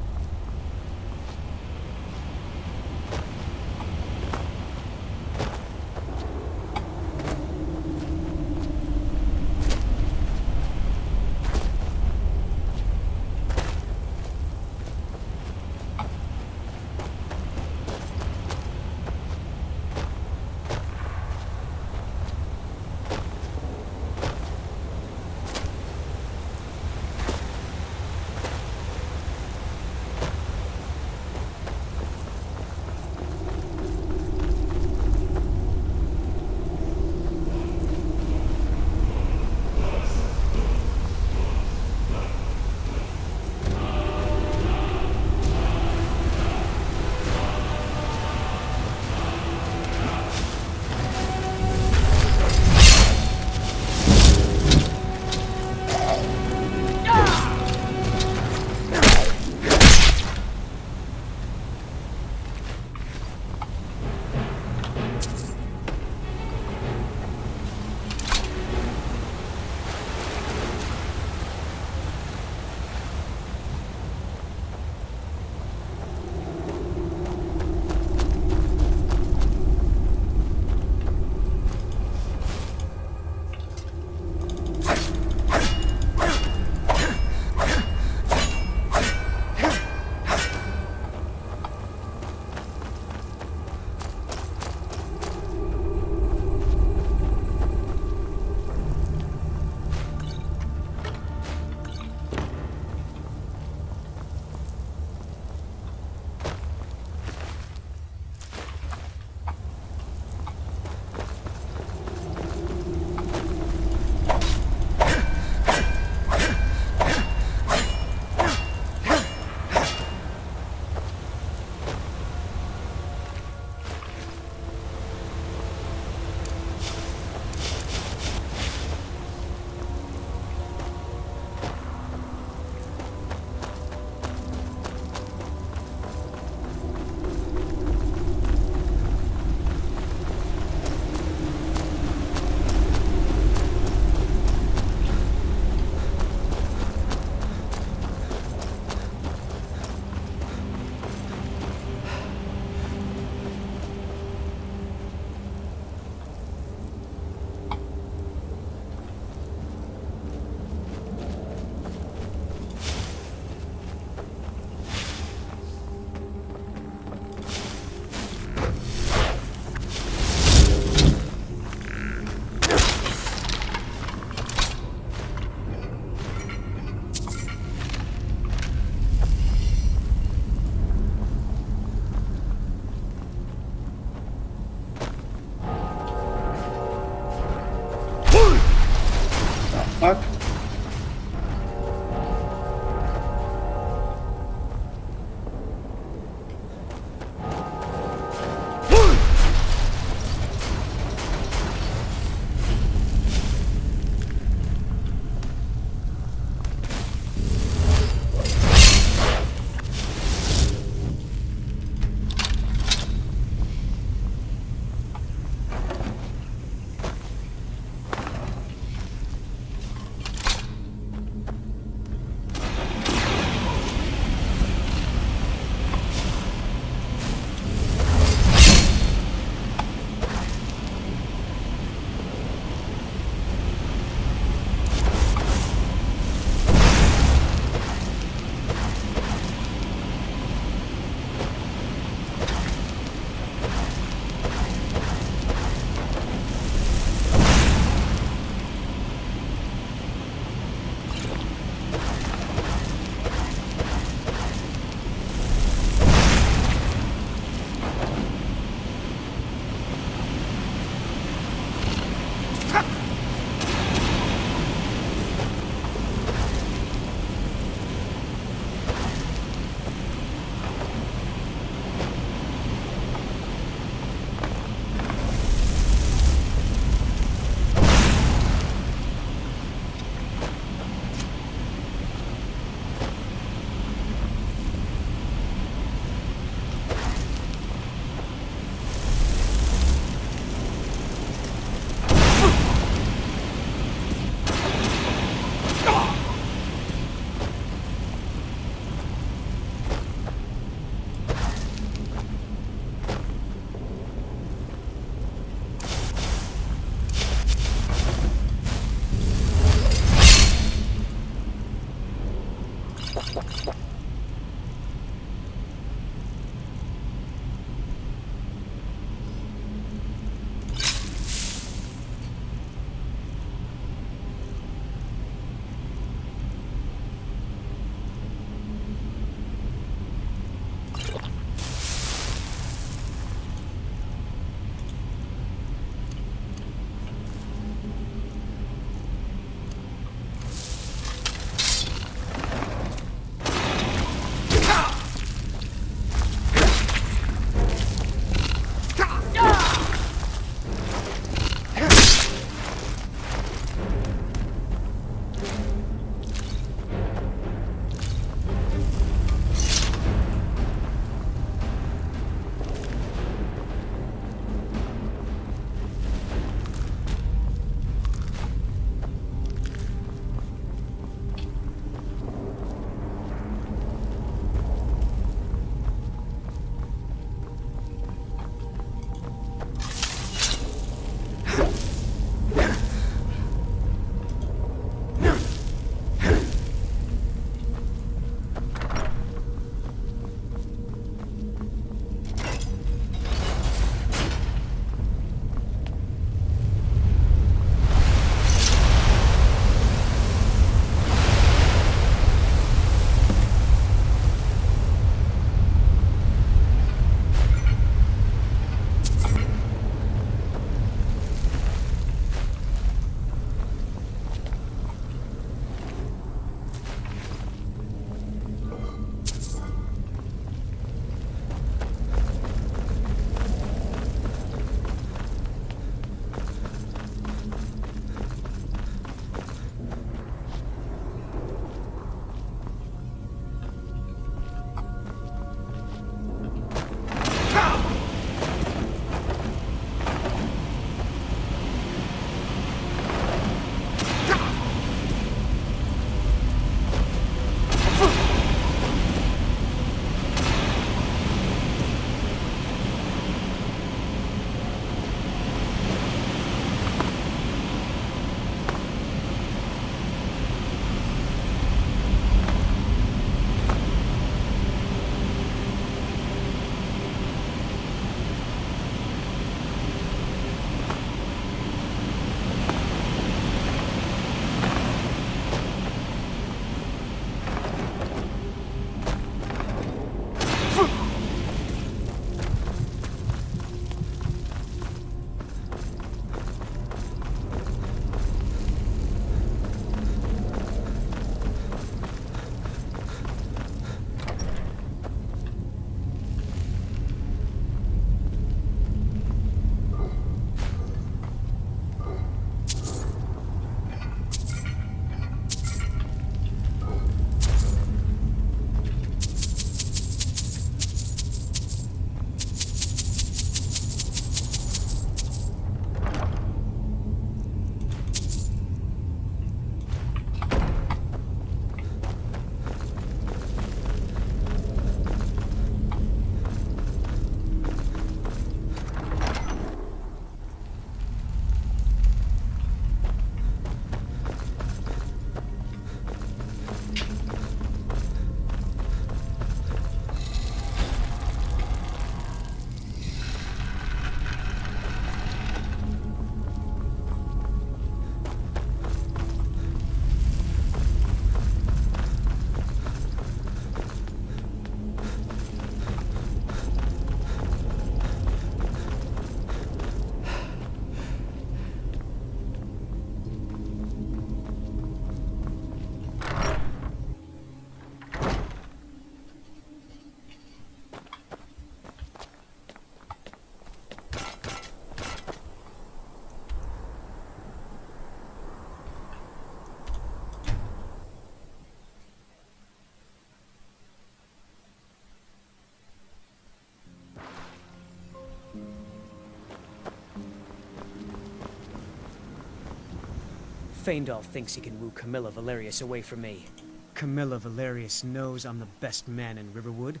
Faendal thinks he can woo Camilla Valerius away from me. Camilla Valerius knows I'm the best man in Riverwood.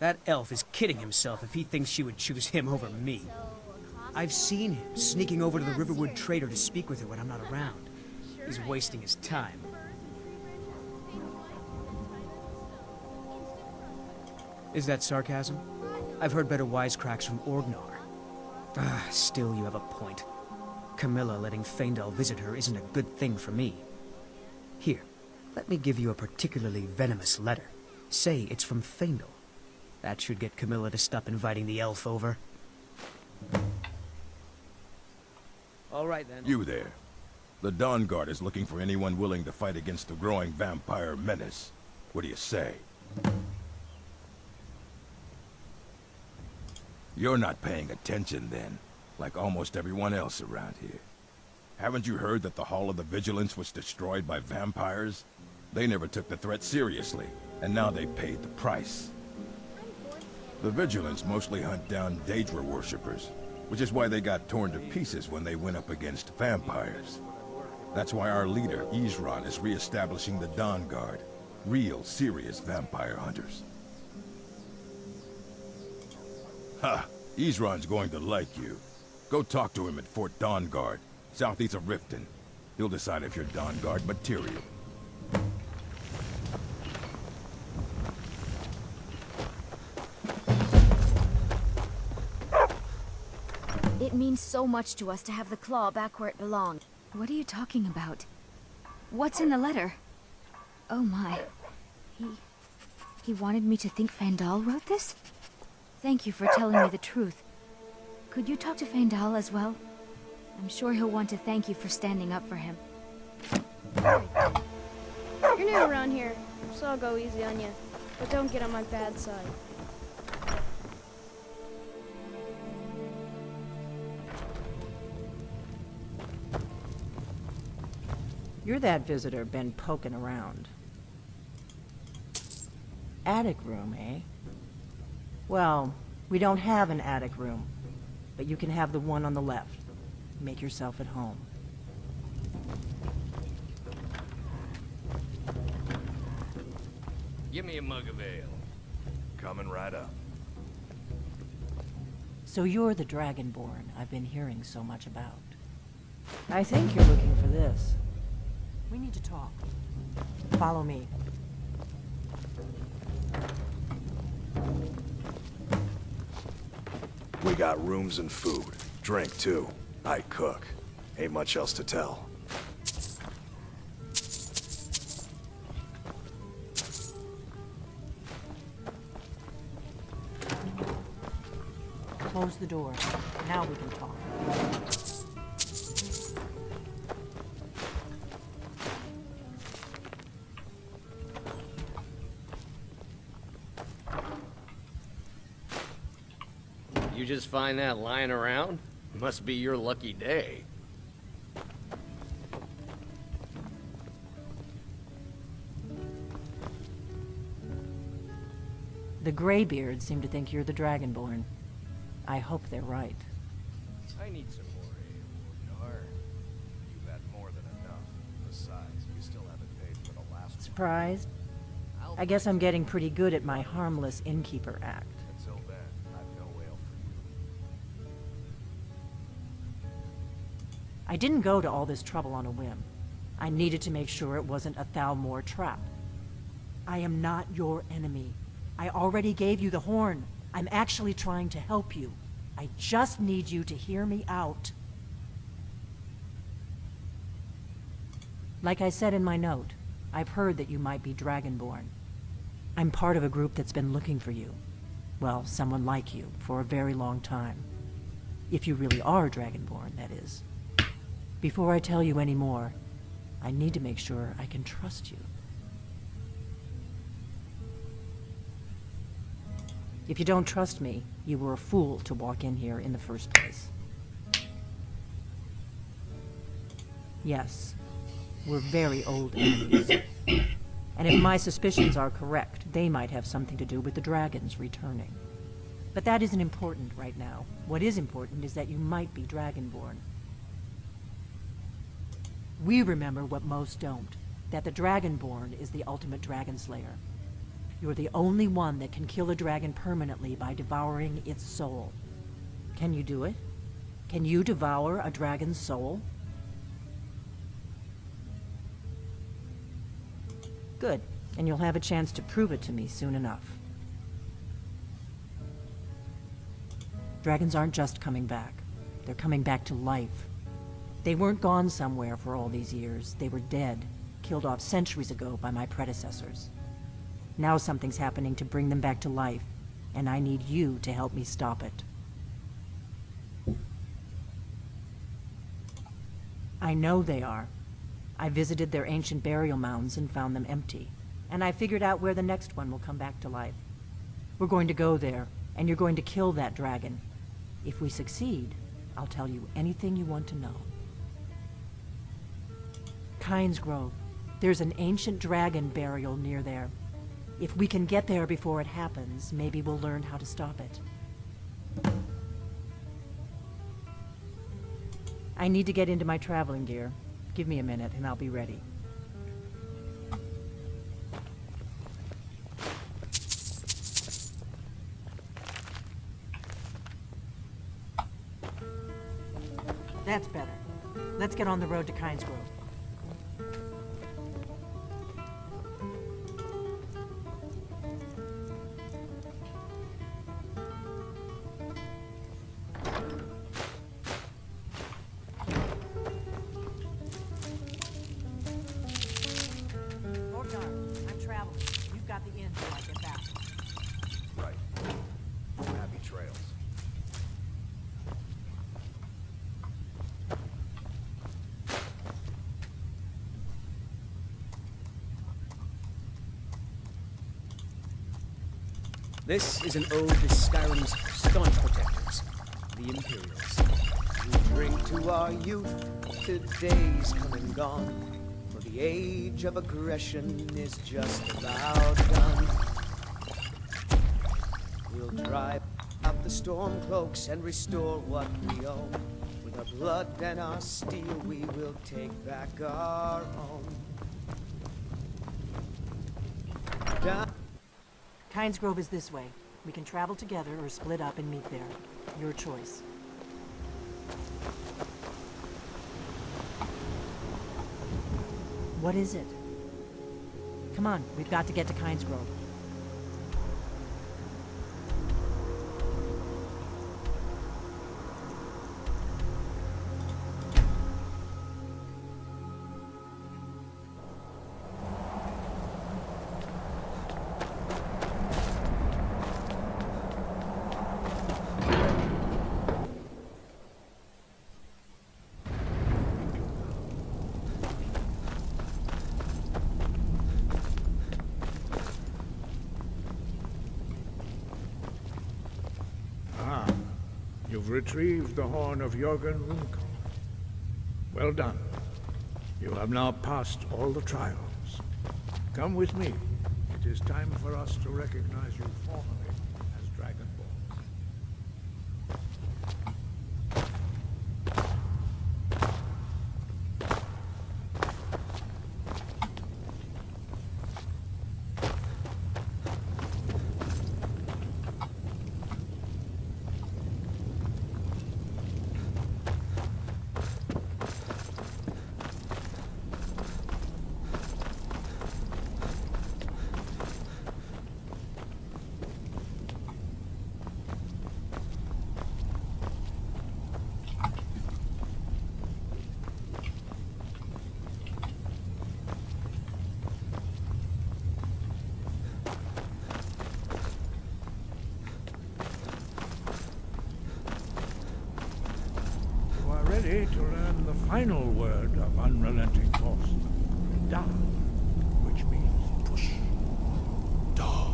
That elf is kidding himself if he thinks she would choose him over me. I've seen him sneaking over to the Riverwood trader to speak with her when I'm not around. He's wasting his time. Is that sarcasm? I've heard better wisecracks from Orgnar. Ah, still you have a point. Camilla letting Faendal visit her isn't a good thing for me. Here, let me give you a particularly venomous letter. Say it's from Faendal. That should get Camilla to stop inviting the elf over. All right, then. You there. The Dawn Guard is looking for anyone willing to fight against the growing vampire menace. What do you say? You're not paying attention then, like almost everyone else around here. Haven't you heard that the Hall of the Vigilance was destroyed by vampires? They never took the threat seriously, and now they paid the price. The Vigilance mostly hunt down Daedra worshippers, which is why they got torn to pieces when they went up against vampires. That's why our leader, Isran, is re-establishing the Dawn Guard. Real, serious vampire hunters. Ha! Isran's going to like you. Go talk to him at Fort Dawn Guard, southeast of Riften. He'll decide if you're Dawn Guard material. It means so much to us to have the claw back where it belonged. What are you talking about? What's in the letter? Oh my. He wanted me to think Faendal wrote this? Thank you for telling me the truth. Could you talk to Faendal as well? I'm sure he'll want to thank you for standing up for him. You're new around here, so I'll go easy on you. But don't get on my bad side. You're that visitor been poking around. Attic room, eh? Well, we don't have an attic room, but you can have the one on the left. Make yourself at home. Give me a mug of ale. Coming right up. So you're the Dragonborn I've been hearing so much about. I think you're looking for this. We need to talk. Follow me. We got rooms and food. Drink, too. I cook. Ain't much else to tell. Close the door. Now we can talk. You just find that lying around? Must be your lucky day. The Greybeards seem to think you're the Dragonborn. I hope they're right. I need some more ale, Nar. You've had more than enough. Besides, you still haven't paid for the last one. Surprised? I guess I'm getting pretty good at my harmless innkeeper act. Until then, I've no ale for you. I didn't go to all this trouble on a whim. I needed to make sure it wasn't a Thalmor trap. I am not your enemy. I already gave you the horn. I'm actually trying to help you. I just need you to hear me out. Like I said in my note, I've heard that you might be Dragonborn. I'm part of a group that's been looking for you. Well, someone like you, for a very long time. If you really are Dragonborn, that is. Before I tell you any more, I need to make sure I can trust you. If you don't trust me, you were a fool to walk in here in the first place. Yes, we're very old enemies. And if my suspicions are correct, they might have something to do with the dragons returning. But that isn't important right now. What is important is that you might be Dragonborn. We remember what most don't, that the Dragonborn is the ultimate dragon slayer. You're the only one that can kill a dragon permanently by devouring its soul. Can you do it? Can you devour a dragon's soul? Good, and you'll have a chance to prove it to me soon enough. Dragons aren't just coming back. They're coming back to life. They weren't gone somewhere for all these years. They were dead, killed off centuries ago by my predecessors. Now something's happening to bring them back to life, and I need you to help me stop it. I know they are. I visited their ancient burial mounds and found them empty, and I figured out where the next one will come back to life. We're going to go there, and you're going to kill that dragon. If we succeed, I'll tell you anything you want to know. Kynes Grove. There's an ancient dragon burial near there. If we can get there before it happens, maybe we'll learn how to stop it. I need to get into my traveling gear. Give me a minute and I'll be ready. That's better. Let's get on the road to Kynes Grove. I'm traveling. You've got the inn till I get back. Right. Happy trails. This is an ode to Skyrim's staunch protectors, the Imperials. We drink to our youth, to days come and gone. For the age of aggression is just about done. We'll drive out the storm cloaks and restore what we own. With our blood and our steel, we will take back our home. Kynes Grove is this way. We can travel together or split up and meet there. Your choice. What is it? Come on, we've got to get to Kynes Grove. You've retrieved the horn of Jorgen Runkel. Well done. You have now passed all the trials. Come with me. It is time for us to recognize you formally as Dragonborn. Ready to learn the final word of unrelenting force. Da, which means push. Da.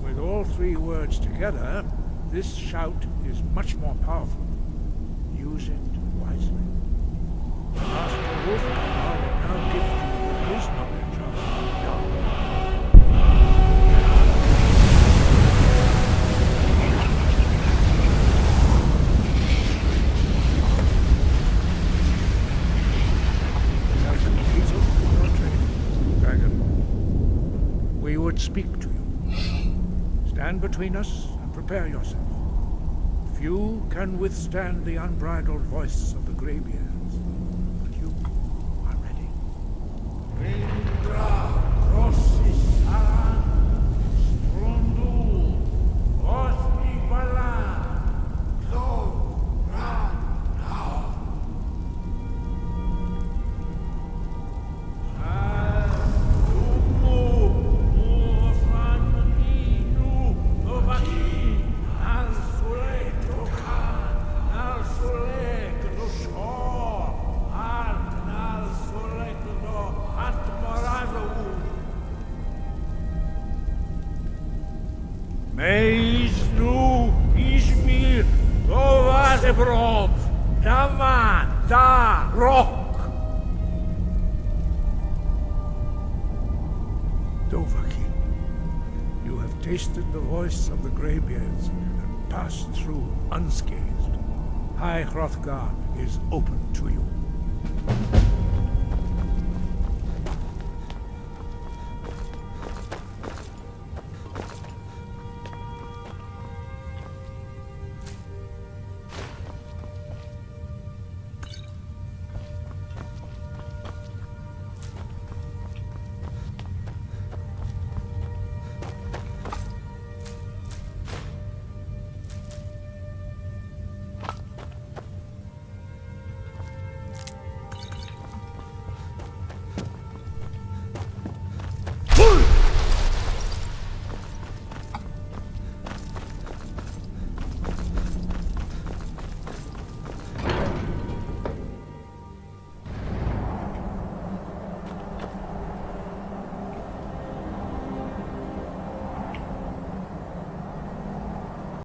With all three words together, this shout is much more powerful. Use it wisely. Master Wolfgar will now gift you with his knowledge of Da. We would speak to you. Stand between us and prepare yourself. Few can withstand the unbridled voice of the Greybeards, but you are ready. Indra Crossis Meis nu ismir Doh Waah Dama da rock. Doh Waah Keen, you have tasted the voice of the Greybeards and passed through unscathed. High Hrothgar is open to you.